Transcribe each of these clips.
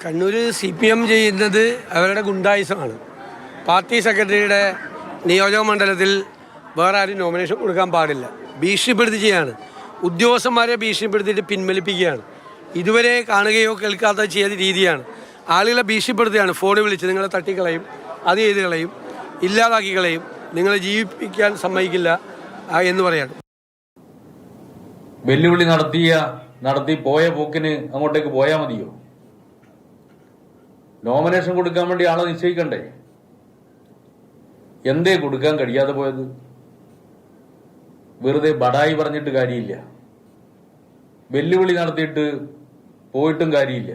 Kannur CPM ചെയ്യുന്നത് അവരുടെ ഗുണ്ടായുസമാണ്. Party സെക്രട്ടറിയുടെ നിയോജക മണ്ഡലത്തിൽ വേറെ ആരും നോമിനേഷൻ കൊടുക്കാൻ പാടില്ല. ഭീഷണിപ്പെടുത്തി ചെയ്യാണ്. ഉദ്യോഗസ്ഥന്മാരെ ഭീഷണിപ്പെടുത്തിയിട്ട് പിൻവലിപ്പിക്കുകയാണ്. ഇതുവരെ കാണുകയോ കേൾക്കാത്ത ചെയ്ത രീതിയാണ്. ആളുകളെ ഭീഷണിപ്പെടുത്തുകയാണ്. ഫോണിൽ വിളിച്ച് നിങ്ങളെ തട്ടിക്കളയും, അത് ചെയ്ത് കളയും, ഇല്ലാതാക്കി കളയും, നിങ്ങളെ ജീവിപ്പിക്കാൻ സമ്മതിക്കില്ല എന്ന് പറയാണ്. വെല്ലുവിളി നടത്തി പോയ പോക്കിന് അങ്ങോട്ടേക്ക് പോയാൽ മതിയോ? നോമിനേഷൻ കൊടുക്കാൻ വേണ്ടി ആളെ നിശ്ചയിക്കണ്ടേ? എന്തേ കൊടുക്കാൻ കഴിയാതെ പോയത്? വെറുതെ ബടായി പറഞ്ഞിട്ട് കാര്യമില്ല. വെല്ലുവിളി നടത്തിയിട്ട് പോയിട്ടും കാര്യമില്ല.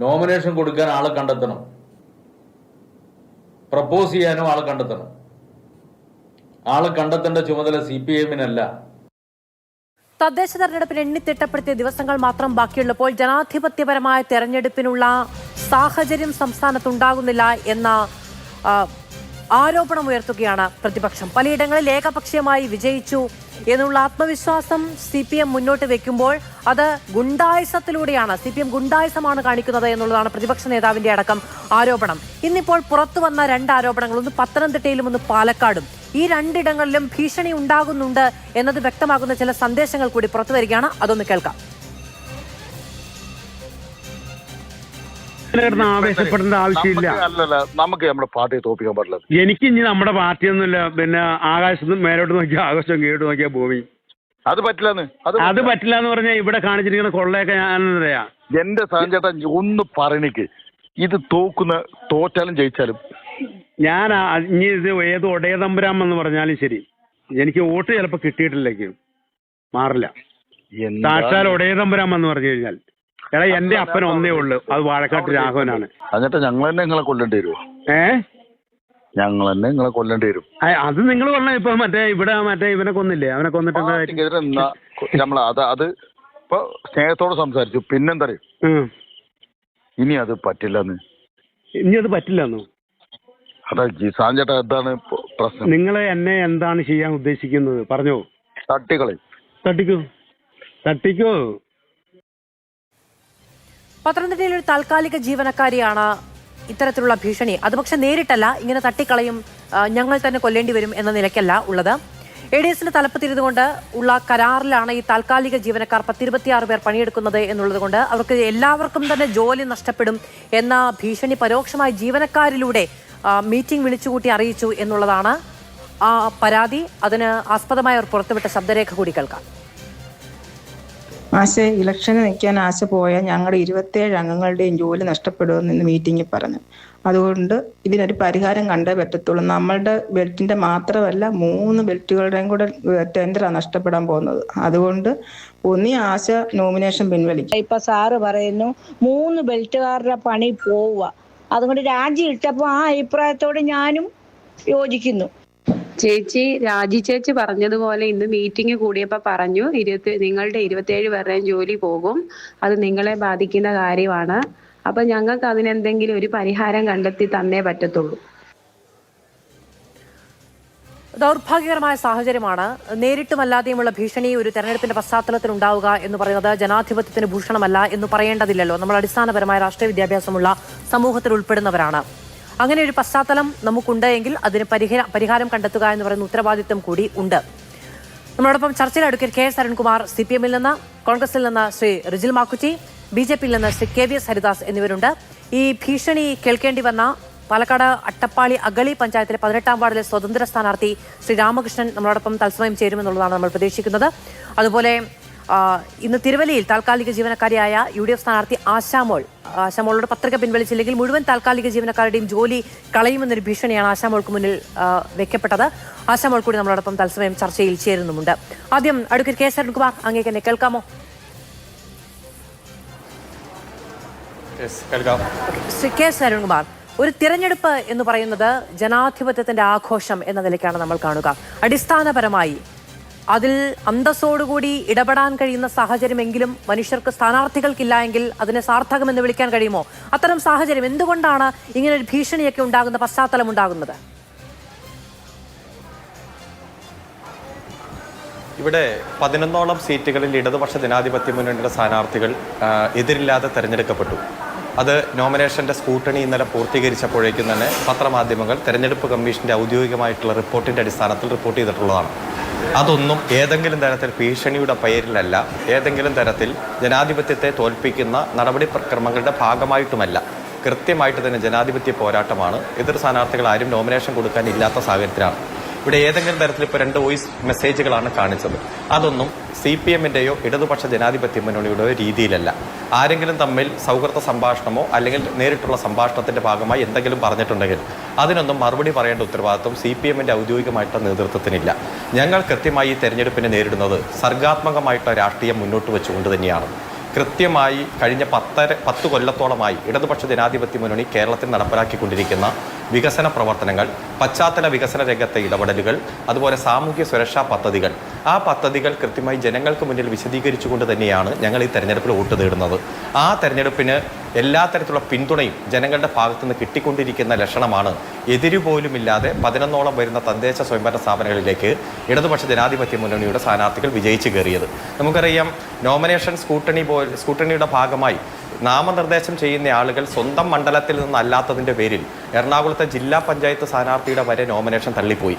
നോമിനേഷൻ കൊടുക്കാൻ ആളെ കണ്ടെത്തണം, പ്രപ്പോസ് ചെയ്യാനും ആളെ കണ്ടെത്തണം. ആളെ കണ്ടെത്തേണ്ട ചുമതല CPM-നല്ല. തദ്ദേശ തെരഞ്ഞെടുപ്പിന് എണ്ണിത്തിട്ടപ്പെടുത്തിയ ദിവസങ്ങൾ മാത്രം ബാക്കിയുള്ളപ്പോൾ ജനാധിപത്യപരമായ തെരഞ്ഞെടുപ്പിനുള്ള സാഹചര്യം സംസ്ഥാനത്തുണ്ടാകുന്നില്ല എന്ന ആരോപണം ഉയർത്തുകയാണ് പ്രതിപക്ഷം. പലയിടങ്ങളിൽ ഏകപക്ഷീയമായി വിജയിച്ചു എന്നുള്ള ആത്മവിശ്വാസം CPM മുന്നോട്ട് വെക്കുമ്പോൾ അത് ഗുണ്ടായുസത്തിലൂടെയാണ്, CPM ഗുണ്ടായുസമാണ് കാണിക്കുന്നത് എന്നുള്ളതാണ് പ്രതിപക്ഷ നേതാവിന്റെ അടക്കം ആരോപണം. ഇന്നിപ്പോൾ പുറത്തു വന്ന 2 ആരോപണങ്ങൾ, ഒന്ന് പത്തനംതിട്ടയിലും ഒന്ന് പാലക്കാടും. ഈ 2 ഇടങ്ങളിലും ഭീഷണി ഉണ്ടാകുന്നുണ്ട് എന്നത് വ്യക്തമാകുന്ന ചില സന്ദേശങ്ങൾ കൂടി പുറത്തു വരികയാണ്. അതൊന്ന് കേൾക്കാം. ആവേശപ്പെടേണ്ട ആവശ്യമില്ല. നമുക്ക് നമ്മുടെ പാർട്ടിയെ തോപ്പിക്കാൻ പാടില്ല. എനിക്ക് ഇനി നമ്മുടെ പാർട്ടിയൊന്നുമില്ല. പിന്നെ ആകാശത്ത് മേലോട്ട് നോക്കിയാൽ ആകാശം കീഴോട്ട് നോക്കിയാൽ ഭൂമി. അത് പറ്റില്ലെന്ന് അത് പറ്റില്ല എന്ന് പറഞ്ഞാൽ ഇവിടെ കാണിച്ചിരിക്കുന്ന കൊള്ളയൊക്കെ ഞാൻ പറയാ. എന്റെ സാഞ്ചേട്ടാ ഒന്ന് പറയണേക്ക്, ഇത് തോറ്റാലും ജയിച്ചാലും ഞാൻ ഇനി ഇത് ഏത് ഒടയതമ്പുരാം എന്ന് പറഞ്ഞാലും ശരി, എനിക്ക് വോട്ട് ചിലപ്പോൾ കിട്ടിയിട്ടില്ലേക്കും മാറില്ല. സാക്ഷാൽ ഒടയതമ്പുരാം എന്ന് പറഞ്ഞു കഴിഞ്ഞാൽ, എടാ എന്റെ അപ്പൻ ഒന്നേ ഉള്ളു, അത് വാഴക്കാട്ട് രാഘവനാണ്. എന്നിട്ട് ഞങ്ങൾ തന്നെ നിങ്ങളെ കൊല്ലേണ്ടി വരുമോ? ഞങ്ങൾ തന്നെ നിങ്ങളെ കൊല്ലേണ്ടി വരും. അത് നിങ്ങൾ കൊല്ലം. ഇപ്പൊ ഇവിടെ ഇവനെ കൊന്നില്ലേ? അവനെ കൊന്നിട്ട് നമ്മൾ അത് ഇപ്പൊ സ്നേഹത്തോടെ സംസാരിച്ചു. പിന്നെന്താ ഇനി അത് പറ്റില്ലെന്ന്. ഇനി അത് പറ്റില്ലെന്നോ? അതാ സാഞ്ചേട്ടാ, എന്താണ് പ്രശ്നം? നിങ്ങളെ എന്നെ എന്താണ് ചെയ്യാൻ ഉദ്ദേശിക്കുന്നത്? പറഞ്ഞോ. തട്ടിക്കോ. പത്തനംതിട്ടയിൽ ഒരു താൽക്കാലിക ജീവനക്കാരിയാണ് ഇത്തരത്തിലുള്ള ഭീഷണി. അത് പക്ഷെ നേരിട്ടല്ല, ഇങ്ങനെ തട്ടിക്കളയും, ഞങ്ങൾ തന്നെ കൊല്ലേണ്ടി വരും എന്ന നിലയ്ക്കല്ല ഉള്ളത്. ADS-ന്റെ തലപ്പത്തിരുന്നുകൊണ്ട് ഉള്ള കരാറിലാണ് ഈ താൽക്കാലിക ജീവനക്കാർ 26 പേർ പണിയെടുക്കുന്നത് എന്നുള്ളത് കൊണ്ട് അവർക്ക് എല്ലാവർക്കും തന്നെ ജോലി നഷ്ടപ്പെടും എന്ന ഭീഷണി പരോക്ഷമായി ജീവനക്കാരിലൂടെ മീറ്റിംഗ് വിളിച്ചുകൂട്ടി അറിയിച്ചു എന്നുള്ളതാണ് ആ പരാതി. അതിന് ആസ്പദമായി അവർ പുറത്തുവിട്ട ശബ്ദരേഖ കൂടി കേൾക്കാം. ഇലക്ഷന് നിൽക്കാൻ ആശ പോയ ഞങ്ങളുടെ 27 അംഗങ്ങളുടെയും ജോലി നഷ്ടപ്പെടുമെന്ന് മീറ്റിംഗിൽ പറഞ്ഞു. അതുകൊണ്ട് ഇതിനൊരു പരിഹാരം കണ്ടേ പറ്റത്തുള്ളൂ. നമ്മളുടെ ബെൽറ്റിന്റെ മാത്രമല്ല 3 ബെൽറ്റുകളുടെയും കൂടെ ടെൻഡറാണ് നഷ്ടപ്പെടാൻ പോകുന്നത്. അതുകൊണ്ട് ഒന്നി ആശ നോമിനേഷൻ പിൻവലിക്കും. ഇപ്പൊ സാറ് പറയുന്നു 3 ബെൽറ്റുകാരുടെ പണി പോവുക, അതുകൊണ്ട് രാജി ഇട്ടപ്പോ ആ അഭിപ്രായത്തോട് ഞാനും യോജിക്കുന്നു. രാജി ചേച്ചി പറഞ്ഞതുപോലെ ഇന്ന് മീറ്റിംഗ് കൂടിയപ്പോ പറഞ്ഞു, നിങ്ങളുടെ 27 പേരുടെയും ജോലി പോകും, അത് നിങ്ങളെ ബാധിക്കുന്ന കാര്യമാണ്. അപ്പൊ ഞങ്ങൾക്ക് അതിനെന്തെങ്കിലും ഒരു പരിഹാരം കണ്ടെത്തി തന്നേ പറ്റത്തുള്ളൂ. ദൗർഭാഗ്യകരമായ സാഹചര്യമാണ്. നേരിട്ടുമല്ലാതെയുമുള്ള ഭീഷണി ഒരു തെരഞ്ഞെടുപ്പിന്റെ പശ്ചാത്തലത്തിൽ ഉണ്ടാവുക എന്ന് പറയുന്നത് ജനാധിപത്യത്തിന് ഭൂഷണമല്ല എന്ന് പറയേണ്ടതില്ലല്ലോ. നമ്മൾ അടിസ്ഥാനപരമായ രാഷ്ട്രീയ വിദ്യാഭ്യാസമുള്ള സമൂഹത്തിൽ ഉൾപ്പെടുന്നവരാണ്. അങ്ങനെ ഒരു പശ്ചാത്തലം നമുക്കുണ്ട് എങ്കിൽ അതിന് പരിഹാരം കണ്ടെത്തുക എന്ന് പറയുന്ന ഉത്തരവാദിത്വം കൂടി ഉണ്ട്. നമ്മളോടൊപ്പം ചർച്ചയിൽ അഡ്വക്കേറ്റ് KS അരുൺകുമാർ, CPM-ൽ നിന്ന്, കോൺഗ്രസിൽ നിന്ന് ശ്രീ റിജിൽ മാക്കുറ്റി, BJP-യിൽ നിന്ന് ശ്രീ KVS ഹരിദാസ് എന്നിവരുണ്ട്. ഈ ഭീഷണി കേൾക്കേണ്ടി വന്ന പാലക്കാട് അട്ടപ്പാളി അഗളി പഞ്ചായത്തിലെ 18-ാം വാർഡിലെ സ്വതന്ത്ര സ്ഥാനാർത്ഥി ശ്രീ രാമകൃഷ്ണൻ നമ്മളോടൊപ്പം തത്സമയം ചേരുമെന്നുള്ളതാണ് നമ്മൾ പ്രതീക്ഷിക്കുന്നത്. അതുപോലെ ഇന്ന് തിരുവല്ലയിൽ താൽക്കാലിക ജീവനക്കാരിയായ UDF സ്ഥാനാർത്ഥി ആശാമോളോട് പത്രിക പിൻവലിച്ചില്ലെങ്കിൽ മുഴുവൻ താൽക്കാലിക ജീവനക്കാരുടെയും ജോലി കളയുമെന്നൊരു ഭീഷണിയാണ് ആശാമോൾക്ക് മുന്നിൽ വെക്കപ്പെട്ടത്. ആശാമോൾ കൂടി നമ്മളോടൊപ്പം തത്സമയം ചർച്ചയിൽ ചേരുന്നുമുണ്ട്. ആദ്യം അഡ്വക്കേറ്റ് KS അരുൺകുമാർ, അങ്ങേക്ക് എന്നെ കേൾക്കാമോ? KS അരുൺകുമാർ, ഒരു തിരഞ്ഞെടുപ്പ് എന്ന് പറയുന്നത് ജനാധിപത്യത്തിന്റെ ആഘോഷം എന്ന നിലയ്ക്കാണ് നമ്മൾ കാണുക. അടിസ്ഥാനപരമായി അതിൽ അന്തസ്സോടുകൂടി ഇടപെടാൻ കഴിയുന്ന സാഹചര്യമെങ്കിലും മനുഷ്യർക്ക് സ്ഥാനാർത്ഥികൾക്കില്ല എങ്കിൽ അതിനെ സാർത്ഥകമെന്ന് വിളിക്കാൻ കഴിയുമോ? അത്തരം സാഹചര്യം എന്തുകൊണ്ടാണ് ഇങ്ങനൊരു ഭീഷണിയൊക്കെ ഉണ്ടാകുന്ന പശ്ചാത്തലം ഉണ്ടാകുന്നത്? ഇവിടെ 11ഓളം സീറ്റുകളിൽ ഇടതുപക്ഷ ജനാധിപത്യ മുന്നണിയുടെ സ്ഥാനാർത്ഥികൾ എതിരില്ലാതെ തെരഞ്ഞെടുക്കപ്പെട്ടു. അത് നോമിനേഷൻ്റെ സ്കൂട്ടണി ഇന്നലെ പൂർത്തീകരിച്ചപ്പോഴേക്കും തന്നെ പത്രമാധ്യമങ്ങൾ തെരഞ്ഞെടുപ്പ് കമ്മീഷൻ്റെ ഔദ്യോഗികമായിട്ടുള്ള റിപ്പോർട്ടിൻ്റെ അടിസ്ഥാനത്തിൽ റിപ്പോർട്ട് ചെയ്തിട്ടുള്ളതാണ്. അതൊന്നും ഏതെങ്കിലും തരത്തിൽ ഭീഷണിയുടെ പേരിലല്ല, ഏതെങ്കിലും തരത്തിൽ ജനാധിപത്യത്തെ തോൽപ്പിക്കുന്ന നടപടിക്രമങ്ങളുടെ ഭാഗമായിട്ടുമല്ല. കൃത്യമായിട്ട് തന്നെ ജനാധിപത്യ പോരാട്ടമാണ്. എതിർ സ്ഥാനാർത്ഥികൾ ആരും നോമിനേഷൻ കൊടുക്കാനില്ലാത്ത സാഹചര്യത്തിലാണ്. ഇവിടെ ഏതെങ്കിലും തരത്തിൽ ഇപ്പോൾ 2 വോയിസ് മെസ്സേജുകളാണ് കാണിച്ചത്. അതൊന്നും CPM-ൻ്റെയോ ഇടതുപക്ഷ ജനാധിപത്യ മുന്നണിയുടെയോ രീതിയിലല്ല. ആരെങ്കിലും തമ്മിൽ സൗഹൃദ സംഭാഷണമോ അല്ലെങ്കിൽ നേരിട്ടുള്ള സംഭാഷണത്തിൻ്റെ ഭാഗമായി എന്തെങ്കിലും പറഞ്ഞിട്ടുണ്ടെങ്കിൽ അതിനൊന്നും മറുപടി പറയേണ്ട ഉത്തരവാദിത്വം CPM-ൻ്റെ ഔദ്യോഗികമായിട്ടുള്ള നേതൃത്വത്തിനില്ല. ഞങ്ങൾ കൃത്യമായി ഈ തെരഞ്ഞെടുപ്പിനെ നേരിടുന്നത് സർഗാത്മകമായിട്ടുള്ള രാഷ്ട്രീയം മുന്നോട്ട് വെച്ചുകൊണ്ട് തന്നെയാണ്. കൃത്യമായി കഴിഞ്ഞ 10 കൊല്ലത്തോളമായി ഇടതുപക്ഷ ജനാധിപത്യ മുന്നണി കേരളത്തിൽ നടപ്പിലാക്കിക്കൊണ്ടിരിക്കുന്ന വികസന പ്രവർത്തനങ്ങൾ, പശ്ചാത്തല വികസന രംഗത്തെ ഇടപെടലുകൾ, അതുപോലെ സാമൂഹ്യ സുരക്ഷാ പദ്ധതികൾ, ആ പദ്ധതികൾ കൃത്യമായി ജനങ്ങൾക്ക് മുന്നിൽ വിശദീകരിച്ചുകൊണ്ട് തന്നെയാണ് ഞങ്ങൾ ഈ തെരഞ്ഞെടുപ്പിൽ വോട്ട് തേടുന്നത്. ആ തെരഞ്ഞെടുപ്പിന് എല്ലാ തരത്തിലുള്ള പിന്തുണയും ജനങ്ങളുടെ ഭാഗത്തുനിന്ന് കിട്ടിക്കൊണ്ടിരിക്കുന്ന ലക്ഷണമാണ് എതിരുപോലുമില്ലാതെ 11ഓളം വരുന്ന തദ്ദേശ സ്വയംഭരണ സ്ഥാപനങ്ങളിലേക്ക് ഇടതുപക്ഷ ജനാധിപത്യ മുന്നണിയുടെ സ്ഥാനാർത്ഥികൾ വിജയിച്ചു കയറിയത്. നമുക്കറിയാം, നോമിനേഷൻ സ്കൂട്ടണിയുടെ ഭാഗമായി നാമനിർദ്ദേശം ചെയ്യുന്ന ആളുകൾ സ്വന്തം മണ്ഡലത്തിൽ നിന്നല്ലാത്തതിൻ്റെ പേരിൽ എറണാകുളത്തെ ജില്ലാ പഞ്ചായത്ത് സ്ഥാനാർത്ഥിയുടെ വരെ നോമിനേഷൻ തള്ളിപ്പോയി.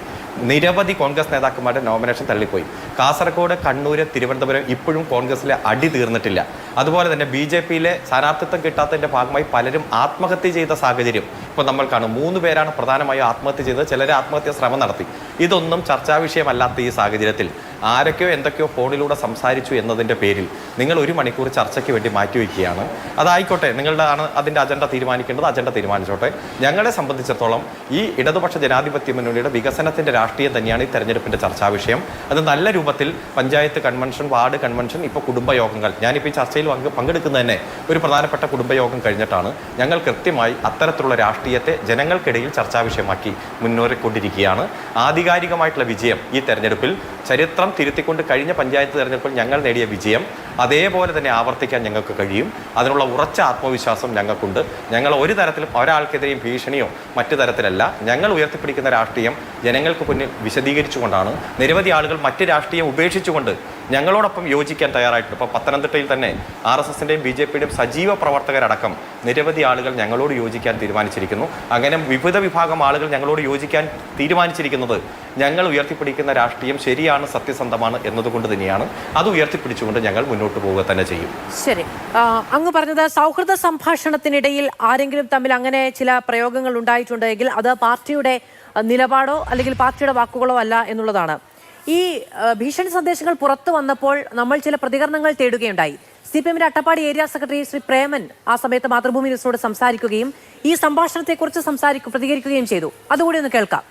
നിരവധി കോൺഗ്രസ് നേതാക്കന്മാരുടെ നോമിനേഷൻ തള്ളിപ്പോയി. കാസർഗോഡ്, കണ്ണൂർ, തിരുവനന്തപുരം ഇപ്പോഴും കോൺഗ്രസിലെ അടി തീർന്നിട്ടില്ല. അതുപോലെ തന്നെ BJP-യിലെ സ്ഥാനാർത്ഥിത്വം കിട്ടാത്തതിൻ്റെ ഭാഗമായി പലരും ആത്മഹത്യ ചെയ്ത സാഹചര്യം ഇപ്പോൾ നമ്മൾ കാണും. 3 പേരാണ് പ്രധാനമായും ആത്മഹത്യ ചെയ്തത്. ചിലരെ ആത്മഹത്യാ ശ്രമം നടത്തി. ഇതൊന്നും ചർച്ചാ വിഷയമല്ലാത്ത ഈ സാഹചര്യത്തിൽ ആരൊക്കെയോ എന്തൊക്കെയോ ഫോണിലൂടെ സംസാരിച്ചു എന്നതിൻ്റെ പേരിൽ നിങ്ങൾ 1 മണിക്കൂർ ചർച്ചയ്ക്ക് വേണ്ടി മാറ്റിവെക്കുകയാണ്. അതായിക്കോട്ടെ, നിങ്ങളുടെ അതിൻ്റെ അജണ്ട തീരുമാനിക്കേണ്ടത് അജണ്ട തീരുമാനിച്ചോട്ടെ. ഞങ്ങളെ സംബന്ധിച്ചിടത്തോളം ഈ ഇടതുപക്ഷ ജനാധിപത്യ മുന്നണിയുടെ വികസനത്തിൻ്റെ രാഷ്ട്രീയം തന്നെയാണ് ഈ തെരഞ്ഞെടുപ്പിൻ്റെ ചർച്ചാ വിഷയം. അത് നല്ല രൂപത്തിൽ പഞ്ചായത്ത് കൺവെൻഷൻ, വാർഡ് കൺവെൻഷൻ, ഇപ്പോൾ കുടുംബയോഗങ്ങൾ, ഞാനിപ്പോൾ ഈ ചർച്ചയിൽ പങ്കെടുക്കുന്ന തന്നെ ഒരു പ്രധാനപ്പെട്ട കുടുംബയോഗം കഴിഞ്ഞിട്ടാണ്. ഞങ്ങൾ കൃത്യമായി അത്തരത്തിലുള്ള രാഷ്ട്രീയത്തെ ജനങ്ങൾക്കിടയിൽ ചർച്ചാ വിഷയമാക്കി മുന്നേറിക്കൊണ്ടിരിക്കുകയാണ്. ആധികാരികമായിട്ടുള്ള വിജയം ഈ തെരഞ്ഞെടുപ്പിൽ ചരിത്രം തിരുത്തിക്കൊണ്ട് കഴിഞ്ഞ പഞ്ചായത്ത് തെരഞ്ഞെടുപ്പിൽ ഞങ്ങൾ നേടിയ വിജയം അതേപോലെ തന്നെ ആവർത്തിക്കാൻ ഞങ്ങൾക്ക് കഴിയും. അതിനുള്ള ഉറച്ച ആത്മവിശ്വാസം ഞങ്ങൾക്കുണ്ട്. ഞങ്ങൾ ഒരു തരത്തിലും ഒരാൾക്കെതിരെയും ഭീഷണിയോ മറ്റു തരത്തിലല്ല. ഞങ്ങൾ ഉയർത്തിപ്പിടിക്കുന്ന രാഷ്ട്രീയം ജനങ്ങൾക്ക് മുന്നിൽ വിശദീകരിച്ചുകൊണ്ടാണ്. നിരവധി ആളുകൾ മറ്റ് രാഷ്ട്രീയം ഉപേക്ഷിച്ചുകൊണ്ട് ഞങ്ങളോടൊപ്പം യോജിക്കാൻ തയ്യാറായിട്ടുണ്ട്. ഇപ്പോൾ പത്തനംതിട്ടയിൽ തന്നെ RSS-ൻ്റെയും BJP-യുടെയും സജീവ പ്രവർത്തകരടക്കം നിരവധി ആളുകൾ ഞങ്ങളോട് യോജിക്കാൻ തീരുമാനിച്ചിരിക്കുന്നു. അങ്ങനെ വിവിധ വിഭാഗം ആളുകൾ ഞങ്ങളോട് യോജിക്കാൻ തീരുമാനിച്ചിരിക്കുന്നത് ഞങ്ങൾ ഉയർത്തിപ്പിടിക്കുന്ന രാഷ്ട്രീയം ശരിയാണ്, സത്യസന്ധമാണ് എന്നതുകൊണ്ട് തന്നെയാണ്. അത് ഉയർത്തിപ്പിടിച്ചുകൊണ്ട് ഞങ്ങൾ മുന്നോട്ട് പോവുക തന്നെ ചെയ്യും. ശരി, അങ്ങ് പറഞ്ഞത് സൗഹൃദ സംഭാഷണത്തിനിടയിൽ ആരെങ്കിലും തമ്മിൽ അങ്ങനെ ചില പ്രയോഗങ്ങൾ ഉണ്ടായിട്ടുണ്ടെങ്കിൽ അത് പാർട്ടിയുടെ നിലപാടോ അല്ലെങ്കിൽ പാർട്ടിയുടെ വാക്കുകളോ അല്ല എന്നുള്ളതാണ്. ഈ ഭീഷണി സന്ദേശങ്ങൾ പുറത്തു വന്നപ്പോൾ നമ്മൾ ചില പ്രതികരണങ്ങൾ തേടുകയുണ്ടായി. CPM-ന്റെ അട്ടപ്പാടി ഏരിയ സെക്രട്ടറി ശ്രീ പ്രേമൻ ആ സമയത്ത് മാതൃഭൂമി ന്യൂസിനോട് സംസാരിക്കുകയും ഈ സംഭാഷണത്തെക്കുറിച്ച് പ്രതികരിക്കുകയും ചെയ്തു. അതുകൂടി ഒന്ന് കേൾക്കാം.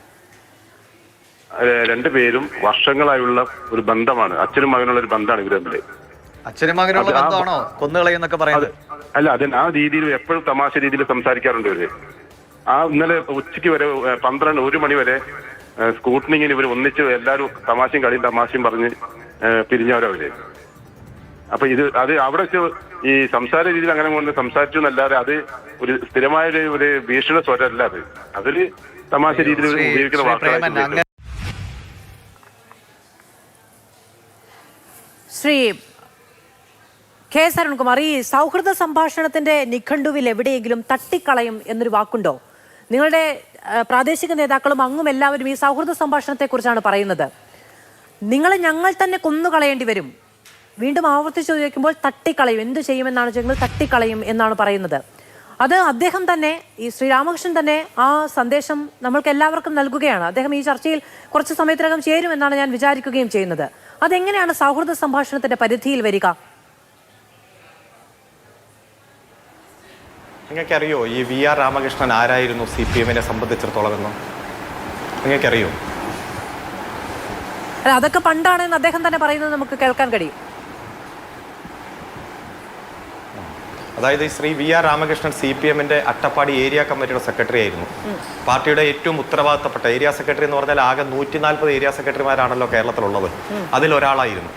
രണ്ടുപേരും വർഷങ്ങളായുള്ള ഒരു ബന്ധമാണ്, അച്ഛനും മകനുള്ള ഒരു ബന്ധമാണ് ഇവർ തമ്മിൽ. അച്ഛനും മകനുള്ള ബന്ധമാണോ കൊന്നുകളയെന്നൊക്കെ പറയുന്നത്? അല്ല, അതിന് ആ രീതിയിൽ എപ്പോഴും തമാശ രീതിയിൽ സംസാരിക്കാറുണ്ട് ഇവര്. ഇന്നലെ ഉച്ചയ്ക്ക് വരെ 1 മണി വരെ സ്കൂട്ടനിങ്ങിന് ഇവർ ഒന്നിച്ച് എല്ലാവരും തമാശയും പറഞ്ഞ് പിരിഞ്ഞവരവര്. അപ്പൊ അത് അവിടെ വെച്ച് ഈ സംസാര രീതിയിൽ അങ്ങനെ കൊണ്ട് സംസാരിച്ചു എന്നല്ലാതെ അത് ഒരു സ്ഥിരമായ ഒരു ഭീഷണി സ്വരമല്ല. അതൊരു തമാശ രീതിയിൽ ഉപയോഗിക്കുന്ന വാക്കുകളായിട്ട്. ശ്രീ K.S. അരുൺകുമാർ, ഈ സൗഹൃദ സംഭാഷണത്തിന്റെ നിഘണ്ടുവിൽ എവിടെയെങ്കിലും തട്ടിക്കളയും എന്നൊരു വാക്കുണ്ടോ? നിങ്ങളുടെ പ്രാദേശിക നേതാക്കളും അങ്ങും എല്ലാവരും ഈ സൗഹൃദ സംഭാഷണത്തെക്കുറിച്ചാണ് പറയുന്നത്. നിങ്ങളെ ഞങ്ങൾ തന്നെ കൊന്നുകളയേണ്ടി വരും. വീണ്ടും ആവർത്തിച്ച് ചോദിക്കുമ്പോൾ തട്ടിക്കളയും, എന്തു ചെയ്യുമെന്നാണ് ചോദിക്കുന്നത്, തട്ടിക്കളയും എന്നാണ് പറയുന്നത്. അത് അദ്ദേഹം തന്നെ, ഈ ശ്രീരാമകൃഷ്ണൻ തന്നെ ആ സന്ദേശം നമ്മൾക്ക് എല്ലാവർക്കും നൽകുകയാണ്. അദ്ദേഹം ഈ ചർച്ചയിൽ കുറച്ച് സമയത്തിനകം ചേരുമെന്നാണ് ഞാൻ വിചാരിക്കുകയും ചെയ്യുന്നത്. അതെങ്ങനെയാണ് സൗഹൃദ സംഭാഷണത്തിന്റെ പരിധിയിൽ വരിക? നിങ്ങൾക്കറിയോ ഈ VR രാമകൃഷ്ണൻ ആരായിരുന്നു CPM-നെ സംബന്ധിച്ചിടത്തോളം എന്ന് നിങ്ങൾക്കറിയോ? അല്ല, അതൊക്കെ പണ്ടാണെന്ന് അദ്ദേഹം തന്നെ പറയുന്നത് നമുക്ക് കേൾക്കാൻ കഴിയും. അതായത് ഈ ശ്രീ VR രാമകൃഷ്ണൻ CPM-ന്റെ അട്ടപ്പാടി ഏരിയ കമ്മിറ്റിയുടെ സെക്രട്ടറി ആയിരുന്നു. പാർട്ടിയുടെ ഏറ്റവും ഉത്തരവാദിത്തപ്പെട്ട ഏരിയ സെക്രട്ടറി എന്ന് പറഞ്ഞാൽ ആകെ 140 ഏരിയ സെക്രട്ടറിമാരാണല്ലോ കേരളത്തിലുള്ളത്. അതിലൊരാളായിരുന്നു.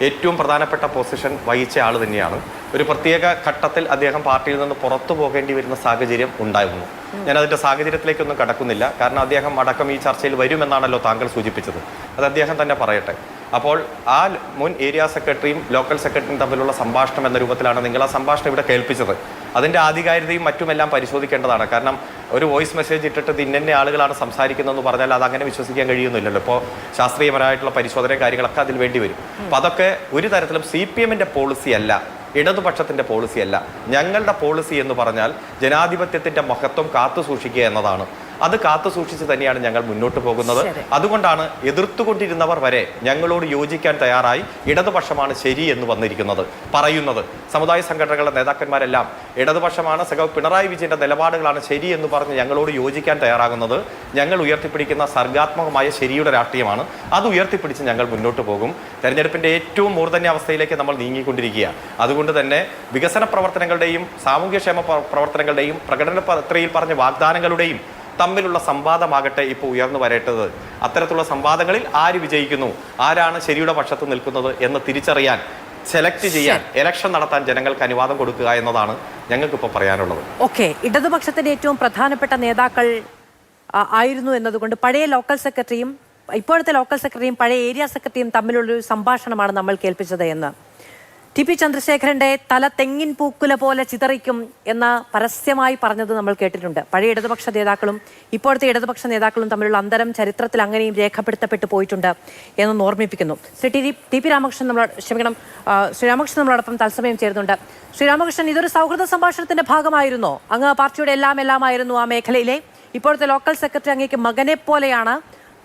ഏറ്റവും പ്രധാനപ്പെട്ട പൊസിഷൻ വഹിച്ച ആൾ തന്നെയാണ്. ഒരു പ്രത്യേക ഘട്ടത്തിൽ അദ്ദേഹം പാർട്ടിയിൽ നിന്ന് പുറത്തു പോകേണ്ടി വരുന്ന സാഹചര്യം ഉണ്ടായിരുന്നു. ഞാൻ അതിൻ്റെ സാഹചര്യത്തിലേക്കൊന്നും കടക്കുന്നില്ല. കാരണം അദ്ദേഹം അടക്കം ഈ ചർച്ചയിൽ വരുമെന്നാണല്ലോ താങ്കൾ സൂചിപ്പിച്ചത്. അത് അദ്ദേഹം തന്നെ പറയട്ടെ. അപ്പോൾ ആ മുൻ ഏരിയ സെക്രട്ടറിയും ലോക്കൽ സെക്രട്ടറിയും തമ്മിലുള്ള സംഭാഷണം എന്ന രൂപത്തിലാണ് നിങ്ങൾ ആ സംഭാഷണം ഇവിടെ കേൾപ്പിച്ചത്. അതിൻ്റെ ആധികാരികതയും മറ്റുമെല്ലാം പരിശോധിക്കേണ്ടതാണ്. കാരണം ഒരു വോയിസ് മെസ്സേജ് ഇട്ടിട്ട് ഇന്ന ആളുകളാണ് സംസാരിക്കുന്നതെന്ന് പറഞ്ഞാൽ അത് അങ്ങനെ വിശ്വസിക്കാൻ കഴിയുന്നില്ലല്ലോ. ഇപ്പോൾ ശാസ്ത്രീയപരമായിട്ടുള്ള പരിശോധനയും കാര്യങ്ങളൊക്കെ അതിൽ വേണ്ടി വരും. അപ്പോൾ അതൊക്കെ ഒരു തരത്തിലും CPM-ന്റെ പോളിസി അല്ല, ഇടതുപക്ഷത്തിൻ്റെ പോളിസിയല്ല. ഞങ്ങളുടെ പോളിസി എന്ന് പറഞ്ഞാൽ ജനാധിപത്യത്തിൻ്റെ മഹത്വം കാത്തു സൂക്ഷിക്കുക എന്നതാണ്. അത് കാത്തു സൂക്ഷിച്ച് തന്നെയാണ് ഞങ്ങൾ മുന്നോട്ട് പോകുന്നത്. അതുകൊണ്ടാണ് എതിർത്തുകൊണ്ടിരുന്നവർ വരെ ഞങ്ങളോട് യോജിക്കാൻ തയ്യാറായി ഇടതുപക്ഷമാണ് ശരി എന്ന് വന്നിരിക്കുന്നത് പറയുന്നത്. സമുദായ സംഘടനകളുടെ നേതാക്കന്മാരെല്ലാം ഇടതുപക്ഷമാണ്, സഖാവ് പിണറായി വിജയന്റെ നിലപാടുകളാണ് ശരി എന്ന് പറഞ്ഞ് ഞങ്ങളോട് യോജിക്കാൻ തയ്യാറാകുന്നത്. ഞങ്ങൾ ഉയർത്തിപ്പിടിക്കുന്ന സർഗാത്മകമായ ശരിയുടെ രാഷ്ട്രീയമാണ്. അത് ഉയർത്തിപ്പിടിച്ച് ഞങ്ങൾ മുന്നോട്ട് പോകും. തെരഞ്ഞെടുപ്പിന്റെ ഏറ്റവും മൂർധന്യാവസ്ഥയിലേക്ക് നമ്മൾ നീങ്ങിക്കൊണ്ടിരിക്കുകയാണ്. അതുകൊണ്ട് തന്നെ വികസന പ്രവർത്തനങ്ങളുടെയും സാമൂഹ്യക്ഷേമ പ്രവർത്തനങ്ങളുടെയും പ്രകടന പത്രികയിൽ പറഞ്ഞ വാഗ്ദാനങ്ങളുടെയും തമ്മിലുള്ള സംവാദമാകട്ടെ ഇപ്പോൾ ഉയർന്നു വരേണ്ടത്. അത്തരത്തിലുള്ള സംവാദങ്ങളിൽ ആര് വിജയിക്കുന്നു, ആരാണ് ശരിയുടെ പക്ഷത്ത് നിൽക്കുന്നത് എന്ന് തിരിച്ചറിയാൻ, സെലക്ട് ചെയ്യാൻ, ഇലക്ഷൻ നടത്താൻ ജനങ്ങൾക്ക് അനുവാദം കൊടുക്കുക എന്നതാണ് ഞങ്ങൾക്കിപ്പോൾ പറയാനുള്ളത്. ഓക്കെ, ഇടതുപക്ഷത്തിന്റെ ഏറ്റവും പ്രധാനപ്പെട്ട നേതാക്കൾ ആയിരുന്നു എന്നതുകൊണ്ട് പഴയ ലോക്കൽ സെക്രട്ടറിയും ഇപ്പോഴത്തെ ലോക്കൽ സെക്രട്ടറിയും പഴയ ഏരിയ സെക്രട്ടറിയും തമ്മിലുള്ളൊരു സംഭാഷണമാണ് നമ്മൾ കേൾപ്പിച്ചത് എന്ന് TP ചന്ദ്രശേഖരന്റെ തല തെങ്ങിൻ പൂക്കുല പോലെ ചിതറിക്കും എന്ന് പരസ്യമായി പറഞ്ഞത് നമ്മൾ കേട്ടിട്ടുണ്ട്. പഴയ ഇടതുപക്ഷ നേതാക്കളും ഇപ്പോഴത്തെ ഇടതുപക്ഷ നേതാക്കളും തമ്മിലുള്ള അന്തരം ചരിത്രത്തിൽ അങ്ങനെയും രേഖപ്പെടുത്തപ്പെട്ടു പോയിട്ടുണ്ട് എന്ന് ഓർമ്മിപ്പിക്കുന്നു. ശ്രീ TP രാമകൃഷ്ണൻ ശ്രീരാമകൃഷ്ണൻ നമ്മളോടൊപ്പം തത്സമയം ചേരുന്നുണ്ട്. ശ്രീരാമകൃഷ്ണൻ, ഇതൊരു സൗഹൃദ സംഭാഷണത്തിന്റെ ഭാഗമായിരുന്നോ? അങ്ങ് പാർട്ടിയുടെ എല്ലാമായിരുന്നു ആ മേഖലയിലെ. ഇപ്പോഴത്തെ ലോക്കൽ സെക്രട്ടറി അങ്ങേക്ക് മകനെ പോലെയാണ്.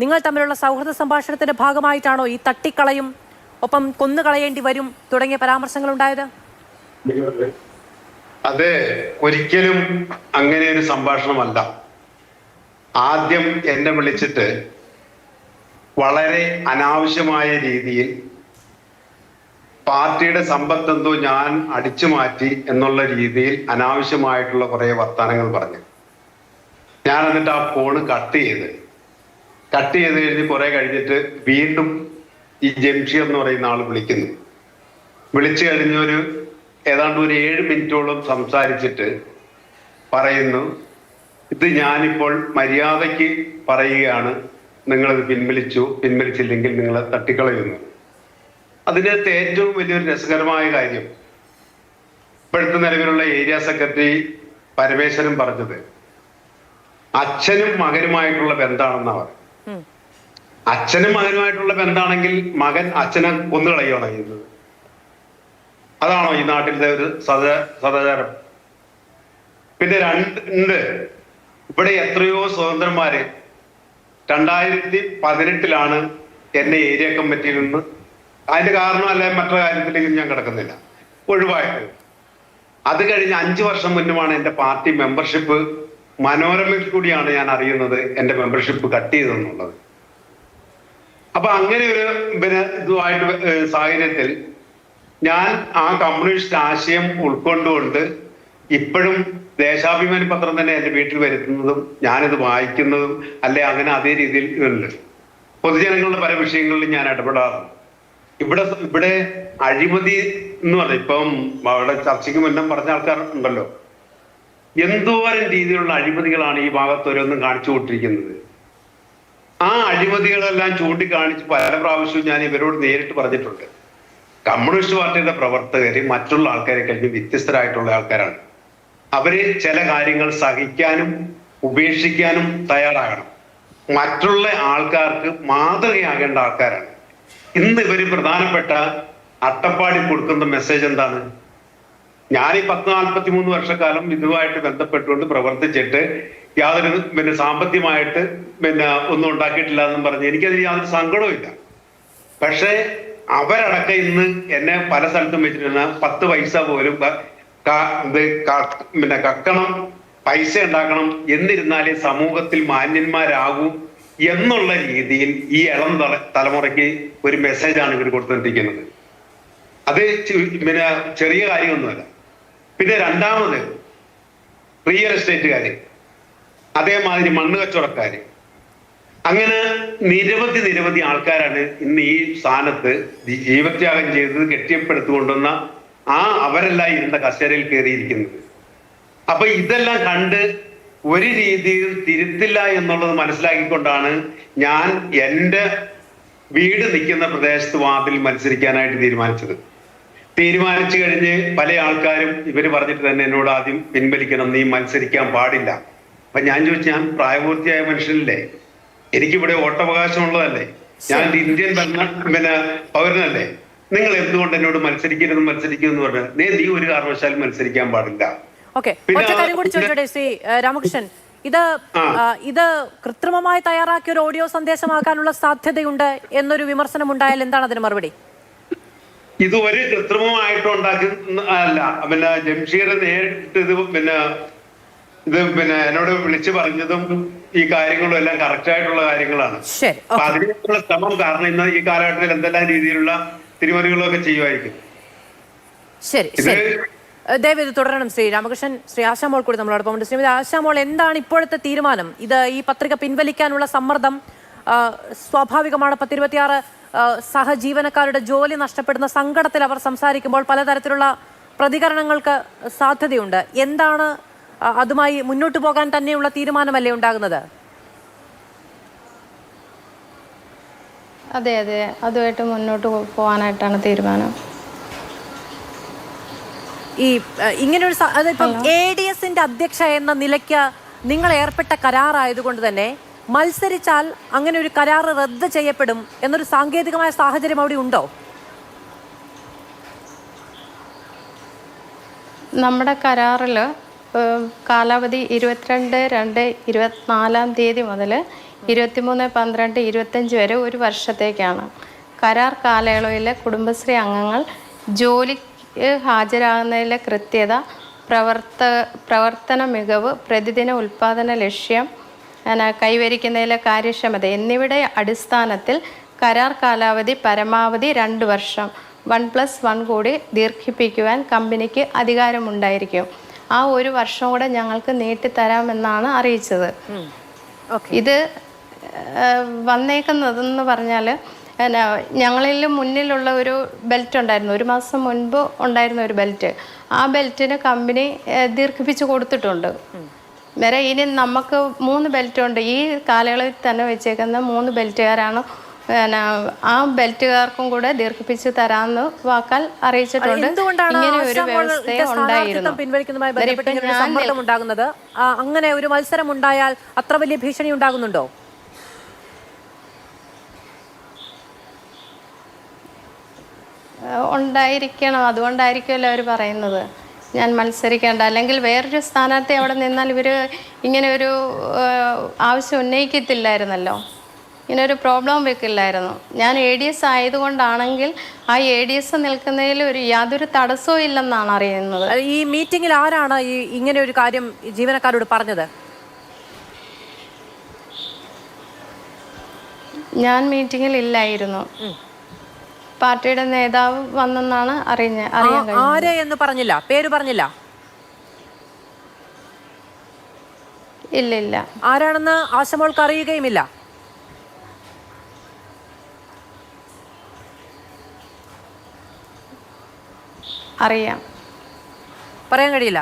നിങ്ങൾ തമ്മിലുള്ള സൗഹൃദ സംഭാഷണത്തിന്റെ ഭാഗമായിട്ടാണോ ഈ തട്ടിക്കളയും ഒപ്പം കൊന്നുകളയേണ്ടി വരും തുടങ്ങിയ പരാമർശങ്ങൾ ഉണ്ടായത്? അത് ഒരിക്കലും അങ്ങനെ ഒരു സംഭാഷണമല്ല. ആദ്യം എന്നെ വിളിച്ചിട്ട് വളരെ അനാവശ്യമായ രീതിയിൽ പാർട്ടിയുടെ സമ്പത്തെന്തോ ഞാൻ അടിച്ചു മാറ്റി എന്നുള്ള രീതിയിൽ അനാവശ്യമായിട്ടുള്ള കുറെ വർത്തമാനങ്ങൾ പറഞ്ഞു. ഞാൻ എന്നിട്ട് ആ ഫോണ് കട്ട് ചെയ്ത് കഴിഞ്ഞ് കുറെ കഴിഞ്ഞിട്ട് വീണ്ടും ഈ ജംഷീർ എന്ന് പറയുന്ന ആൾ വിളിച്ചു കഴിഞ്ഞൊരു ഏതാണ്ട് ഒരു 7 മിനിറ്റോളം സംസാരിച്ചിട്ട് പറയുന്നു, ഇത് ഞാനിപ്പോൾ മര്യാദയ്ക്ക് പറയുകയാണ്, നിങ്ങളിത് പിൻവലിച്ചില്ലെങ്കിൽ നിങ്ങളെ തട്ടിക്കളയുന്നു. അതിനകത്ത് ഏറ്റവും വലിയൊരു രസകരമായ കാര്യം ഇപ്പോഴത്തെ നിലവിലുള്ള ഏരിയ സെക്രട്ടറി പരമേശ്വരൻ പറഞ്ഞത് അച്ഛനും മകനുമായിട്ടുള്ള ബന്ധമാണെന്നാണ്. അച്ഛനും മകനുമായിട്ടുള്ള ബന്ധമാണെങ്കിൽ മകൻ അച്ഛനെ കൊന്നുകളയുകയാണ് ചെയ്യുന്നത്. അതാണോ ഈ നാട്ടിലത്തെ ഒരു സദാചാരം? പിന്നെ ഇവിടെ എത്രയോ സ്വതന്ത്രന്മാര് 2018 എന്നെ ഏരിയ കമ്മിറ്റിയിൽ നിന്ന്, അതിന്റെ കാരണം അല്ലെ മറ്റൊരു കാര്യത്തിലേക്ക് ഞാൻ കിടക്കുന്നില്ല, ഒഴിവായത്. അത് കഴിഞ്ഞ് 5 വർഷം മുന്നുമാണ് എന്റെ പാർട്ടി മെമ്പർഷിപ്പ് മനോരമയിൽ കൂടിയാണ് ഞാൻ അറിയുന്നത് എന്റെ മെമ്പർഷിപ്പ് കട്ട് ചെയ്തെന്നുള്ളത്. അപ്പൊ അങ്ങനെ ഒരു ഇതുമായിട്ട് സാഹചര്യത്തിൽ ഞാൻ ആ കമ്മ്യൂണിസ്റ്റ് ആശയം ഉൾക്കൊണ്ടുകൊണ്ട് ഇപ്പോഴും ദേശാഭിമാനി പത്രം തന്നെ എന്റെ വീട്ടിൽ വരുത്തുന്നതും ഞാനിത് വായിക്കുന്നതും അല്ലെ അങ്ങനെ അതേ രീതിയിൽ ഉണ്ട്. പൊതുജനങ്ങളുടെ പല വിഷയങ്ങളിലും ഞാൻ ഇടപെടാറുണ്ട്. ഇവിടെ അഴിമതി എന്ന് പറഞ്ഞ ഇപ്പം അവിടെ ചർച്ചയ്ക്ക് മുന്നേ പറഞ്ഞ ആൾക്കാരുണ്ടല്ലോ, എന്തോരം രീതിയിലുള്ള അഴിമതികളാണ് ഈ ഭാഗത്ത് ഓരോന്നും കാണിച്ചു കൊണ്ടിരിക്കുന്നത്. ആ അഴിമതികളെല്ലാം ചൂണ്ടിക്കാണിച്ച് പല പ്രാവശ്യവും ഞാൻ ഇവരോട് നേരിട്ട് പറഞ്ഞിട്ടുണ്ട്. കമ്മ്യൂണിസ്റ്റ് പാർട്ടിയുടെ പ്രവർത്തകര് മറ്റുള്ള ആൾക്കാരെ കഴിഞ്ഞ് വ്യത്യസ്തരായിട്ടുള്ള ആൾക്കാരാണ്. അവര് ചില കാര്യങ്ങൾ സഹിക്കാനും ഉപേക്ഷിക്കാനും തയ്യാറാകണം. മറ്റുള്ള ആൾക്കാർക്ക് മാതൃകയാകേണ്ട ആൾക്കാരാണ്. ഇന്ന് ഇവര് പ്രധാനപ്പെട്ട അട്ടപ്പാടി കൊടുക്കുന്ന മെസ്സേജ് എന്താണ്? ഞാൻ ഈ 43 വർഷക്കാലം ഇതുമായിട്ട് ബന്ധപ്പെട്ടുകൊണ്ട് പ്രവർത്തിച്ചിട്ട് യാതൊരു സാമ്പത്തികമായിട്ട് ഒന്നും ഉണ്ടാക്കിയിട്ടില്ല എന്നും പറഞ്ഞ് എനിക്കതിന് യാതൊരു സങ്കടവും ഇല്ല. പക്ഷെ അവരടക്കം ഇന്ന് എന്നെ പല സ്ഥലത്തും വെച്ചിട്ടുണ്ട് 10 പൈസ പോലും കക്കണം, പൈസ ഉണ്ടാക്കണം, എന്നിരുന്നാലേ സമൂഹത്തിൽ മാന്യന്മാരാകൂ എന്നുള്ള രീതിയിൽ ഈ ഇളം തലമുറയ്ക്ക് ഒരു മെസ്സേജാണ് ഇവർ കൊടുത്തുകൊണ്ടിരിക്കുന്നത്. അത് ചെറിയ കാര്യമൊന്നുമല്ല. പിന്നെ രണ്ടാമത് റിയൽ എസ്റ്റേറ്റുകാര്, അതേമാതിരി മണ്ണ് കച്ചവടക്കാര്, അങ്ങനെ നിരവധി ആൾക്കാരാണ് ഇന്ന് ഈ സ്ഥാനത്ത് ജീവത്യാഗം ചെയ്തത് കെട്ടിയപ്പെടുത്തുകൊണ്ടുവന്ന അവരെല്ലാം ഇരുന്ന കസേരയിൽ കയറിയിരിക്കുന്നത്. അപ്പൊ ഇതെല്ലാം കണ്ട് ഒരു രീതിയിൽ തിരുത്തില്ല എന്നുള്ളത് മനസ്സിലാക്കിക്കൊണ്ടാണ് ഞാൻ എൻ്റെ വീട് നിൽക്കുന്ന പ്രദേശത്ത് വാർഡിൽ മത്സരിക്കാനായിട്ട് തീരുമാനിച്ചു കഴിഞ്ഞ് പല ആൾക്കാരും ഇവര് പറഞ്ഞിട്ട് തന്നെ എന്നോട് ആദ്യം പിൻവലിക്കണം, നീ മത്സരിക്കാൻ പാടില്ല. അപ്പൊ ഞാൻ ചോദിച്ചു, ഞാൻ പ്രായപൂർത്തിയായ മനുഷ്യനല്ലേ, എനിക്കിവിടെ വോട്ടവകാശമുള്ളതല്ലേ, ഞാൻ ഇന്ത്യൻ പൗരനല്ലേ, നിങ്ങൾ എന്തുകൊണ്ട് എന്നോട് മത്സരിക്കരുതെന്ന് പറഞ്ഞു. നീ ഒരു കാരണവശാലും മത്സരിക്കാൻ പാടില്ല. രാമകൃഷ്ണൻ, ഇത് കൃത്രിമമായി തയ്യാറാക്കിയ ഒരു ഓഡിയോ സന്ദേശമാക്കാനുള്ള സാധ്യതയുണ്ട് എന്നൊരു വിമർശനം ഉണ്ടായാൽ എന്താണ് അതിന് മറുപടി? ഇത് ഒരു കൃത്രിമമായിട്ട് ഉണ്ടാക്കുന്ന അല്ല. ജംഷീർ നേരിട്ട് ഇത് എന്നോട് വിളിച്ചു പറഞ്ഞതും ഈ കാര്യങ്ങളും എല്ലാം കറക്റ്റ് ആയിട്ടുള്ള കാര്യങ്ങളാണ്. അപ്പൊ അതിനുള്ള ശ്രമം, കാരണം ഇന്ന് ഈ കാലഘട്ടത്തിൽ എന്തെല്ലാം രീതിയിലുള്ള തിരിമറികളൊക്കെ ചെയ്യുമായിരിക്കും. ശരി, ദയവേത് തുടരണം ശ്രീ രാമകൃഷ്ണൻ. ശ്രീ ആശാമോൾ കൂടി നമ്മളോടൊപ്പം ഉണ്ട്. ശ്രീമതി ആശാമോൾ, എന്താണ് ഇപ്പോഴത്തെ തീരുമാനം? ഈ പത്രിക പിൻവലിക്കാനുള്ള സമ്മർദ്ദം സ്വാഭാവികമാണ്. 1026 സഹജീവനക്കാരുടെ ജോലി നഷ്ടപ്പെടുന്ന സങ്കടത്തിൽ അവർ സംസാരിക്കുമ്പോൾ പലതരത്തിലുള്ള പ്രതികരണങ്ങൾക്ക് സാധ്യതയുണ്ട്. എന്താണ് അതുമായി മുന്നോട്ട് പോകാൻ തന്നെയുള്ള തീരുമാനമല്ലേ ഉണ്ടാകുന്നത്? അതെ, അതുമായിട്ട് മുന്നോട്ട് പോകാനായിട്ടാണ് തീരുമാനം. ഇങ്ങനെയൊരു അതിപ്പം ADSന്റെ അധ്യക്ഷ എന്ന നിലയ്ക്ക് നിങ്ങൾ ഏർപ്പെട്ട കരാറായതുകൊണ്ട് തന്നെ മത്സരിച്ചാൽ അങ്ങനെ ഒരു കരാർ റദ്ദ് ചെയ്യപ്പെടും എന്നൊരു സാങ്കേതികമായ സാഹചര്യം അവിടെ ഉണ്ടോ? നമ്മുടെ കരാറിൽ കാലാവധി 22/2/24 മുതൽ 23/12/25 വരെ ഒരു വർഷത്തേക്കാണ്. കരാർ കാലയളവിലെ കുടുംബശ്രീ അംഗങ്ങൾ ജോലി ഹാജരാകുന്നതിലെ കൃത്യത, പ്രവർത്തന മികവ്, പ്രതിദിന ഉൽപാദന ലക്ഷ്യം കൈവരിക്കുന്നതിലെ കാര്യക്ഷമത എന്നിവയുടെ അടിസ്ഥാനത്തിൽ കരാർ കാലാവധി പരമാവധി 2 വർഷം 1+1 കൂടി ദീർഘിപ്പിക്കുവാൻ കമ്പനിക്ക് അധികാരമുണ്ടായിരിക്കും. ആ ഒരു വർഷം കൂടെ ഞങ്ങൾക്ക് നീട്ടിത്തരാമെന്നാണ് അറിയിച്ചത്. ഇത് വന്നേക്കുന്നതെന്ന് പറഞ്ഞാൽ ഞങ്ങളിൽ മുന്നിലുള്ള ഒരു ബെൽറ്റ് ഉണ്ടായിരുന്നു, 1 മാസം മുൻപ് ഉണ്ടായിരുന്ന ഒരു ബെൽറ്റ്. ആ ബെൽറ്റിന് കമ്പനി ദീർഘിപ്പിച്ച് കൊടുത്തിട്ടുണ്ട്. വേറെ ഇനി നമുക്ക് 3 ബെൽറ്റുണ്ട്. ഈ കാലയളവിൽ തന്നെ വെച്ചേക്കുന്ന 3 ബെൽറ്റുകാരാണ്. ആ ബെൽറ്റുകാർക്കും കൂടെ ദീർഘിപ്പിച്ച് തരാമെന്ന് വാക്കാൽ അറിയിച്ചിട്ടുണ്ട്. ഇങ്ങനെ ഒരു വ്യവസ്ഥ ഉണ്ടായിരുന്നു. അങ്ങനെ ഒരു മത്സരം ഉണ്ടായാൽ അത്ര വലിയ ഭീഷണി ഉണ്ടാകുന്നുണ്ടോ? ഉണ്ടായിരിക്കണം. അതുകൊണ്ടായിരിക്കുമല്ലോ അവർ പറയുന്നത് ഞാൻ മത്സരിക്കേണ്ട, അല്ലെങ്കിൽ വേറൊരു സ്ഥാനാർത്ഥി അവിടെ നിന്നാൽ ഇവർ ഇങ്ങനെ ഒരു ആവശ്യം ഉന്നയിക്കത്തില്ലായിരുന്നല്ലോ, ഇങ്ങനെ ഒരു പ്രോബ്ലം വെക്കില്ലായിരുന്നു. ഞാൻ ADS ആയതുകൊണ്ടാണെങ്കിൽ ആ ADS നിൽക്കുന്നതിൽ യാതൊരു തടസ്സവും ഇല്ലെന്നാണ് അറിയുന്നത്. ഈ മീറ്റിംഗിൽ ആരാണ് ഇങ്ങനെ ഒരു കാര്യം ജീവനക്കാരോട് പറഞ്ഞത്? ഞാൻ മീറ്റിംഗിൽ ഇല്ലായിരുന്നു. പാർട്ടിയുടെ നേതാവ് വന്നെന്നാണ് അറിയാൻ ആരെ എന്ന് പറഞ്ഞില്ല, പേര് പറഞ്ഞില്ല? ഇല്ല. ആരാണെന്ന് ആശമോൾക്ക് അറിയുകയുമില്ല? അറിയാം, പറയാൻ കഴിയില്ല.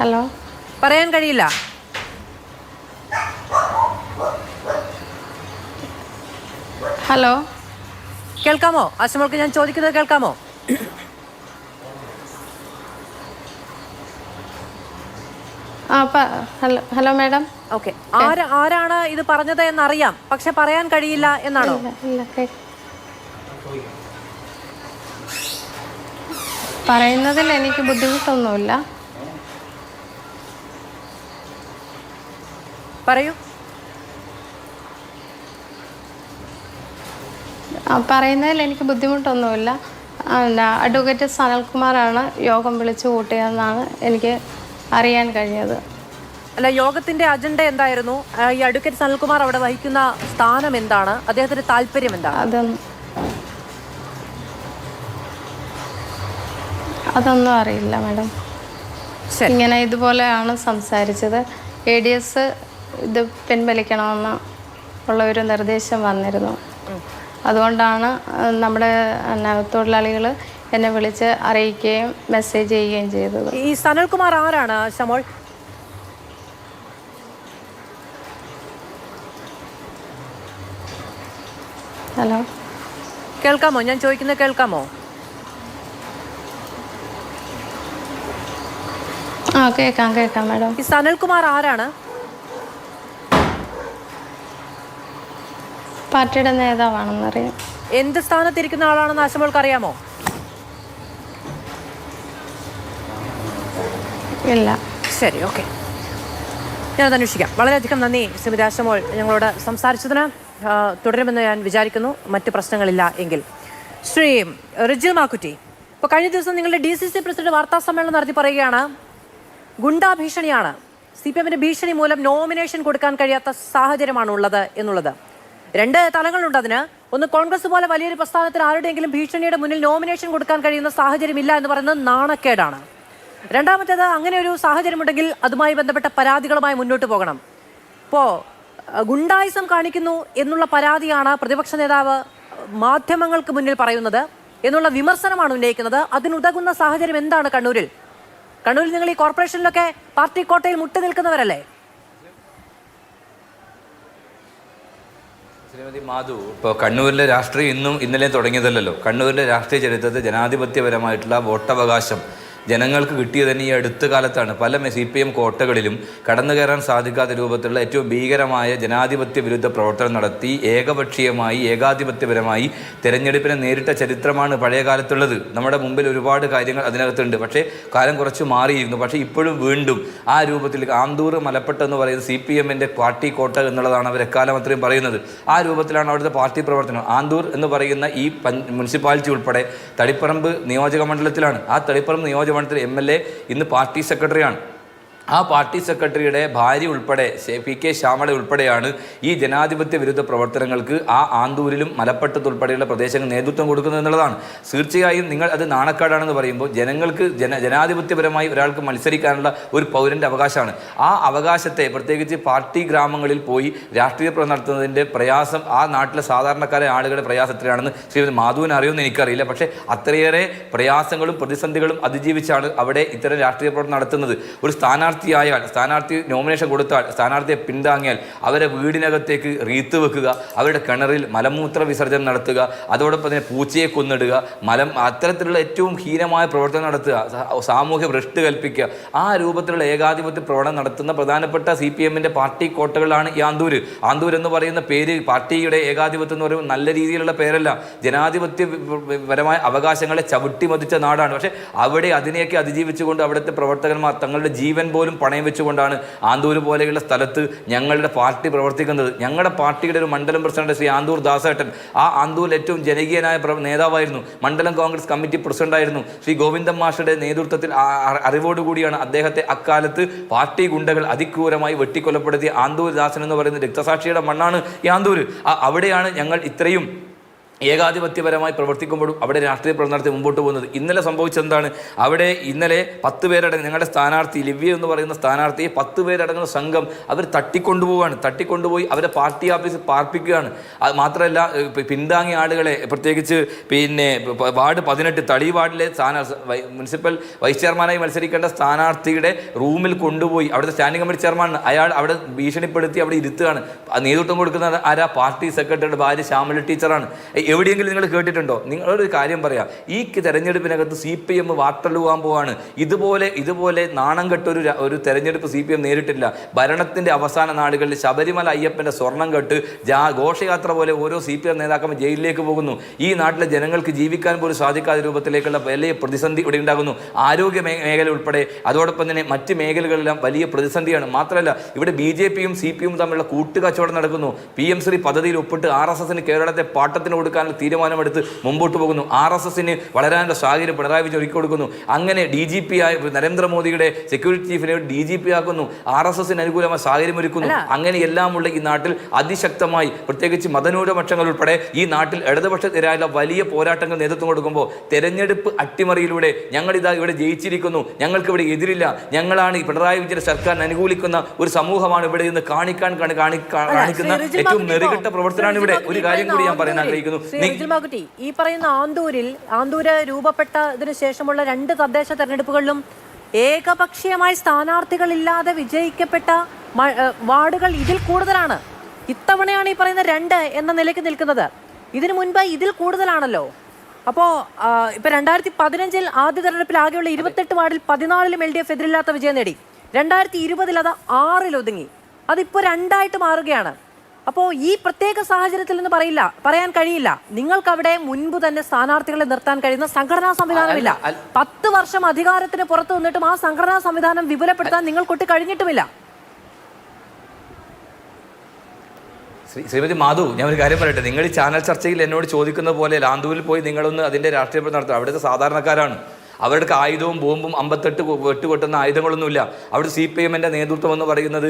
ഹലോ, പറയാൻ കഴിയില്ല. ഹലോ, കേൾക്കാമോ? ആശമോൾക്ക് ഞാൻ ചോദിക്കുന്നത് കേൾക്കാമോ? Hello madam. ഓക്കെ, ആരാണ് ഇത് പറഞ്ഞത് എന്നറിയാം, പക്ഷെ പറയാൻ കഴിയില്ല എന്നാണോ? പറയുന്നതിൽ എനിക്ക് ബുദ്ധിമുട്ടൊന്നുമില്ല. പറയൂ. പറയുന്നതിൽ എനിക്ക് ബുദ്ധിമുട്ടൊന്നുമില്ല. അഡ്വക്കേറ്റ് സനൽകുമാറാണ് യോഗം വിളിച്ചു കൂട്ടിയതെന്നാണ് എനിക്ക് അറിയാൻ കഴിഞ്ഞത്. അല്ല, യോഗത്തിന്റെ അജണ്ട എന്തായിരുന്നു? ഈ അഡ്വക്കേറ്റ് സനൽകുമാർ അവിടെ വഹിക്കുന്ന സ്ഥാനം എന്താണ്? അദ്ദേഹത്തിന്റെ താല്പര്യം എന്താണ്? അതൊന്നും അറിയില്ല മാഡം. ഇങ്ങനെ ഇതുപോലെയാണ് സംസാരിച്ചത്. ADS ഇത് പിൻവലിക്കണമെന്ന് ഉള്ള ഒരു നിർദ്ദേശം വന്നിരുന്നു. അതുകൊണ്ടാണ് നമ്മുടെ തൊഴിലാളികൾ എന്നെ വിളിച്ച് അറിയിക്കുകയും മെസ്സേജ് ചെയ്യുകയും ചെയ്തത്. ഈ സനൽകുമാർ ആരാണ് ഷമോൾ? ഹലോ, കേൾക്കാമോ? ഞാൻ ചോദിക്കുന്നത് കേൾക്കാമോ? ആ കേൾക്കാം മാഡം. ഈ സനൽകുമാർ ആരാണ്? പാർട്ടിയുടെ നേതാവാണെന്നറിയാം. എന്ത് സ്ഥാനത്തിരിക്കുന്ന ആളാണെന്ന് ആശമോൾക്ക് അറിയാമോ? ഇല്ല. ശരി, ഓക്കെ, ഞാനത് അന്വേഷിക്കാം. വളരെയധികം നന്ദി ശ്രീമതി ആശമോൾ ഞങ്ങളോട് സംസാരിച്ചതിന്. തുടരുമെന്ന് ഞാൻ വിചാരിക്കുന്നു, മറ്റ് പ്രശ്നങ്ങളില്ല എങ്കിൽ. ശ്രീ റിജിൽ മാക്കുറ്റി, ഇപ്പോൾ കഴിഞ്ഞ ദിവസം നിങ്ങളുടെ DCC പ്രസിഡന്റ് വാർത്താ സമ്മേളനം നടത്തി പറയുകയാണ് ഗുണ്ടാ ഭീഷണിയാണ്, CPMന്റെ ഭീഷണി മൂലം നോമിനേഷൻ കൊടുക്കാൻ കഴിയാത്ത സാഹചര്യമാണ് ഉള്ളത് എന്നുള്ളത്. രണ്ട് തലങ്ങളുണ്ട് അതിന്. ഒന്ന്, കോൺഗ്രസ് പോലെ വലിയൊരു പ്രസ്ഥാനത്തിന് ആരുടെയെങ്കിലും ഭീഷണിയുടെ മുന്നിൽ നോമിനേഷൻ കൊടുക്കാൻ കഴിയുന്ന സാഹചര്യമില്ല എന്ന് പറയുന്നത് നാണക്കേടാണ്. രണ്ടാമത്തേത്, അങ്ങനെ ഒരു സാഹചര്യമുണ്ടെങ്കിൽ അതുമായി ബന്ധപ്പെട്ട പരാതികളുമായി മുന്നോട്ട് പോകണം. ഇപ്പോൾ ഗുണ്ടായിസം കാണിക്കുന്നു എന്നുള്ള പരാതിയാണ് പ്രതിപക്ഷ നേതാവ് മാധ്യമങ്ങൾക്ക് മുന്നിൽ പറയുന്നത് എന്നുള്ള വിമർശനമാണ് ഉന്നയിക്കുന്നത്. അതിനുതകുന്ന സാഹചര്യം എന്താണ് കണ്ണൂരിൽ? കണ്ണൂരിൽ നിങ്ങൾ ഈ കോർപ്പറേഷനിലൊക്കെ പാർട്ടി കോട്ടയിൽ മുട്ടി നിൽക്കുന്നവരല്ലേ? ശ്രീമതി മാധു, ഇപ്പോൾ കണ്ണൂരിലെ രാഷ്ട്രീയം ഇന്നും ഇന്നലെയും തുടങ്ങിയതല്ലല്ലോ. കണ്ണൂരിലെ രാഷ്ട്രീയ ചരിത്രത്തിൽ ജനാധിപത്യപരമായിട്ടുള്ള വോട്ടവകാശം ജനങ്ങൾക്ക് കിട്ടിയത് തന്നെ ഈ അടുത്ത കാലത്താണ്. പല CPM കോട്ടകളിലും കടന്നു കയറാൻ സാധിക്കാത്ത രൂപത്തിലുള്ള ഏറ്റവും ഭീകരമായ ജനാധിപത്യ വിരുദ്ധ പ്രവർത്തനം നടത്തി ഏകപക്ഷീയമായി ഏകാധിപത്യപരമായി തെരഞ്ഞെടുപ്പിനെ നേരിട്ട ചരിത്രമാണ് പഴയ കാലത്തുള്ളത്. നമ്മുടെ മുമ്പിൽ ഒരുപാട് കാര്യങ്ങൾ അതിനകത്തുണ്ട്. പക്ഷേ കാലം കുറച്ച് മാറിയിരുന്നു. പക്ഷേ ഇപ്പോഴും വീണ്ടും ആ രൂപത്തിൽ ആന്തൂർ മലപ്പെട്ട എന്ന് പറയുന്നത് CPMന്റെ പാർട്ടി കോട്ട എന്നുള്ളതാണ് അവർ എക്കാലം അത്രയും പറയുന്നത്. ആ രൂപത്തിലാണ് അവിടുത്തെ പാർട്ടി പ്രവർത്തനം. ആന്തൂർ എന്ന് പറയുന്ന ഈ മുനിസിപ്പാലിറ്റി ഉൾപ്പെടെ തളിപ്പറമ്പ് നിയോജക മണ്ഡലത്തിലാണ്. ആ തളിപ്പറമ്പ് നിയോജക MLA ഇന്ന് പാർട്ടി സെക്രട്ടറിയാണ്. ആ പാർട്ടി സെക്രട്ടറിയുടെ ഭാര്യ ഉൾപ്പെടെ PK ശ്യാമള ഉൾപ്പെടെയാണ് ഈ ജനാധിപത്യ വിരുദ്ധ പ്രവർത്തനങ്ങൾക്ക് ആ ആന്തൂരിലും മലപ്പട്ടത്തുൾപ്പെടെയുള്ള പ്രദേശങ്ങൾ നേതൃത്വം കൊടുക്കുന്നത് എന്നുള്ളതാണ്. തീർച്ചയായും നിങ്ങൾ അത് നാണക്കേടാണെന്ന് പറയുമ്പോൾ ജനങ്ങൾക്ക് ജനാധിപത്യപരമായി ഒരാൾക്ക് മത്സരിക്കാനുള്ള ഒരു പൗരൻ്റെ അവകാശമാണ്. ആ അവകാശത്തെ പ്രത്യേകിച്ച് പാർട്ടി ഗ്രാമങ്ങളിൽ പോയി രാഷ്ട്രീയ പ്രവർത്തനം നടത്തുന്നതിൻ്റെ പ്രയാസം ആ നാട്ടിലെ സാധാരണക്കാരെ ആളുകളുടെ പ്രയാസത്തിലാണെന്ന് ശ്രീമതി മാധുവിന് അറിയുമെന്ന് എനിക്കറിയില്ല. പക്ഷേ അത്രയേറെ പ്രയാസങ്ങളും പ്രതിസന്ധികളും അതിജീവിച്ചാണ് അവിടെ ഇത്തരം രാഷ്ട്രീയ പ്രവർത്തനം നടത്തുന്നത്. ഒരു സ്ഥാനാർത്ഥി നോമിനേഷൻ കൊടുത്താൽ, സ്ഥാനാർത്ഥിയെ പിന്താങ്ങിയാൽ അവരെ വീടിനകത്തേക്ക് റീത്ത് വെക്കുക, അവരുടെ കിണറിൽ മലമൂത്ര വിസർജനം നടത്തുക, അതോടൊപ്പം തന്നെ പൂച്ചയെ കൊന്നിടുക, അത്തരത്തിലുള്ള ഏറ്റവും ഹീനമായ പ്രവർത്തനം നടത്തുക, സാമൂഹ്യ ഭ്രഷ്ട് കൽപ്പിക്കുക, ആ രൂപത്തിലുള്ള ഏകാധിപത്യ പ്രവർത്തനം നടത്തുന്ന പ്രധാനപ്പെട്ട CPMന്റെ പാർട്ടി കോട്ടകളാണ് ഈ ആന്തൂർ എന്ന് പറയുന്ന പേര്. പാർട്ടിയുടെ ഏകാധിപത്യം എന്ന് പറയുമ്പോൾ നല്ല രീതിയിലുള്ള പേരല്ല. ജനാധിപത്യപരമായ അവകാശങ്ങളെ ചവിട്ടിമതിച്ച നാടാണ്. പക്ഷേ അവിടെ അതിനെയൊക്കെ അതിജീവിച്ചുകൊണ്ട് അവിടുത്തെ പ്രവർത്തകന്മാർ തങ്ങളുടെ ജീവൻ പോലും പണയം വെച്ചുകൊണ്ടാണ് ആന്തൂർ പോലെയുള്ള സ്ഥലത്ത് ഞങ്ങളുടെ പാർട്ടി പ്രവർത്തിക്കുന്നത്. ഞങ്ങളുടെ പാർട്ടിയുടെ ഒരു മണ്ഡലം പ്രസിഡന്റ് ശ്രീ ആന്തൂർ ദാസേട്ടൻ, ആ ആന്തൂരിൽ ഏറ്റവും ജനകീയനായ നേതാവായിരുന്നു. മണ്ഡലം കോൺഗ്രസ് കമ്മിറ്റി പ്രസിഡന്റായിരുന്നു. ശ്രീ ഗോവിന്ദൻ മാഷയുടെ നേതൃത്വത്തിൽ അറിവോടുകൂടിയാണ് അദ്ദേഹത്തെ അക്കാലത്ത് പാർട്ടി ഗുണ്ടകൾ അതിക്രൂരമായി വെട്ടിക്കൊലപ്പെടുത്തിയ ആന്തൂർ ദാസൻ എന്ന് പറയുന്ന രക്തസാക്ഷിയുടെ മണ്ണാണ് ഈ ആന്തൂർ. അവിടെയാണ് ഞങ്ങൾ ഇത്രയും ഏകാധിപത്യപരമായി പ്രവർത്തിക്കുമ്പോഴും അവിടെ രാഷ്ട്രീയ പ്രവർത്തനത്തിൽ മുമ്പോട്ട് പോകുന്നത്. ഇന്നലെ സംഭവിച്ചെന്താണ്? അവിടെ ഇന്നലെ 10 പേരടങ്ങുന്ന ഞങ്ങളുടെ സ്ഥാനാർത്ഥി ലിവ്യ എന്ന് പറയുന്ന സ്ഥാനാർത്ഥിയെ 10 പേരടങ്ങുന്ന സംഘം അവർ തട്ടിക്കൊണ്ടുപോയി അവരെ പാർട്ടി ഓഫീസിൽ പാർപ്പിക്കുകയാണ്. അത് മാത്രമല്ല, പിന്താങ്ങിയ ആളുകളെ പ്രത്യേകിച്ച് വാർഡ് 18 തളി വാർഡിലെ മുനിസിപ്പൽ വൈസ് ചെയർമാനായി മത്സരിക്കേണ്ട സ്ഥാനാർത്ഥിയുടെ റൂമിൽ കൊണ്ടുപോയി, അവിടുത്തെ സ്റ്റാൻഡിംഗ് കമ്മിറ്റി ചെയർമാൻ അയാൾ അവിടെ ഭീഷണിപ്പെടുത്തി അവിടെ ഇരുത്തുകയാണ്. നേതൃത്വം കൊടുക്കുന്നത് ആരാ? പാർട്ടി സെക്രട്ടറിയുടെ ഭാര്യ ശ്യാമല ടീച്ചറാണ്. എവിടെയെങ്കിലും നിങ്ങൾ കേട്ടിട്ടുണ്ടോ? നിങ്ങളൊരു കാര്യം പറയാം, ഈ തെരഞ്ഞെടുപ്പിനകത്ത് CPM വാട്ടലുവാൻ പോവാണ്. ഇതുപോലെ നാണം കെട്ട ഒരു തെരഞ്ഞെടുപ്പ് CPM നേരിട്ടില്ല. ഭരണത്തിന്റെ അവസാന നാളുകളിൽ ശബരിമല അയ്യപ്പന്റെ സ്വർണം കെട്ട് ഘോഷയാത്ര പോലെ ഓരോ CPM നേതാക്കൾ ജയിലിലേക്ക് പോകുന്നു. ഈ നാട്ടിലെ ജനങ്ങൾക്ക് ജീവിക്കാൻ പോലും സാധിക്കാത്ത രൂപത്തിലേക്കുള്ള വലിയ പ്രതിസന്ധി ഇവിടെ ഉണ്ടാകുന്നു. ആരോഗ്യ മേഖല ഉൾപ്പെടെ, അതോടൊപ്പം തന്നെ മറ്റ് മേഖലകളിലെല്ലാം വലിയ പ്രതിസന്ധിയാണ്. മാത്രമല്ല, ഇവിടെ BJPയും CPM തമ്മിലുള്ള കൂട്ടുകച്ചവടം നടക്കുന്നു. PM ശ്രീ പദ്ധതിയിൽ ഒപ്പിട്ട് RSSന് കേരളത്തെ പാട്ടത്തിന് കൊടുക്കാൻ തീരുമാനമെടുത്ത് മുമ്പോട്ട് പോകുന്നു. RSSന് വളരാനുള്ള സാഹചര്യം പിണറായി വിജയൻ ഒരുക്കി കൊടുക്കുന്നു. അങ്ങനെ DGP ആയ നരേന്ദ്രമോദിയുടെ സെക്യൂരിറ്റി ചീഫിനെ DGP ആക്കുന്നു. RSSന് അനുകൂലമായ സാഹചര്യം ഒരുക്കുന്നു. അങ്ങനെ എല്ലാമുള്ള ഈ നാട്ടിൽ അതിശക്തമായി പ്രത്യേകിച്ച് മതന്യൂനപക്ഷങ്ങൾ ഉൾപ്പെടെ ഈ നാട്ടിൽ ഇടതുപക്ഷത്തിനെതിരായുള്ള വലിയ പോരാട്ടങ്ങൾ നേതൃത്വം കൊടുക്കുമ്പോൾ തെരഞ്ഞെടുപ്പ് അട്ടിമറിയിലൂടെ ഞങ്ങളിതാ ഇവിടെ ജയിച്ചിരിക്കുന്നു, ഞങ്ങൾക്ക് ഇവിടെ എതിരില്ല, ഞങ്ങളാണ് ഈ പിണറായി വിജയൻ സർക്കാരിനെ അനുകൂലിക്കുന്ന ഒരു സമൂഹമാണ് ഇവിടെ നിന്ന് കാണിക്കുന്ന ഏറ്റവും നെറുകെട്ട പ്രവർത്തനമാണ് ഇവിടെ. ഒരു കാര്യം കൂടി ഞാൻ പറയാൻ ആഗ്രഹിക്കുന്നു. ഈ പറയുന്ന ആന്തൂര് രൂപപ്പെട്ടതിന് ശേഷമുള്ള 2 തദ്ദേശ തെരഞ്ഞെടുപ്പുകളിലും ഏകപക്ഷീയമായി സ്ഥാനാർത്ഥികളില്ലാതെ വിജയിക്കപ്പെട്ട വാർഡുകൾ ഇതിൽ കൂടുതലാണ്. ഇത്തവണയാണ് ഈ പറയുന്ന 2 എന്ന നിലയ്ക്ക് നിൽക്കുന്നത്. ഇതിനു മുൻപ് ഇതിൽ കൂടുതലാണല്ലോ. അപ്പോൾ ഇപ്പൊ 2015 ആദ്യ തെരഞ്ഞെടുപ്പിൽ ആകെയുള്ള 28 വാർഡിൽ 14 LDF എതിരില്ലാത്ത വിജയം നേടി. 2020 അത് 6 ഒതുങ്ങി. അതിപ്പോൾ 2 മാറുകയാണ്. അപ്പോൾ ഈ പ്രത്യേക സാഹചര്യത്തിൽ നിന്ന് പറയാൻ കഴിയില്ല. നിങ്ങൾക്ക് അവിടെ മുൻപ് തന്നെ സ്ഥാനാർത്ഥികളെ നിർത്താൻ കഴിയുന്ന സംഘടനാ സംവിധാനമില്ല. 10 വർഷം അധികാരത്തിന് പുറത്തു നിന്നിട്ടും ആ സംഘടനാ സംവിധാനം വിപുലപ്പെടുത്താൻ നിങ്ങൾക്കൊട്ട് കഴിഞ്ഞിട്ടുമില്ല. ശ്രീമതി മാധു, ഞാൻ ഒരു കാര്യം പറയട്ടെ. നിങ്ങൾ ഈ ചാനൽ ചർച്ചയിൽ എന്നോട് ചോദിക്കുന്ന പോലെ ലാന്തൂരിൽ പോയി നിങ്ങളൊന്ന് അതിൻ്റെ രാഷ്ട്രീയ നടത്തുക. അവിടുത്തെ സാധാരണക്കാരാണ്. അവരുടെ ആയുധവും ബോംബും 58 വെട്ടുകൊട്ടുന്ന ആയുധങ്ങളൊന്നുമില്ല. അവിടെ CPM-ൻ്റെ നേതൃത്വം എന്ന് പറയുന്നത്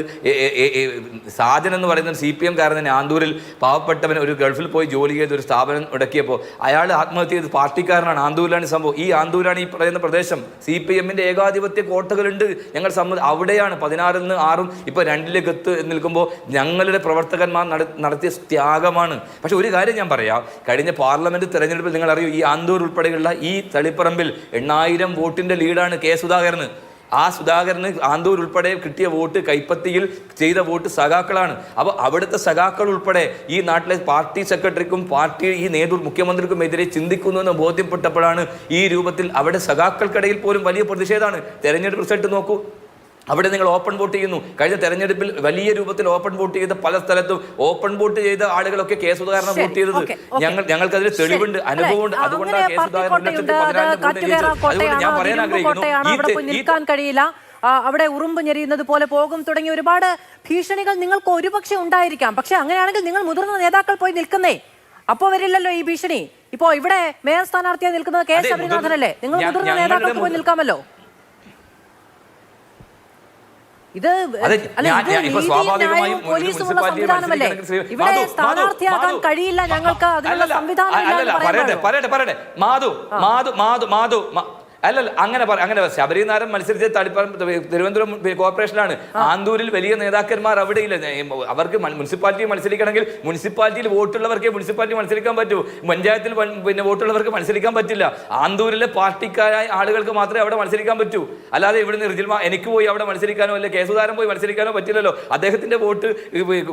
സാജൻ എന്ന് പറയുന്നത് CPM കാരൻ ആന്തൂരിൽ പാവപ്പെട്ടവൻ ഒരു ഗൾഫിൽ പോയി ജോലി ചെയ്ത് ഒരു സ്ഥാപനം മുടക്കിയപ്പോൾ അയാൾ ആത്മഹത്യ ചെയ്ത് പാർട്ടിക്കാരനാണ്. ആന്തൂരിലാണ് സംഭവം. ഈ ആന്തൂരാണ് ഈ പറയുന്ന പ്രദേശം. CPM-ൻ്റെ ഏകാധിപത്യ കോട്ടകളുണ്ട്. ഞങ്ങൾ അവിടെയാണ് 16-ൽ നിന്ന് 6 ഇപ്പോൾ 2-ലേക്ക് നിൽക്കുമ്പോൾ ഞങ്ങളുടെ പ്രവർത്തകന്മാർ നടത്തിയ ത്യാഗമാണ്. പക്ഷെ ഒരു കാര്യം ഞാൻ പറയാം, കഴിഞ്ഞ പാർലമെന്റ് തെരഞ്ഞെടുപ്പിൽ നിങ്ങൾ അറിയൂ, ഈ ആന്തൂർ ഉൾപ്പെടെയുള്ള ഈ തളിപ്പറമ്പിൽ 8,000 വോട്ടിൻ്റെ ലീഡാണ് സുധാകരന്. ആ സുധാകരന് ആന്തൂർ ഉൾപ്പെടെ കിട്ടിയ വോട്ട്, കൈപ്പത്തിയിൽ ചെയ്ത വോട്ട് സഖാക്കളാണ്. അപ്പോൾ അവിടുത്തെ സഖാക്കൾ ഉൾപ്പെടെ ഈ നാട്ടിലെ പാർട്ടി സെക്രട്ടറിക്കും പാർട്ടി ഈ മുഖ്യമന്ത്രിക്കും എതിരെ ചിന്തിക്കുന്നു എന്ന് ബോധ്യപ്പെട്ടപ്പോഴാണ് ഈ രൂപത്തിൽ അവിടെ സഖാക്കൾക്കിടയിൽ പോലും വലിയ പ്രതിഷേധമാണ്. തെരഞ്ഞെടുപ്പ് റിസൾട്ട് നോക്കൂ, അവിടെ നിങ്ങൾ ഓപ്പൺ വോട്ട് ചെയ്യുന്നു. കഴിഞ്ഞ തെരഞ്ഞെടുപ്പിൽ വലിയ രൂപത്തിൽ ഓപ്പൺ വോട്ട് ചെയ്ത പല സ്ഥലത്തും ഓപ്പൺ വോട്ട് ചെയ്ത ആളുകളൊക്കെ സുധാകരനെ വോട്ട് ചെയ്തത്. ഞങ്ങൾക്കതിൽ തെളിവുണ്ട്, അനുഭവമുണ്ട്. അതുകൊണ്ടാണ് ഞാൻ പറയാൻ ആഗ്രഹിക്കുന്നു, കഴിയില്ല, അവിടെ ഉറുമ്പ് ഞെരിയുന്നത് പോലെ പോകും തുടങ്ങിയ ഒരുപാട് ഭീഷണികൾ നിങ്ങൾക്ക് ഒരുപക്ഷെ ഉണ്ടായിരിക്കാം. പക്ഷെ അങ്ങനെയാണെങ്കിൽ നിങ്ങൾ മുതിർന്ന നേതാക്കൾ പോയി നിൽക്കുന്നേ, അപ്പോ വരില്ലല്ലോ ഈ ഭീഷണി. ഇപ്പോ ഇവിടെ മേയർ സ്ഥാനാർത്ഥിയായി നിൽക്കുന്നത് കെ ശബരിനാഥനല്ലേ? നിങ്ങൾ മുതിർന്ന നേതാക്കൾക്ക് പോയി നിൽക്കാമല്ലോ. ഇത് പോലീസുമുള്ള സംവിധാനമല്ലേ? ഇവിടെ സ്ഥാനാർത്ഥിയാകാൻ കഴിയില്ല ഞങ്ങൾക്ക്, അതിനുള്ള സംവിധാനം. പറയട്ടെ മാധു അല്ലല്ല, അങ്ങനെ ശബരിനാഥൻ മത്സരിച്ച തിരുവനന്തപുരം കോർപ്പറേഷനാണ്. ആന്തൂരിൽ വലിയ നേതാക്കന്മാർ അവിടെയില്ല. അവർക്ക് മുനിസിപ്പാലിറ്റി മത്സരിക്കണമെങ്കിൽ മുനിസിപ്പാലിറ്റിയിൽ വോട്ടുള്ളവർക്കേ മുനിസിപ്പാലിറ്റി മത്സരിക്കാൻ പറ്റൂ. പഞ്ചായത്തിൽ വോട്ടുള്ളവർക്ക് മത്സരിക്കാൻ പറ്റില്ല. ആന്തൂരിലെ പാർട്ടിക്കാരായ ആളുകൾക്ക് മാത്രമേ അവിടെ മത്സരിക്കാൻ പറ്റൂ. അല്ലാതെ ഇവിടുന്ന് എനിക്ക് പോയി അവിടെ മത്സരിക്കാനോ അല്ലെ സുധാകരൻ പോയി മത്സരിക്കാനോ പറ്റില്ലല്ലോ. അദ്ദേഹത്തിന്റെ വോട്ട്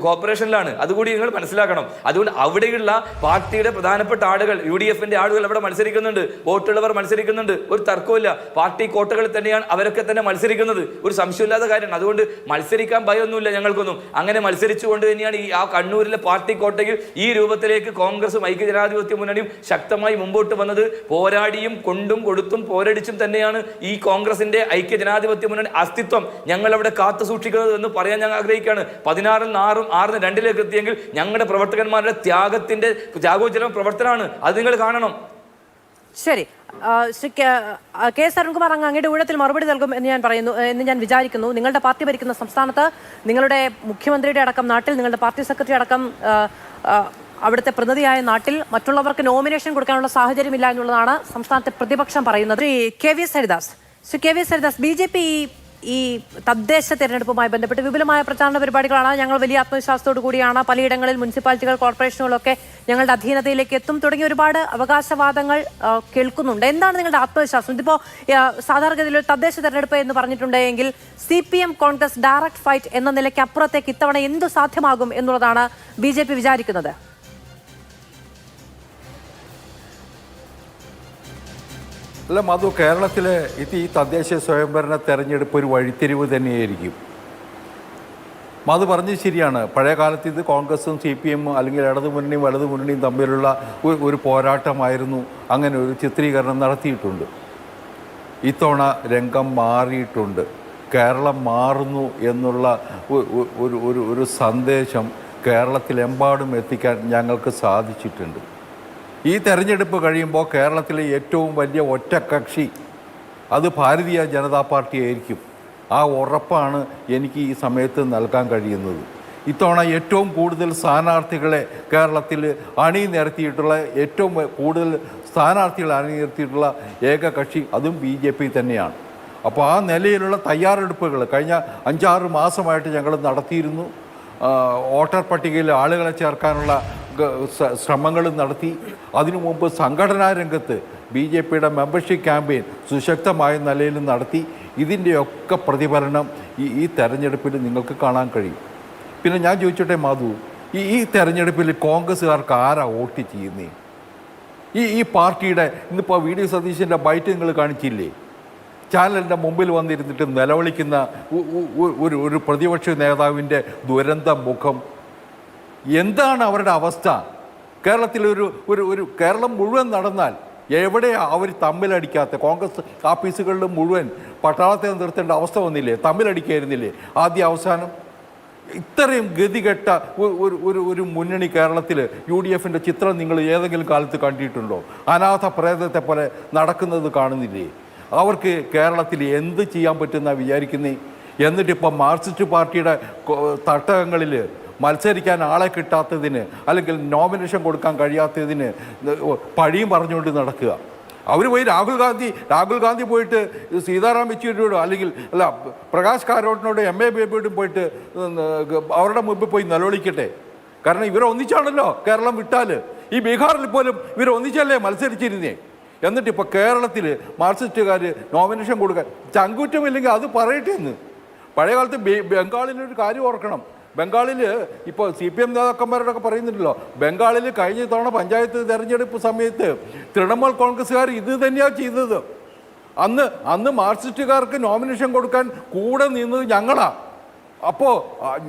കോർപ്പറേഷനിലാണ്. അതുകൂടി നിങ്ങൾ മനസ്സിലാക്കണം. അതുകൊണ്ട് അവിടെയുള്ള പാർട്ടിയുടെ പ്രധാനപ്പെട്ട ആളുകൾ, UDF-ന്റെ ആളുകൾ അവിടെ മത്സരിക്കുന്നുണ്ട്, വോട്ടുള്ളവർ മത്സരിക്കുന്നുണ്ട്. ഒരു തർക്കമില്ല. പാർട്ടി കോട്ടകളിൽ തന്നെയാണ് അവരൊക്കെ തന്നെ മത്സരിക്കുന്നത്, ഒരു സംശയമില്ലാത്ത കാര്യമാണ്. അതുകൊണ്ട് മത്സരിക്കാൻ ഭയമൊന്നുമില്ല ഞങ്ങൾക്കൊന്നും. അങ്ങനെ മത്സരിച്ചുകൊണ്ട് തന്നെയാണ് ആ കണ്ണൂരിലെ പാർട്ടി കോട്ടയിൽ ഈ രൂപത്തിലേക്ക് കോൺഗ്രസും ഐക്യജനാധിപത്യ മുന്നണിയും ശക്തമായി മുമ്പോട്ട് വന്നത്. പോരാടിയും കൊണ്ടും കൊടുത്തും പോരടിച്ചും തന്നെയാണ് ഈ കോൺഗ്രസിന്റെ ഐക്യജനാധിപത്യ മുന്നണി അസ്തിത്വം ഞങ്ങൾ അവിടെ കാത്തു സൂക്ഷിക്കുന്നത് എന്ന് പറയാൻ ഞാൻ ആഗ്രഹിക്കുകയാണ്. 16-ൽ 6-ൽ 2-ലേക്ക് എത്തിയെങ്കിൽ ഞങ്ങളുടെ പ്രവർത്തകന്മാരുടെ ത്യാഗോജ്ജലം പ്രവർത്തനമാണ്. അത് നിങ്ങൾ കാണണം. ശരി, ശ്രീ കെ എസ് അരുൺകുമാർ അങ്ങയുടെ ഊഴത്തിൽ മറുപടി നൽകും എന്ന് ഞാൻ വിചാരിക്കുന്നു. നിങ്ങളുടെ പാർട്ടി ഭരിക്കുന്ന സംസ്ഥാനത്ത് നിങ്ങളുടെ മുഖ്യമന്ത്രിയുടെ അടക്കം നാട്ടിൽ, നിങ്ങളുടെ പാർട്ടി സെക്രട്ടറി അടക്കം അവിടുത്തെ പ്രതിനിധിയായ നാട്ടിൽ മറ്റുള്ളവർക്ക് നോമിനേഷൻ കൊടുക്കാനുള്ള സാഹചര്യമില്ല എന്നുള്ളതാണ് സംസ്ഥാനത്തെ പ്രതിപക്ഷം പറയുന്നത്. Shri K V S Haridas, BJP ഈ തദ്ദേശ തെരഞ്ഞെടുപ്പുമായി ബന്ധപ്പെട്ട് വിപുലമായ പ്രചാരണ പരിപാടികളാണ്. ഞങ്ങൾ വലിയ ആത്മവിശ്വാസത്തോടു കൂടിയാണ്, പലയിടങ്ങളിൽ മുനിസിപ്പാലിറ്റികൾ, കോർപ്പറേഷനുകളൊക്കെ ഞങ്ങളുടെ അധീനതയിലേക്ക് എത്തും തുടങ്ങിയ ഒരുപാട് അവകാശവാദങ്ങൾ കേൾക്കുന്നുണ്ട്. എന്താണ് നിങ്ങളുടെ ആത്മവിശ്വാസം? ഇതിപ്പോൾ സാധാരണഗതിയിൽ ഒരു തദ്ദേശ തെരഞ്ഞെടുപ്പ് എന്ന് പറഞ്ഞിട്ടുണ്ടെങ്കിൽ CPM കോൺഗ്രസ് ഡയറക്ട് ഫൈറ്റ് എന്ന നിലയ്ക്ക് അപ്പുറത്തേക്ക് ഇത്തവണ എന്തു സാധ്യമാകും എന്നുള്ളതാണ് BJP വിചാരിക്കുന്നത്. അല്ല മധു, കേരളത്തിലെ ഈ തദ്ദേശ സ്വയംഭരണ തെരഞ്ഞെടുപ്പ് ഒരു വഴിത്തിരിവ് തന്നെയായിരിക്കും. മധു പറഞ്ഞത് ശരിയാണ്. പഴയ കാലത്ത് ഇത് കോൺഗ്രസും CPM അല്ലെങ്കിൽ ഇടതുമുന്നണിയും വലതുമുന്നണിയും തമ്മിലുള്ള ഒരു പോരാട്ടമായിരുന്നു. അങ്ങനെ ഒരു ചിത്രീകരണം നടത്തിയിട്ടുണ്ട്. ഇത്തവണ രംഗം മാറിയിട്ടുണ്ട്. കേരളം മാറുന്നു എന്നുള്ള ഒരു സന്ദേശം കേരളത്തിലെമ്പാടും എത്തിക്കാൻ ഞങ്ങൾക്ക് സാധിച്ചിട്ടുണ്ട്. ഈ തെരഞ്ഞെടുപ്പ് കഴിയുമ്പോൾ കേരളത്തിലെ ഏറ്റവും വലിയ ഒറ്റക്കക്ഷി അത് ഭാരതീയ ജനതാ പാർട്ടി ആയിരിക്കും. ആ ഉറപ്പാണ് എനിക്ക് ഈ സമയത്ത് നൽകാൻ കഴിയുന്നത്. ഇത്തവണ ഏറ്റവും കൂടുതൽ സ്ഥാനാർത്ഥികളെ കേരളത്തിൽ അണിനിരത്തിയിട്ടുള്ള, ഏറ്റവും കൂടുതൽ സ്ഥാനാർത്ഥികളെ അണിനിരത്തിയിട്ടുള്ള ഏക കക്ഷി അതും BJP തന്നെയാണ്. അപ്പോൾ ആ നിലയിലുള്ള തയ്യാറെടുപ്പുകൾ കഴിഞ്ഞ 5-6 മാസമായിട്ട് ഞങ്ങൾ നടത്തിയിരുന്നു. വോട്ടർ പട്ടികയിൽ ആളുകളെ ചേർക്കാനുള്ള ശ്രമങ്ങളും നടത്തി. അതിനു മുമ്പ് സംഘടനാ രംഗത്ത് BJPയുടെ മെമ്പർഷിപ്പ് ക്യാമ്പയിൻ സുശക്തമായ നിലയിൽ നടത്തി. ഇതിൻ്റെയൊക്കെ പ്രതിഫലനം ഈ തെരഞ്ഞെടുപ്പിൽ നിങ്ങൾക്ക് കാണാൻ കഴിയും. പിന്നെ ഞാൻ ചോദിച്ചോട്ടെ മാധു, ഈ തെരഞ്ഞെടുപ്പിൽ കോൺഗ്രസ്സുകാർക്ക് ആരാ വോട്ട് ചെയ്യുന്നേ? ഈ പാർട്ടിയുടെ ഇന്നിപ്പോൾ വി ഡി സതീശൻ്റെ ബൈറ്റ് നിങ്ങൾ കാണിച്ചില്ലേ? ചാനലിൻ്റെ മുമ്പിൽ വന്നിരുന്നിട്ട് നിലവിളിക്കുന്ന ഒരു പ്രതിപക്ഷ നേതാവിൻ്റെ ദുരന്ത മുഖം. എന്താണ് അവരുടെ അവസ്ഥ? കേരളത്തിലൊരു കേരളം മുഴുവൻ നടന്നാൽ എവിടെയാണ് അവർ തമ്മിലടിക്കാത്ത? കോൺഗ്രസ് ആഫീസുകളിൽ മുഴുവൻ പട്ടാളത്തെ നിർത്തേണ്ട അവസ്ഥ വന്നില്ലേ? തമ്മിലടിക്കായിരുന്നില്ലേ ആദ്യ അവസാനം? ഇത്രയും ഗതികെട്ട ഒരു മുന്നണി കേരളത്തിൽ UDFൻ്റെ ചിത്രം നിങ്ങൾ ഏതെങ്കിലും കാലത്ത് കണ്ടിട്ടുണ്ടോ? അനാഥ പ്രേതത്തെ പോലെ നടക്കുന്നത് കാണുന്നില്ലേ? അവർക്ക് കേരളത്തിൽ എന്ത് ചെയ്യാൻ പറ്റുമെന്നാണ് വിചാരിക്കുന്നേ? എന്നിട്ടിപ്പോൾ മാർക്സിസ്റ്റ് പാർട്ടിയുടെ തട്ടകങ്ങളിൽ മത്സരിക്കാൻ ആളെ കിട്ടാത്തതിന് അല്ലെങ്കിൽ നോമിനേഷൻ കൊടുക്കാൻ കഴിയാത്തതിന് പഴിയും പറഞ്ഞുകൊണ്ട് നടക്കുക. അവർ പോയി രാഹുൽ ഗാന്ധി പോയിട്ട് സീതാറാം യെച്ചൂരിയോടോ അല്ലെങ്കിൽ പ്രകാശ് കാരോട്ടിനോട് MA ബേബിയോടും പോയിട്ട് അവരുടെ മുമ്പിൽ പോയി നിലവിളിക്കട്ടെ. കാരണം ഇവരൊന്നിച്ചാണല്ലോ കേരളം വിട്ടാൽ. ഈ ബീഹാറിൽ പോലും ഇവരൊന്നിച്ചല്ലേ മത്സരിച്ചിരുന്നേ. എന്നിട്ടിപ്പോൾ കേരളത്തിൽ മാർക്സിസ്റ്റുകാർ നോമിനേഷൻ കൊടുക്കാൻ ചങ്കൂറ്റമില്ലെങ്കിൽ അത് പറയട്ടെ എന്ന്. പഴയ കാലത്ത് ബംഗാളിലൊരു കാര്യം ഓർക്കണം. ബംഗാളിൽ ഇപ്പോൾ CPM നേതാക്കന്മാരോടൊക്കെ പറയുന്നുണ്ടല്ലോ, ബംഗാളിൽ കഴിഞ്ഞ തവണ പഞ്ചായത്ത് തെരഞ്ഞെടുപ്പ് സമയത്ത് തൃണമൂൽ കോൺഗ്രസ്സുകാർ ഇത് തന്നെയാണ് ചെയ്തത്. അന്ന് മാർക്സിസ്റ്റുകാർക്ക് നോമിനേഷൻ കൊടുക്കാൻ കൂടെ നിന്നത് ഞങ്ങളാണ്. അപ്പോൾ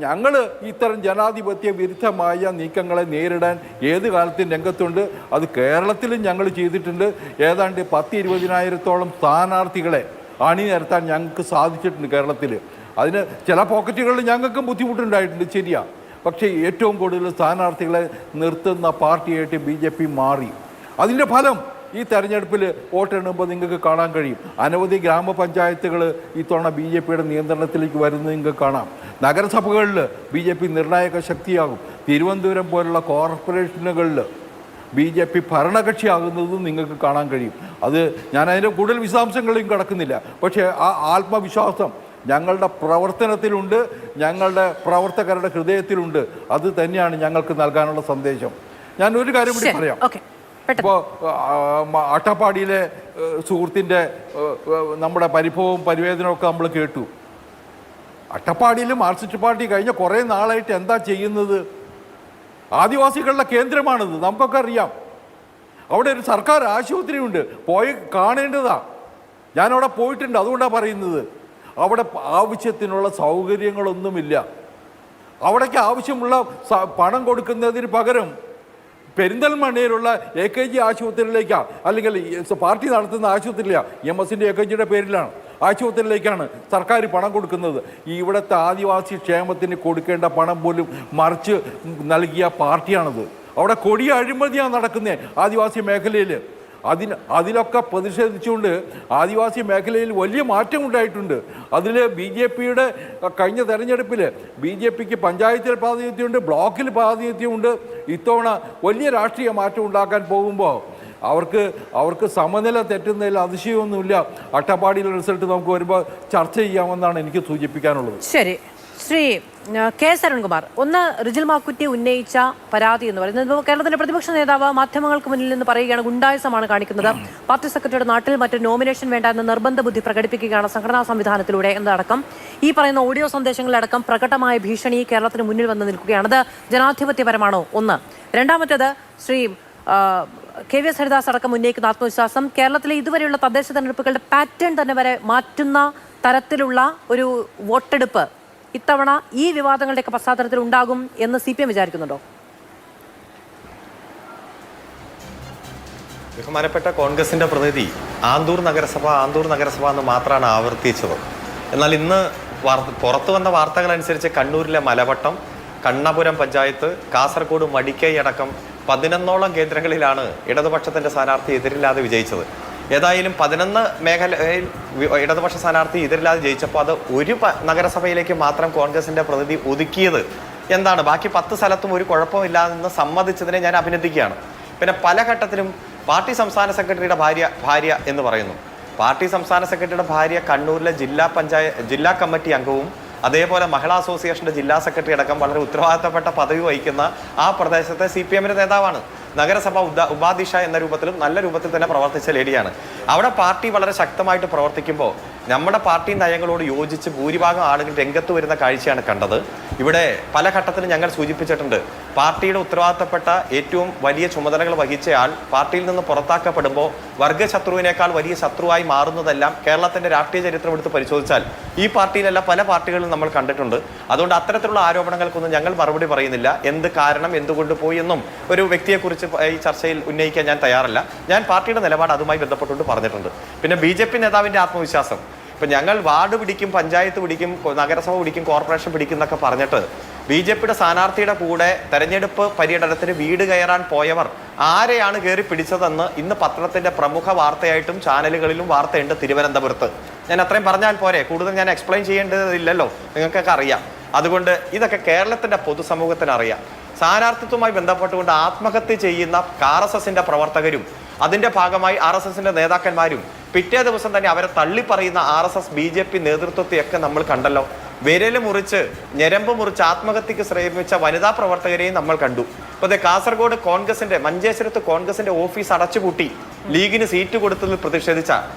ഞങ്ങൾ ഇത്തരം ജനാധിപത്യ വിരുദ്ധമായ നീക്കങ്ങളെ നേരിടാൻ ഏത് കാലത്തും രംഗത്തുണ്ട്. അത് കേരളത്തിലും ഞങ്ങൾ ചെയ്തിട്ടുണ്ട്. ഏതാണ്ട് 10-20,000-ഓളം സ്ഥാനാർത്ഥികളെ അണിനിരത്താൻ ഞങ്ങൾക്ക് സാധിച്ചിട്ടുണ്ട് കേരളത്തിൽ. അതിന് ചില പോക്കറ്റുകളിൽ ഞങ്ങൾക്കും ബുദ്ധിമുട്ടുണ്ടായിട്ടുണ്ട്, ശരിയാ. പക്ഷേ ഏറ്റവും കൂടുതൽ സ്ഥാനാർത്ഥികളെ നിർത്തുന്ന പാർട്ടിയായിട്ട് BJP മാറി. അതിൻ്റെ ഫലം ഈ തെരഞ്ഞെടുപ്പിൽ വോട്ടെണ്ണുമ്പോൾ നിങ്ങൾക്ക് കാണാൻ കഴിയും. അനവധി ഗ്രാമപഞ്ചായത്തുകൾ ഇത്തവണ BJPയുടെ നിയന്ത്രണത്തിലേക്ക് വരുന്നത് നിങ്ങൾക്ക് കാണാം. നഗരസഭകളിൽ BJP നിർണായക ശക്തിയാകും. തിരുവനന്തപുരം പോലുള്ള കോർപ്പറേഷനുകളിൽ BJP ഭരണകക്ഷിയാകുന്നതും നിങ്ങൾക്ക് കാണാൻ കഴിയും. അത് ഞാൻ അതിൻ്റെ കൂടുതൽ വിശദാംശങ്ങളിലും കടക്കുന്നില്ല. പക്ഷേ ആ ആത്മവിശ്വാസം ഞങ്ങളുടെ പ്രവർത്തനത്തിലുണ്ട്, ഞങ്ങളുടെ പ്രവർത്തകരുടെ ഹൃദയത്തിലുണ്ട്. അത് തന്നെയാണ് ഞങ്ങൾക്ക് നൽകാനുള്ള സന്ദേശം. ഞാൻ ഒരു കാര്യം കൂടി പറയാം. ഇപ്പോൾ അട്ടപ്പാടിയിലെ സുഹൃത്തിൻ്റെ നമ്മുടെ പരിഭവവും പരിവേദനവും ഒക്കെ നമ്മൾ കേട്ടു. അട്ടപ്പാടിയിൽ മാർക്സിസ്റ്റ് പാർട്ടി കഴിഞ്ഞ കുറേ നാളായിട്ട് എന്താ ചെയ്യുന്നത്? ആദിവാസികളുടെ കേന്ദ്രമാണിത്, നമുക്കൊക്കെ അറിയാം. അവിടെ ഒരു സർക്കാർ ആശുപത്രിയുണ്ട്, പോയി കാണേണ്ടതാ. ഞാനവിടെ പോയിട്ടുണ്ട്, അതുകൊണ്ടാണ് പറയുന്നത്. അവിടെ ആവശ്യത്തിനുള്ള സൗകര്യങ്ങളൊന്നുമില്ല. അവിടേക്ക് ആവശ്യമുള്ള പണം കൊടുക്കുന്നതിന് പകരം പെരിന്തൽമണ്ണയിലുള്ള AKG ആശുപത്രിയിലേക്കാണ്, അല്ലെങ്കിൽ പാർട്ടി നടത്തുന്ന ആശുപത്രിയിലാണ്, MSൻ്റെ AKGയുടെ പേരിലാണ്, ആശുപത്രിയിലേക്കാണ് സർക്കാർ പണം കൊടുക്കുന്നത്. ഇവിടുത്തെ ആദിവാസി ക്ഷേമത്തിന് കൊടുക്കേണ്ട പണം പോലും മറിച്ച് നൽകിയ പാർട്ടിയാണത്. അവിടെ കൊടിയ അഴിമതിയാണ് നടക്കുന്നത് ആദിവാസി മേഖലയിൽ. അതിലൊക്കെ പ്രതിഷേധിച്ചുകൊണ്ട് ആദിവാസി മേഖലയിൽ വലിയ മാറ്റം ഉണ്ടായിട്ടുണ്ട്. അതിൽ BJPയുടെ കഴിഞ്ഞ തെരഞ്ഞെടുപ്പിൽ BJPക്ക് പഞ്ചായത്തിൽ പ്രാതിനിധ്യമുണ്ട്, ബ്ലോക്കിൽ പ്രാതിനിധ്യമുണ്ട്. ഇത്തവണ വലിയ രാഷ്ട്രീയ മാറ്റം ഉണ്ടാക്കാൻ പോകുമ്പോൾ അവർക്ക് സമനില തെറ്റുന്നതിൽ അതിശയമൊന്നുമില്ല. അട്ടപ്പാടിയിലെ റിസൾട്ട് നമുക്ക് വരുമ്പോൾ ചർച്ച ചെയ്യാമെന്നാണ് എനിക്ക് സൂചിപ്പിക്കാനുള്ളത്. ശരി, ശ്രീ K. സരൺകുമാർ, ഒന്ന് റിജിൽ മാക്കുറ്റി ഉന്നയിച്ച പരാതി എന്ന് പറയുന്നത് കേരളത്തിലെ പ്രതിപക്ഷ നേതാവ് മാധ്യമങ്ങൾക്ക് മുന്നിൽ നിന്ന് പറയുകയാണ് ഗുണ്ടായുസമാണ് കാണിക്കുന്നത്. പാർട്ടി സെക്രട്ടറിയുടെ നാട്ടിൽ മറ്റൊരു നോമിനേഷൻ വേണ്ട എന്ന നിർബന്ധ ബുദ്ധി പ്രകടിപ്പിക്കുകയാണ് സംഘടനാ സംവിധാനത്തിലൂടെ എന്നതടക്കം ഈ പറയുന്ന ഓഡിയോ സന്ദേശങ്ങളിലടക്കം പ്രകടമായ ഭീഷണി കേരളത്തിന് മുന്നിൽ വന്ന് നിൽക്കുകയാണ്. അത് ജനാധിപത്യപരമാണോ? ഒന്ന്. രണ്ടാമത്തേത്, ശ്രീ KVS ഹരിദാസ് അടക്കം ഉന്നയിക്കുന്ന ആത്മവിശ്വാസം കേരളത്തിലെ ഇതുവരെയുള്ള തദ്ദേശ തെരഞ്ഞെടുപ്പുകളുടെ പാറ്റേൺ തന്നെ വരെ മാറ്റുന്ന തരത്തിലുള്ള ഒരു വോട്ടെടുപ്പ് ഇത്തവണ ഈ വിവാദങ്ങളുടെയൊക്കെ പശ്ചാത്തലത്തിൽ ഉണ്ടാകും എന്ന് CPM വിചാരിക്കുന്നുണ്ടോ? ബഹുമാനപ്പെട്ട കോൺഗ്രസിന്റെ പ്രതിനിധി ആന്തൂർ നഗരസഭ എന്ന് മാത്രമാണ് ആവർത്തിച്ചത്. എന്നാൽ ഇന്ന് പുറത്തു വന്ന വാർത്തകൾ അനുസരിച്ച് കണ്ണൂരിലെ മലവട്ടം, കണ്ണപുരം പഞ്ചായത്ത്, കാസർഗോഡ് മടിക്കൈ അടക്കം 11ഓളം കേന്ദ്രങ്ങളിലാണ് ഇടതുപക്ഷത്തിന്റെ സ്ഥാനാർത്ഥി എതിരില്ലാതെ വിജയിച്ചത്. ഏതായാലും 11 മേഖലയിൽ ഇടതുപക്ഷ സ്ഥാനാർത്ഥി എതിരില്ലാതെ ജയിച്ചപ്പോൾ അത് ഒരു നഗരസഭയിലേക്ക് മാത്രം കോൺഗ്രസിന്റെ പ്രതിനിധി ഒതുക്കിയത് എന്താണ്? ബാക്കി 10 സ്ഥലത്തും ഒരു കുഴപ്പമില്ലാതെന്ന് സമ്മതിച്ചതിനെ ഞാൻ അഭിനന്ദിക്കുകയാണ്. പിന്നെ പല ഘട്ടത്തിലും പാർട്ടി സംസ്ഥാന സെക്രട്ടറിയുടെ ഭാര്യ എന്ന് പറയുന്നു. പാർട്ടി സംസ്ഥാന സെക്രട്ടറിയുടെ ഭാര്യ കണ്ണൂരിലെ ജില്ലാ കമ്മിറ്റി അംഗവും അതേപോലെ മഹിളാ അസോസിയേഷന്റെ ജില്ലാ സെക്രട്ടറി അടക്കം വളരെ ഉത്തരവാദിത്തപ്പെട്ട പദവി വഹിക്കുന്ന ആ പ്രദേശത്തെ CPMന്റെ നേതാവാണ്. നഗരസഭ ഉപാധ്യക്ഷ എന്ന രൂപത്തിലും നല്ല രൂപത്തിൽ തന്നെ പ്രവർത്തിച്ച ലേഡിയാണ്. അവിടെ പാർട്ടി വളരെ ശക്തമായിട്ട് പ്രവർത്തിക്കുമ്പോൾ നമ്മുടെ പാർട്ടി നയങ്ങളോട് യോജിച്ച് ഭൂരിഭാഗം ആളുകൾ രംഗത്ത് വരുന്ന കാഴ്ചയാണ് കണ്ടത്. ഇവിടെ പല ഘട്ടത്തിലും ഞങ്ങൾ സൂചിപ്പിച്ചിട്ടുണ്ട്, പാർട്ടിയുടെ ഉത്തരവാദിത്തപ്പെട്ട ഏറ്റവും വലിയ ചുമതലകൾ വഹിച്ചയാൾ പാർട്ടിയിൽ നിന്ന് പുറത്താക്കപ്പെടുമ്പോൾ വർഗശത്രുവിനേക്കാൾ വലിയ ശത്രുവായി മാറുന്നതെല്ലാം കേരളത്തിന്റെ രാഷ്ട്രീയ ചരിത്രം എടുത്ത് പരിശോധിച്ചാൽ ഈ പാർട്ടിയിലല്ല പല പാർട്ടികളിലും നമ്മൾ കണ്ടിട്ടുണ്ട്. അതുകൊണ്ട് അത്തരത്തിലുള്ള ആരോപണങ്ങൾക്കൊന്നും ഞങ്ങൾ മറുപടി പറയുന്നില്ല. എന്ത് കാരണം, എന്തുകൊണ്ട് പോയി എന്നും ഒരു വ്യക്തിയെക്കുറിച്ച് ഈ ചർച്ചയിൽ ഉന്നയിക്കാൻ ഞാൻ തയ്യാറല്ല. ഞാൻ പാർട്ടിയുടെ നിലപാട് അതുമായി ബന്ധപ്പെട്ടുകൊണ്ട് പറഞ്ഞിട്ടുണ്ട്. പിന്നെ BJP നേതാവിന്റെ ആത്മവിശ്വാസം, ഇപ്പം ഞങ്ങൾ വാർഡ് പിടിക്കും, പഞ്ചായത്ത് പിടിക്കും, നഗരസഭ പിടിക്കും, കോർപ്പറേഷൻ പിടിക്കും എന്നൊക്കെ പറഞ്ഞിട്ട് BJPയുടെ സ്ഥാനാർത്ഥിയുടെ കൂടെ തെരഞ്ഞെടുപ്പ് പര്യടനത്തിന് വീട് കയറാൻ പോയവർ ആരെയാണ് കയറി പിടിച്ചതെന്ന് ഇന്ന് പത്രത്തിന്റെ പ്രമുഖ വാർത്തയായിട്ടും ചാനലുകളിലും വാർത്തയുണ്ട് തിരുവനന്തപുരത്ത്. ഞാൻ അത്രയും പറഞ്ഞാൽ പോരെ, കൂടുതൽ ഞാൻ എക്സ്പ്ലെയിൻ ചെയ്യേണ്ടതില്ലല്ലോ, നിങ്ങൾക്കൊക്കെ അറിയാം. അതുകൊണ്ട് ഇതൊക്കെ കേരളത്തിന്റെ പൊതുസമൂഹത്തിന് അറിയാം. സ്ഥാനാർത്ഥിത്വവുമായി ബന്ധപ്പെട്ടുകൊണ്ട് ആത്മഹത്യ ചെയ്യുന്ന RSSന്റെ പ്രവർത്തകരും അതിന്റെ ഭാഗമായി RSSന്റെ നേതാക്കന്മാരും പിറ്റേ ദിവസം തന്നെ അവരെ തള്ളിപ്പറയുന്ന RSS BJP നേതൃത്വത്തെയൊക്കെ നമ്മൾ കണ്ടല്ലോ. വിരല് മുറിച്ച് ഞരമ്പ് മുറിച്ച് ആത്മഹത്യക്ക് ശ്രമിച്ച വനിതാ പ്രവർത്തകരെയും നമ്മൾ കണ്ടു. ഇപ്പോൾ കാസർഗോഡ് കോൺഗ്രസിന്റെ മഞ്ചേശ്വരത്ത് കോൺഗ്രസിന്റെ ഓഫീസ് അടച്ചുപൂട്ടി ലീഗിന് സീറ്റ് കൊടുത്തതിൽ പ്രതിഷേധിച്ച,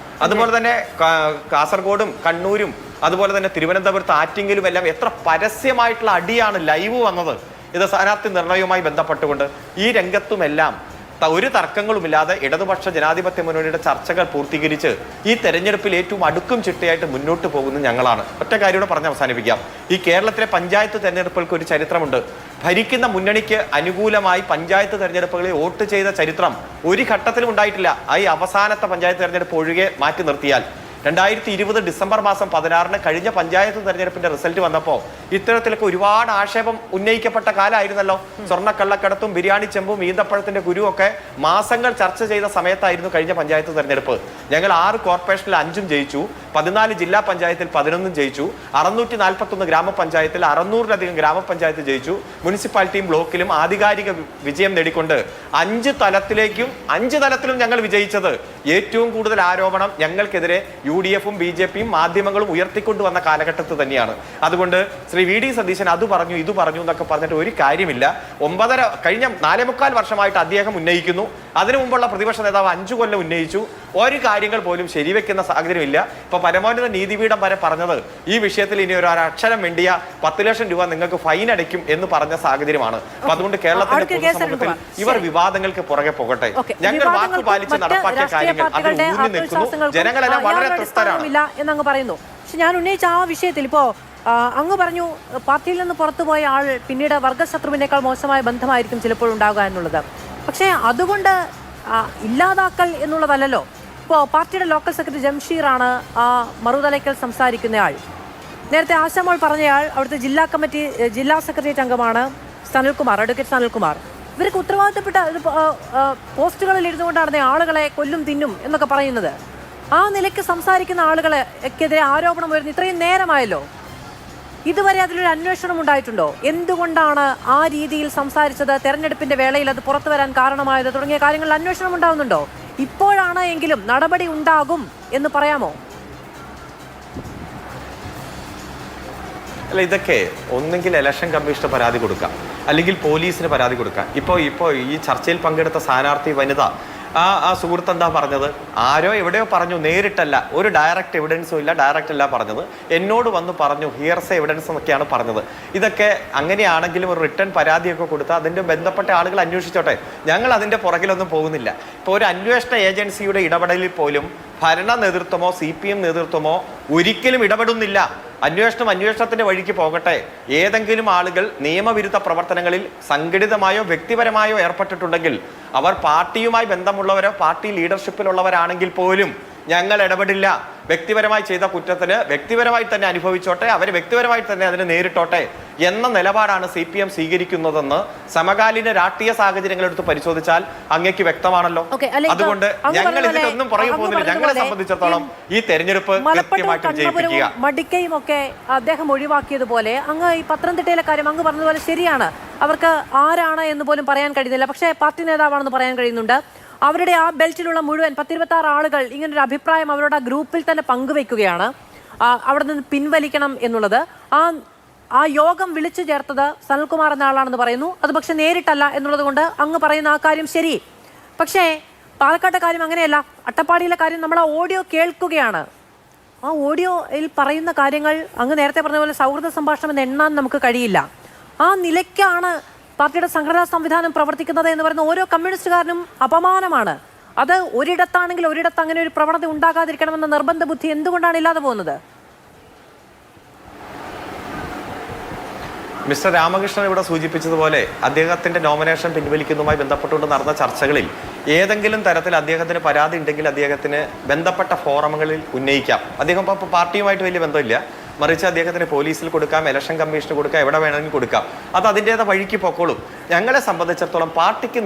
അതുപോലെ തന്നെ കാസർഗോഡും കണ്ണൂരും അതുപോലെ തന്നെ തിരുവനന്തപുരത്ത് ആറ്റിങ്ങലും എല്ലാം എത്ര പരസ്യമായിട്ടുള്ള അടിയാണ് ലൈവ് വന്നത്. ഇത് സ്ഥാനാർത്ഥി നിർണയവുമായി ബന്ധപ്പെട്ടുകൊണ്ട് ഈ രംഗത്തുമെല്ലാം ഒരു തർക്കങ്ങളുമില്ലാതെ ഇടതുപക്ഷ ജനാധിപത്യ മുന്നണിയുടെ ചർച്ചകൾ പൂർത്തീകരിച്ച് ഈ തെരഞ്ഞെടുപ്പിൽ ഏറ്റവും അടുക്കും ചിട്ടയായിട്ട് മുന്നോട്ട് പോകുന്നത് ഞങ്ങളാണ്. ഒറ്റ കാര്യം പറഞ്ഞ് അവസാനിപ്പിക്കാം. ഈ കേരളത്തിലെ പഞ്ചായത്ത് തെരഞ്ഞെടുപ്പുകൾക്ക് ഒരു ചരിത്രമുണ്ട്. ഭരിക്കുന്ന മുന്നണിക്ക് അനുകൂലമായി പഞ്ചായത്ത് തെരഞ്ഞെടുപ്പുകളിൽ വോട്ട് ചെയ്ത ചരിത്രം ഒരു ഘട്ടത്തിലും ഉണ്ടായിട്ടില്ല. ഈ അവസാനത്തെ പഞ്ചായത്ത് തെരഞ്ഞെടുപ്പ് ഒഴികെ മാറ്റി നിർത്തിയാൽ 2020 ഡിസംബർ മാസം 16 കഴിഞ്ഞ പഞ്ചായത്ത് തെരഞ്ഞെടുപ്പിന്റെ റിസൾട്ട് വന്നപ്പോൾ ഇത്തരത്തിലൊക്കെ ഒരുപാട് ആക്ഷേപം ഉന്നയിക്കപ്പെട്ട കാലമായിരുന്നല്ലോ. സ്വർണ്ണക്കള്ളക്കടത്തും ബിരിയാണി ചെമ്പും ഈന്തപ്പഴത്തിന്റെ കുരുവൊക്കെ മാസങ്ങൾ ചർച്ച ചെയ്ത സമയത്തായിരുന്നു കഴിഞ്ഞ പഞ്ചായത്ത് തെരഞ്ഞെടുപ്പ്. ഞങ്ങൾ 6 കോർപ്പറേഷനിൽ 5 ജയിച്ചു, 14 ജില്ലാ പഞ്ചായത്തിൽ 11 ജയിച്ചു, 641 ഗ്രാമപഞ്ചായത്തിൽ 600-ലധികം ഗ്രാമപഞ്ചായത്ത് ജയിച്ചു. മുനിസിപ്പാലിറ്റിയും ബ്ലോക്കിലും ആധികാരിക വിജയം നേടിക്കൊണ്ട് 5 തലത്തിലും ഞങ്ങൾ വിജയിച്ചത്. ഏറ്റവും കൂടുതൽ ആരോപണം ഞങ്ങൾക്കെതിരെ UDFും BJPയും മാധ്യമങ്ങളും ഉയർത്തിക്കൊണ്ടുവന്ന കാലഘട്ടത്തിൽ തന്നെയാണ്. അതുകൊണ്ട് ശ്രീ VD സതീശൻ അത് പറഞ്ഞു ഇത് പറഞ്ഞു എന്നൊക്കെ പറഞ്ഞിട്ട് ഒരു കാര്യമില്ല. കഴിഞ്ഞ 4.25 വർഷമായിട്ട് അദ്ദേഹം ഉന്നയിക്കുന്നു. അതിനു മുമ്പുള്ള പ്രതിപക്ഷ നേതാവ് 5 കൊല്ലം ഉന്നയിച്ചു. ഒരു കാര്യങ്ങൾ പോലും ശരിവെക്കുന്ന സാഹചര്യമില്ല. ഇപ്പൊ പരമോന്നത നീതിപീഠം വരെ പറഞ്ഞത് ഈ വിഷയത്തിൽ ഇനി ഒരു അക്ഷരം വേണ്ടിയ 10 ലക്ഷം രൂപ നിങ്ങൾക്ക് ഫൈൻ അടയ്ക്കും എന്ന് പറഞ്ഞ സാഹചര്യമാണ്. അപ്പൊ അതുകൊണ്ട് കേരളത്തിന്റെ പൊതുസമൂഹത്തിൽ ഇവർ വിവാദങ്ങൾക്ക് പുറകെ പോകട്ടെ. ഞങ്ങൾ വാക്ക് പാലിച്ച് നടപ്പാക്കിയ കാര്യങ്ങൾ അതിൽ ഊന്നി നിൽക്കുന്നു. ജനങ്ങളെല്ലാം വളരെ തൃപ്തരാണ് എന്നങ്ങ് പറയുന്നു. പക്ഷെ ഞാൻ ഉന്നയിച്ച ആ വിഷയത്തിൽ ഇപ്പോ അങ്ങ് പറഞ്ഞു പാർട്ടിയിൽ നിന്ന് പുറത്തുപോയ ആൾ പിന്നീട് വർഗശത്രുവിനേക്കാൾ മോശമായ ബന്ധമായിരിക്കും ചിലപ്പോൾ ഉണ്ടാകുക എന്നുള്ളത്. പക്ഷേ അതുകൊണ്ട് ഇല്ലാതാക്കൽ എന്നുള്ളതല്ലല്ലോ. ഇപ്പോൾ പാർട്ടിയുടെ ലോക്കൽ സെക്രട്ടറി ജംഷീറാണ് ആ മറുതലയ്ക്കൽ സംസാരിക്കുന്നയാൾ. നേരത്തെ ആശാമോൾ പറഞ്ഞയാൾ അവിടുത്തെ ജില്ലാ സെക്രട്ടേറിയറ്റ് അംഗമാണ് അഡ്വക്കേറ്റ് സനൽകുമാർ. ഇവർക്ക് ഉത്തരവാദിത്തപ്പെട്ട പോസ്റ്റുകളിൽ ഇരുന്നുകൊണ്ടാണ് ആളുകളെ കൊല്ലും തിന്നും എന്നൊക്കെ പറയുന്നത്. ആ നിലയ്ക്ക് സംസാരിക്കുന്ന ആളുകളെക്കെതിരെ ആരോപണം വരുന്ന ഇത്രയും നേരമായല്ലോ. ഇതുവരെ അതിലൊരു അന്വേഷണം ഉണ്ടായിട്ടുണ്ടോ? എന്തുകൊണ്ടാണ് ആ രീതിയിൽ സംസാരിച്ചത്, തെരഞ്ഞെടുപ്പിന്റെ വേളയിൽ അത് പുറത്തു വരാൻ കാരണമായത് തുടങ്ങിയ കാര്യങ്ങളിൽ അന്വേഷണം ഉണ്ടാവുന്നുണ്ടോ? ഇപ്പോഴാണ് എങ്കിലും നടപടി ഉണ്ടാകും എന്ന് പറയാമോ? അല്ല, ഇതൊക്കെ ഒന്നെങ്കിൽ ഇലക്ഷൻ കമ്മീഷന് പരാതി കൊടുക്കാം, അല്ലെങ്കിൽ പോലീസിന് പരാതി കൊടുക്കാം. ഇപ്പോൾ ഈ ചർച്ചയിൽ പങ്കെടുത്ത സ്ഥാനാർത്ഥി വനിത ആ സുഹൃത്ത് എന്താ പറഞ്ഞത്? ആരോ എവിടെയോ പറഞ്ഞു, നേരിട്ടല്ല, ഒരു ഡയറക്റ്റ് എവിഡൻസും ഇല്ല, ഡയറക്റ്റ് അല്ല പറഞ്ഞത്, എന്നോട് വന്ന് പറഞ്ഞു, ഹിയർസേ എവിഡൻസ് എന്നൊക്കെയാണ് പറഞ്ഞത്. ഇതൊക്കെ അങ്ങനെയാണെങ്കിലും ഒരു റിട്ടേൺ പരാതിയൊക്കെ കൊടുത്താൽ അതിൻ്റെ ബന്ധപ്പെട്ട ആളുകൾ അന്വേഷിച്ചോട്ടെ. ഞങ്ങൾ അതിൻ്റെ പുറകിലൊന്നും പോകുന്നില്ല. ഇപ്പോൾ ഒരു അന്വേഷണ ഏജൻസിയുടെ ഇടപെടലിൽ പോലും ഭരണ നേതൃത്വമോ CPM നേതൃത്വമോ ഒരിക്കലും ഇടപെടുന്നില്ല. അന്വേഷണത്തിന്റെ വഴിക്ക് പോകട്ടെ. ഏതെങ്കിലും ആളുകൾ നിയമവിരുദ്ധ പ്രവർത്തനങ്ങളിൽ സംഘടിതമായോ വ്യക്തിപരമായോ ഏർപ്പെട്ടിട്ടുണ്ടെങ്കിൽ അവർ പാർട്ടിയുമായി ബന്ധമുള്ളവരോ പാർട്ടി ലീഡർഷിപ്പിലുള്ളവരാണെങ്കിൽ പോലും ഞങ്ങൾ ഇടപെടില്ല. വ്യക്തിപരമായി ചെയ്ത കുറ്റത്തിന് വ്യക്തിപരമായി തന്നെ അനുഭവിച്ചോട്ടെ, അവർ വ്യക്തിപരമായി തന്നെ അതിനെ നേരിട്ടോട്ടെ എന്ന നിലപാടാണ് CPM സ്വീകരിക്കുന്നതെന്ന് സമകാലീന രാഷ്ട്രീയ സാഹചര്യങ്ങൾ എടുത്ത് പരിശോധിച്ചാൽ അങ്ങേക്ക് വ്യക്തമാണല്ലോ. അതുകൊണ്ട് ഞങ്ങൾ ഇതിലൊന്നും പുറകെ പോകുന്നില്ല. ഞങ്ങളെ സംബന്ധിച്ചിടത്തോളം ഈ തെരഞ്ഞെടുപ്പ് കൃത്യമായിട്ട് ജയിപ്പിക്കുക. മടിക്കയും ഒക്കെ അദ്ദേഹം ഒഴിവാക്കിയതുപോലെ അങ്ങ് ഈ പത്തനംതിട്ടയിലെ കാര്യം അങ്ങ് പറഞ്ഞതുപോലെ ശരിയാണ്. അവർക്ക് ആരാണ് എന്ന് പോലും പറയാൻ കഴിയുന്നില്ല. പക്ഷേ പാർട്ടി നേതാവാണെന്ന് പറയാൻ കഴിയുന്നുണ്ട്. അവരുടെ ആ ബെൽറ്റിലുള്ള മുഴുവൻ 10-26 ആളുകൾ ഇങ്ങനൊരു അഭിപ്രായം അവരുടെ ആ ഗ്രൂപ്പിൽ തന്നെ പങ്കുവെക്കുകയാണ്, അവിടെ നിന്ന് പിൻവലിക്കണം എന്നുള്ളത്. ആ യോഗം വിളിച്ചു ചേർത്തത് സനൽകുമാർ എന്ന ആളാണെന്ന് പറയുന്നു. അത് പക്ഷെ നേരിട്ടല്ല എന്നുള്ളത് കൊണ്ട് അങ്ങ് പറയുന്ന ആ കാര്യം ശരി. പക്ഷേ പാലക്കാട്ടെ കാര്യം അങ്ങനെയല്ല. അട്ടപ്പാടിയിലെ കാര്യം നമ്മൾ ആ ഓഡിയോ കേൾക്കുകയാണ്. ആ ഓഡിയോയിൽ പറയുന്ന കാര്യങ്ങൾ അങ്ങ് നേരത്തെ പറഞ്ഞ പോലെ സൗഹൃദ സംഭാഷണം എന്ന് എണ്ണാൻ നമുക്ക് കഴിയില്ല. ആ നിലയ്ക്കാണ് പാർട്ടിയുടെ സംഘടനാ സംവിധാനം പ്രവർത്തിക്കുന്നത് എന്ന് പറയുന്ന ഓരോ കമ്മ്യൂണിസ്റ്റുകാരനും അപമാനമാണ്. അത് ഒരിടത്താണെങ്കിൽ ഒരിടത്ത് അങ്ങനെ ഒരു പ്രവണത ഉണ്ടാകാതിരിക്കണമെന്ന നിർബന്ധ ബുദ്ധി എന്തുകൊണ്ടാണ് ഇല്ലാതെ പോകുന്നത്? മിസ്റ്റർ രാമകൃഷ്ണൻ ഇവിടെ സൂചിപ്പിച്ചതുപോലെ അദ്ദേഹത്തിന്റെ നോമിനേഷൻ പിൻവലിക്കുന്നതുമായി ബന്ധപ്പെട്ടുകൊണ്ട് നടന്ന ചർച്ചകളിൽ ഏതെങ്കിലും തരത്തിൽ അദ്ദേഹത്തിന് പരാതി ഉണ്ടെങ്കിൽ അദ്ദേഹത്തിന് ബന്ധപ്പെട്ട ഫോറമുകളിൽ ഉന്നയിക്കാം. അദ്ദേഹം ഇപ്പോൾ പാർട്ടിയുമായിട്ട് വലിയ ബന്ധമില്ല, മറിച്ച് അദ്ദേഹത്തിന് പോലീസിൽ കൊടുക്കാം, ഇലക്ഷൻ കമ്മീഷന് കൊടുക്കാം, എവിടെ വേണമെങ്കിലും കൊടുക്കാം. അത് അതിൻ്റേതായ വഴിക്ക് പൊക്കോളും. ഞങ്ങളെ സംബന്ധിച്ചിടത്തോളം പാർട്ടിക്ക്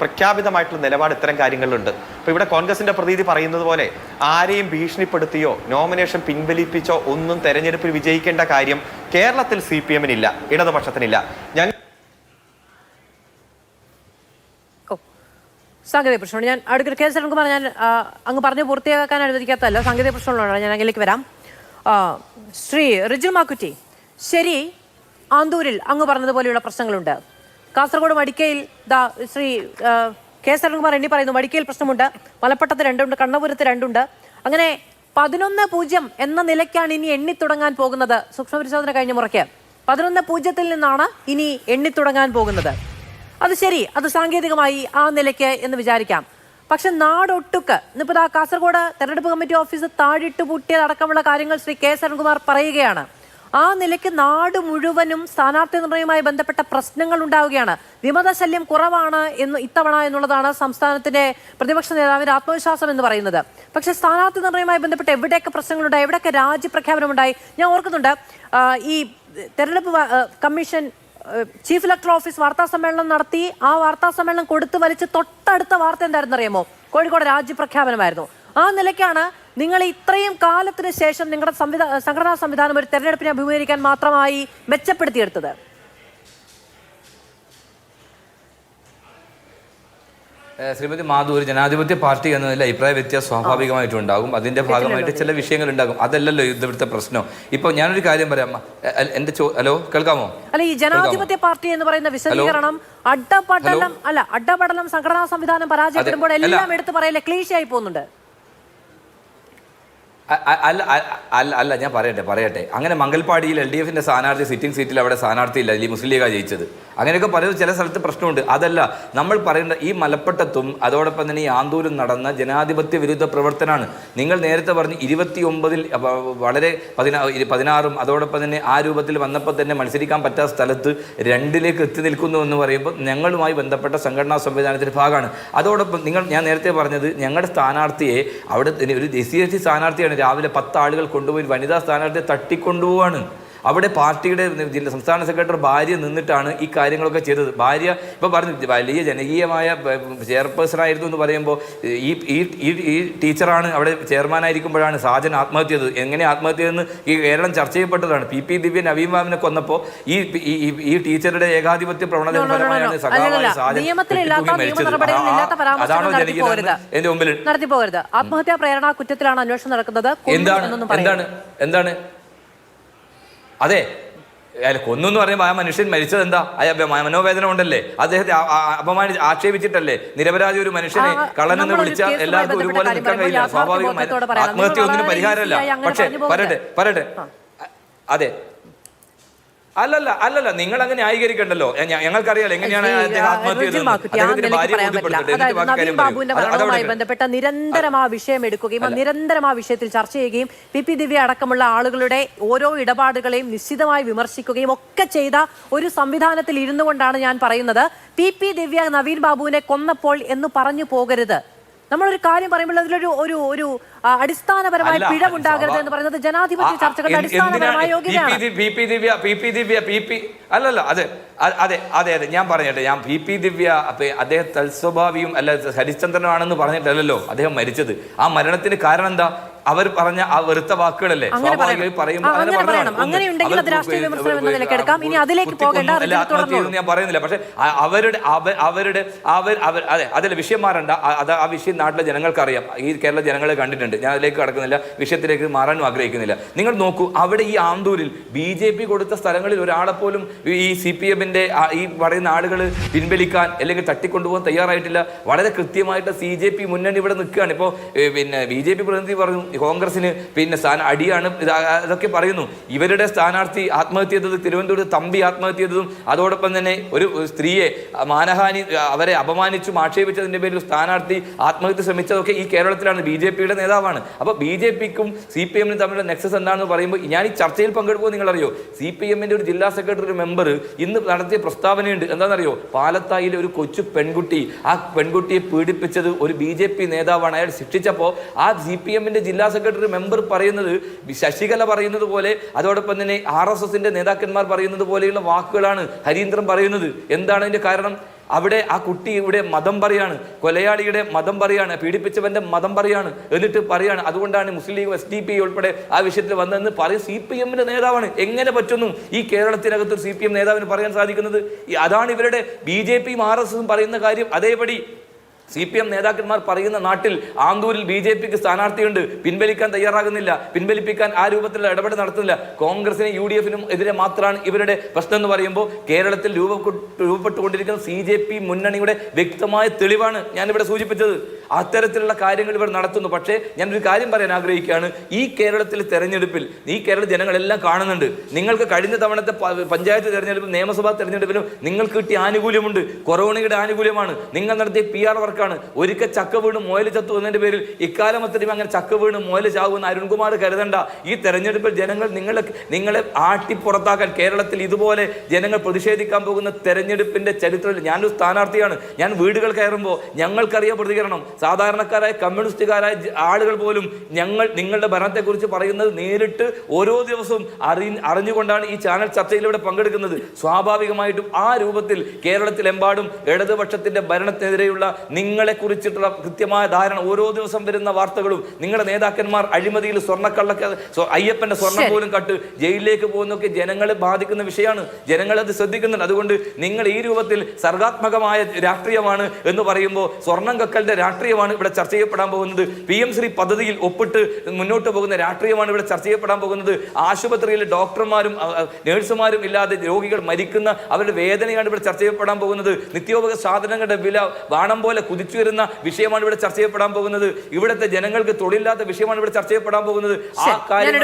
പ്രഖ്യാപിതമായിട്ടുള്ള നിലപാട് ഇത്തരം കാര്യങ്ങളിലുണ്ട്. ഇപ്പോൾ ഇവിടെ കോൺഗ്രസിന്റെ പ്രതീതി പറയുന്നത് പോലെ ആരെയും ഭീഷണിപ്പെടുത്തിയോ നോമിനേഷൻ പിൻവലിപ്പിച്ചോ ഒന്നും തെരഞ്ഞെടുപ്പിൽ വിജയിക്കേണ്ട കാര്യം കേരളത്തിൽ CPM-നില്ല, ഇടതുപക്ഷത്തിനില്ല. സാങ്കേതിക പ്രശ്നമാണ്. ഞാൻ അടുത്ത കെ സരൺകുമാർ, ഞാൻ അങ്ങ് പറഞ്ഞു പൂർത്തിയാക്കാൻ അനുവദിക്കാത്തല്ല, സാങ്കേതിക പ്രശ്നമുള്ളതാണ്. ഞാൻ അതിലേക്ക് വരാം. ശ്രീ റിജിൽ മാക്കുറ്റി, ശരി, ആന്തൂരിൽ അങ്ങ് പറഞ്ഞതുപോലെയുള്ള പ്രശ്നങ്ങളുണ്ട്. കാസർഗോഡ് മടിക്കയിൽ ശ്രീ കെ സരൺകുമാർ എണ്ണി പറയുന്നു, മടിക്കയിൽ പ്രശ്നമുണ്ട്, മലപ്പട്ടത്ത് 2 ഉണ്ട്, കണ്ണപുരത്ത് 2 ഉണ്ട്. അങ്ങനെ 11-0 എന്ന നിലയ്ക്കാണ് ഇനി എണ്ണിത്തുടങ്ങാൻ പോകുന്നത്. സൂക്ഷ്മപരിശോധന കഴിഞ്ഞ മുറയ്ക്ക് 11-0 നിന്നാണ് ഇനി എണ്ണിത്തുടങ്ങാൻ പോകുന്നത്. അത് ശരി, അത് സാങ്കേതികമായി ആ നിലയ്ക്ക് എന്ന് വിചാരിക്കാം. പക്ഷെ നാടൊട്ടുക്ക് ഇന്നിപ്പോൾ കാസർഗോഡ് തെരഞ്ഞെടുപ്പ് കമ്മിറ്റി ഓഫീസ് താഴിട്ട് പൂട്ടിയതടക്കമുള്ള കാര്യങ്ങൾ ശ്രീ കെ സരൺകുമാർ പറയുകയാണ്. ആ നിലയ്ക്ക് നാട് മുഴുവനും സ്ഥാനാർത്ഥി നിർണയവുമായി ബന്ധപ്പെട്ട പ്രശ്നങ്ങൾ ഉണ്ടാവുകയാണ്. വിമതശല്യം കുറവാണ് ഇത്തവണ എന്നുള്ളതാണ് സംസ്ഥാനത്തിന്റെ പ്രതിപക്ഷ നേതാവിന്റെ ആത്മവിശ്വാസം എന്ന് പറയുന്നത്. പക്ഷെ സ്ഥാനാർത്ഥി നിർണയവുമായി ബന്ധപ്പെട്ട് എവിടെയൊക്കെ പ്രശ്നങ്ങളുണ്ടായി, എവിടെയൊക്കെ രാജ്യപ്രഖ്യാപനമുണ്ടായി. ഞാൻ ഓർക്കുന്നുണ്ട്, ഈ തെരഞ്ഞെടുപ്പ് കമ്മീഷൻ ചീഫ് ഇലക്ടറൽ ഓഫീസ് വാർത്താ സമ്മേളനം നടത്തി. ആ വാർത്താ സമ്മേളനം കൊടുത്തു വലിച്ച് തൊട്ടടുത്ത വാർത്ത എന്തായിരുന്നു അറിയാമോ? കോഴിക്കോട് രാജ്യപ്രഖ്യാപനമായിരുന്നു. ആ നിലയ്ക്കാണ് നിങ്ങൾ ഇത്രയും കാലത്തിന് ശേഷം നിങ്ങളുടെ സംഘടനാ സംവിധാനം ഒരു തെരഞ്ഞെടുപ്പിനെ അഭിമുഖീകരിക്കാൻ മാത്രമായി മെച്ചപ്പെടുത്തിയെടുത്തത്. ശ്രീമതി മാധു, ഒരു ജനാധിപത്യ പാർട്ടി എന്നതിൽ അഭിപ്രായ വ്യത്യാസം സ്വാഭാവികമായിട്ടും ഉണ്ടാകും. അതിന്റെ ഭാഗമായിട്ട് ചില വിഷയങ്ങൾ ഉണ്ടാകും. അതല്ലല്ലോ ഇവിടുത്തെ പ്രശ്നം. ഇപ്പൊ ഞാനൊരു കാര്യം പറയാം. എന്റെ ഹലോ, കേൾക്കാമോ? അല്ല, ഈ ജനാധിപത്യ പാർട്ടി എന്ന് പറയുന്ന വിശദീകരണം അഡ്ഡപടലം സംഘടനാ സംവിധാനം പരാജയപ്പെടുമ്പോൾ എല്ലാം എടുത്തു പറയല്ലേ, ക്ലീശയായി പോകുന്നുണ്ട്. അല്ല, ഞാൻ പറയട്ടെ. അങ്ങനെ മംഗൽപാടിയിൽ LDF-ന്റെ സ്ഥാനാർത്ഥി സിറ്റിംഗ് സീറ്റിൽ അവിടെ സ്ഥാനാർത്ഥിയില്ല, അല്ലെങ്കിൽ മുസ്ലിം ലീഗാണ് ജയിച്ചത്. അങ്ങനെയൊക്കെ പറയുന്നത് ചില സ്ഥലത്ത് പ്രശ്നമുണ്ട്. അതല്ല നമ്മൾ പറയേണ്ട. ഈ മലപ്പട്ടത്തും അതോടൊപ്പം തന്നെ ഈ ആന്തൂരും നടന്ന ജനാധിപത്യ വിരുദ്ധ പ്രവർത്തനമാണ്. നിങ്ങൾ നേരത്തെ പറഞ്ഞു 29-ൽ വളരെ 16 അതോടൊപ്പം തന്നെ ആ രൂപത്തിൽ വന്നപ്പോൾ തന്നെ മത്സരിക്കാൻ പറ്റാത്ത സ്ഥലത്ത് 2ലേക്ക് എത്തി നിൽക്കുന്നു എന്ന് പറയുമ്പോൾ ഞങ്ങളുമായി ബന്ധപ്പെട്ട സംഘടനാ സംവിധാനത്തിൻ്റെ ഭാഗമാണ്. അതോടൊപ്പം ഞാൻ നേരത്തെ പറഞ്ഞത്, ഞങ്ങളുടെ സ്ഥാനാർത്ഥിയെ അവിടെ ഒരു SC സ്ഥാനാർത്ഥിയാണ്, രാവിലെ 10 ആളുകൾ കൊണ്ടുപോയി വനിതാ സ്ഥാനാർത്ഥിയെ തട്ടിക്കൊണ്ടുപോവാണ്. അവിടെ പാർട്ടിയുടെ സംസ്ഥാന സെക്രട്ടറി ഭാര്യ നിന്നിട്ടാണ് ഈ കാര്യങ്ങളൊക്കെ ചെയ്തത്. ഭാര്യ ഇപ്പോൾ പറഞ്ഞു വലിയ ജനകീയമായ ചെയർപേഴ്സൺ ആയിരുന്നു എന്ന് പറയുമ്പോൾ ഈ ടീച്ചറാണ് അവിടെ ചെയർമാനായിരിക്കുമ്പോഴാണ് സാജൻ ആത്മഹത്യ ചെയ്തത്. എങ്ങനെ ആത്മഹത്യ ചെയ്തെന്ന് ഈ കേരളം ചർച്ച ചെയ്യപ്പെട്ടതാണ്. PP ദിവ്യ നവീൻ ബാബുവിനെ കൊന്നപ്പോൾ ഈ ടീച്ചറുടെ ഏകാധിപത്യ പ്രവണതയാണ് സാജൻ മരിച്ചത്. അതാണോ ജനകീയ എന്റെ മുമ്പിൽ നടത്തിപ്പോകരുത്. ആത്മഹത്യാ പ്രേരണ കുറ്റത്തിലാണ് അന്വേഷണം നടക്കുന്നത്. എന്താണ് അതെ, കൊന്നു എന്ന് പറയുമ്പോൾ ആ മനുഷ്യൻ മരിച്ചത് എന്താ? മനോവേദന കൊണ്ടല്ലേ? അദ്ദേഹത്തെ ആക്ഷേപിച്ചിട്ടല്ലേ? നിരപരാധി ഒരു മനുഷ്യനെ കള്ളനെന്ന് വിളിച്ചാൽ എല്ലാവർക്കും ഒരുപോലെ നിൽക്കാൻ കഴിയില്ല. സ്വാഭാവികമായി ആത്മഹത്യ ഒന്നിനും പരിഹാരമല്ല. പക്ഷേ പറയട്ടെ അതെ, അല്ലല്ല, നിങ്ങൾ അങ്ങനെ ന്യായീകരിക്കണ്ടല്ലോ. ഞങ്ങൾക്കറിയാലോ എങ്ങനെയാണ് ആത്മഹത്യ ബന്ധപ്പെട്ട നിരന്തരം ആ വിഷയം എടുക്കുകയും നിരന്തരം ആ വിഷയത്തിൽ ചർച്ച ചെയ്യുകയും PP ദിവ്യ അടക്കമുള്ള ആളുകളുടെ ഓരോ ഇടപാടുകളെയും നിശ്ചിതമായി വിമർശിക്കുകയും ഒക്കെ ചെയ്ത ഒരു സംവിധാനത്തിൽ ഇരുന്നു കൊണ്ടാണ് ഞാൻ പറയുന്നത്, PP ദിവ്യ നവീൻ ബാബുവിനെ കൊന്നപ്പോൾ എന്ന് പറഞ്ഞു പോകരുത്. നമ്മളൊരു കാര്യം പറയുമ്പോൾ അതിലൊരു ഒരു അടിസ്ഥാനപരമായ പിഴവുണ്ടാകരുത് എന്ന് പറയുന്നത് ജനാധിപത്യ ചർച്ചകളുടെ അടിസ്ഥാനപരമായ യോഗ്യതയാണ്. അല്ലല്ല, അതെ ഞാൻ പറഞ്ഞിട്ടെ. ഞാൻ PP ദിവ്യ അദ്ദേഹം തൽസ്വഭാവിയും അല്ല ഹരിശ്ചന്ദ്രനാണെന്ന് പറഞ്ഞിട്ടല്ലോ അദ്ദേഹം മരിച്ചത്. ആ മരണത്തിന് കാരണം എന്താ? അവർ പറഞ്ഞ ആ വെറുത്ത വാക്കുകളല്ലേ? ഞാൻ പറയുന്നില്ല. പക്ഷെ അതിലെ വിഷയം മാറണ്ട. ആ വിഷയം നാട്ടിലെ ജനങ്ങൾക്കറിയാം. ഈ കേരള ജനങ്ങളെ കണ്ടിട്ടുണ്ട്. ഞാൻ അതിലേക്ക് കടക്കുന്നില്ല, വിഷയത്തിലേക്ക് മാറാനും ആഗ്രഹിക്കുന്നില്ല. നിങ്ങൾ നോക്കൂ, അവിടെ ഈ ആന്തൂരിൽ BJP കൊടുത്ത സ്ഥലങ്ങളിൽ ഒരാളെ പോലും ഈ CPM-ന്റെ ഈ പറയുന്ന ആളുകൾ പിൻവലിക്കാൻ അല്ലെങ്കിൽ തട്ടിക്കൊണ്ടുപോകാൻ തയ്യാറായിട്ടില്ല. വളരെ കൃത്യമായിട്ട് CJP മുന്നണി ഇവിടെ നിൽക്കുകയാണ്. ഇപ്പോൾ പിന്നെ BJP പ്രതിനിധി പറഞ്ഞു കോൺഗ്രസിന് പിന്നെ അടിയാണ് അതൊക്കെ പറയുന്നു. ഇവരുടെ സ്ഥാനാർത്ഥി ആത്മഹത്യ ചെയ്തത് തിരുവനന്തപുരത്ത് തമ്പി ആത്മഹത്യ ചെയ്തതും അതോടൊപ്പം തന്നെ ഒരു സ്ത്രീയെ മാനഹാനി അവരെ അപമാനിച്ചു ആക്ഷേപിച്ചതിന്റെ പേരിൽ സ്ഥാനാർത്ഥി ആത്മഹത്യ ശ്രമിച്ചതൊക്കെ ഈ കേരളത്തിലാണ്. BJPയുടെ നേതാവാണ്. അപ്പോൾ BJPക്കും CPM-നും തമ്മിലുള്ള നെക്സസ് എന്താണെന്ന് പറയുമ്പോൾ ഞാൻ ഈ ചർച്ചയിൽ പങ്കെടുക്കുമ്പോൾ നിങ്ങളറിയോ, CPM-ന്റെ ഒരു ജില്ലാ സെക്രട്ടറി മെമ്പർ ഇന്ന് നടത്തിയ പ്രസ്താവനയുണ്ട്. എന്താണെന്നറിയോ, പാലത്തായിലെ ഒരു കൊച്ചു പെൺകുട്ടി, ആ പെൺകുട്ടിയെ പീഡിപ്പിച്ചത് ഒരു BJP നേതാവാണ്. അയാൾ ശിക്ഷിച്ചപ്പോൾ ആ CPM-ന്റെ ജില്ലാ സെക്രട്ടറി മെമ്പർ പറയുന്നത് ശശികല പറയുന്നത് പോലെ, അതോടൊപ്പം തന്നെ RSSന്റെ നേതാക്കന്മാർ പറയുന്നത് പോലെയുള്ള വാക്കുകളാണ് ഹരീന്ദ്രൻ പറയുന്നത്. എന്താണ് അതിന്റെ കാരണം? അവിടെ ആ കുട്ടിയുടെ മതം പറയാണ്, കൊലയാളിയുടെ മതം പറയാണ്, പീഡിപ്പിച്ചവന്റെ മതം പറയാണ്, എന്നിട്ട് പറയാണ് അതുകൊണ്ടാണ് മുസ്ലിം ലീഗ് SDP ഉൾപ്പെടെ ആ വിഷയത്തിൽ വന്നതെന്ന് പറയും. CPM-ന്റെ നേതാവാണ്. എങ്ങനെ പറ്റുന്നു ഈ കേരളത്തിനകത്ത് ഒരു CPM നേതാവിന് പറയാൻ സാധിക്കുന്നത്? അതാണ് ഇവരുടെ BJPയും RSSും പറയുന്ന കാര്യം. അതേപടി CPM നേതാക്കന്മാർ പറയുന്ന നാട്ടിൽ ആന്തൂരിൽ BJPക്ക് സ്ഥാനാർത്ഥിയുണ്ട്, പിൻവലിക്കാൻ തയ്യാറാകുന്നില്ല, പിൻവലിപ്പിക്കാൻ ആ രൂപത്തിലുള്ള ഇടപെടൽ നടത്തുന്നില്ല. കോൺഗ്രസിനും UDF-നും എതിരെ മാത്രമാണ് ഇവരുടെ പ്രശ്നം എന്ന് പറയുമ്പോൾ കേരളത്തിൽ രൂപപ്പെട്ടുകൊണ്ടിരിക്കുന്ന CJP മുന്നണിയുടെ വ്യക്തമായ തെളിവാണ് ഞാനിവിടെ സൂചിപ്പിച്ചത്. അത്തരത്തിലുള്ള കാര്യങ്ങൾ ഇവർ നടത്തുന്നു. പക്ഷേ ഞാനൊരു കാര്യം പറയാൻ ആഗ്രഹിക്കുകയാണ്. ഈ കേരളത്തിലെ തെരഞ്ഞെടുപ്പിൽ ഈ കേരള ജനങ്ങളെല്ലാം കാണുന്നുണ്ട്. നിങ്ങൾക്ക് കഴിഞ്ഞ തവണത്തെ പഞ്ചായത്ത് തെരഞ്ഞെടുപ്പിൽ നിയമസഭാ തെരഞ്ഞെടുപ്പിലും നിങ്ങൾക്ക് കിട്ടിയ ആനുകൂല്യമുണ്ട്. കൊറോണയുടെ ആനുകൂല്യമാണ്. നിങ്ങൾ നടത്തിയ PR വർക്കാണ്. ഒരിക്കൽ ചക്ക വീണ് മുയൽ ചത്തു എന്നതിന്റെ പേരിൽ ഇക്കാലം അത്രയും അങ്ങനെ ചക്ക വീണ് മുയൽ ചാവുമെന്ന് അരുൺകുമാർ കരുതണ്ട. ഈ തെരഞ്ഞെടുപ്പിൽ ജനങ്ങൾ നിങ്ങളെ ആട്ടിപ്പുറത്താക്കാൻ കേരളത്തിൽ ഇതുപോലെ ജനങ്ങൾ പ്രതിഷേധിക്കാൻ പോകുന്ന തെരഞ്ഞെടുപ്പിന്റെ ചരിത്രത്തിൽ ഞാനൊരു സ്ഥാനാർത്ഥിയാണ്. ഞാൻ വീടുകൾ കയറുമ്പോൾ ഞങ്ങൾക്കറിയാം പ്രതികരണം. സാധാരണക്കാരായ കമ്മ്യൂണിസ്റ്റുകാരായ ആളുകൾ പോലും നിങ്ങളുടെ ഭരണത്തെക്കുറിച്ച് പറയുന്നത് നേരിട്ട് ഓരോ ദിവസവും അറിഞ്ഞുകൊണ്ടാണ് ഈ ചാനൽ ചർച്ചയിലൂടെ പങ്കെടുക്കുന്നത്. സ്വാഭാവികമായിട്ടും ആ രൂപത്തിൽ കേരളത്തിലെമ്പാടും ഇടതുപക്ഷത്തിന്റെ ഭരണത്തിനെതിരെയുള്ള നിങ്ങളെ കുറിച്ചിട്ടുള്ള കൃത്യമായ ധാരണ, ഓരോ ദിവസം വരുന്ന വാർത്തകളും നിങ്ങളുടെ നേതാക്കന്മാർ അഴിമതിയിൽ അയ്യപ്പന്റെ സ്വർണ്ണം പോലും കട്ട് ജയിലിലേക്ക് പോകുന്നൊക്കെ ജനങ്ങളെ ബാധിക്കുന്ന വിഷയമാണ്. ജനങ്ങളത് ശ്രദ്ധിക്കുന്നുണ്ട്. അതുകൊണ്ട് നിങ്ങൾ ഈ രൂപത്തിൽ സർഗാത്മകമായ രാഷ്ട്രീയമാണ് എന്ന് പറയുമ്പോൾ സ്വർണ്ണം കക്കലിന്റെ രാഷ്ട്രീയമാണ് ഇവിടെ ചർച്ച ചെയ്യപ്പെടാൻ പോകുന്നത്. PM ശ്രീ പദ്ധതിയിൽ ഒപ്പിട്ട് മുന്നോട്ട് പോകുന്ന രാഷ്ട്രീയമാണ് ഇവിടെ ചർച്ച ചെയ്യപ്പെടാൻ പോകുന്നത്. ആശുപത്രിയിൽ ഡോക്ടർമാരും നഴ്സുമാരും ഇല്ലാതെ രോഗികൾ മരിക്കുന്ന അവരുടെ വേദനയാണ് ഇവിടെ ചർച്ച ചെയ്യപ്പെടാൻ പോകുന്നത്. നിത്യോപയോഗ സാധനങ്ങളുടെ വില വാണം പോലെ കുതിച്ചുയരുന്ന വിഷയമാണ് ഇവിടെ ചർച്ച ചെയ്യപ്പെടാൻ പോകുന്നത്. ഇവിടുത്തെ ജനങ്ങൾക്ക് തൊഴിലില്ലാത്ത വിഷയമാണ് ഇവിടെ ചർച്ച ചെയ്യപ്പെടാൻ പോകുന്നത്. ആ കാര്യങ്ങൾ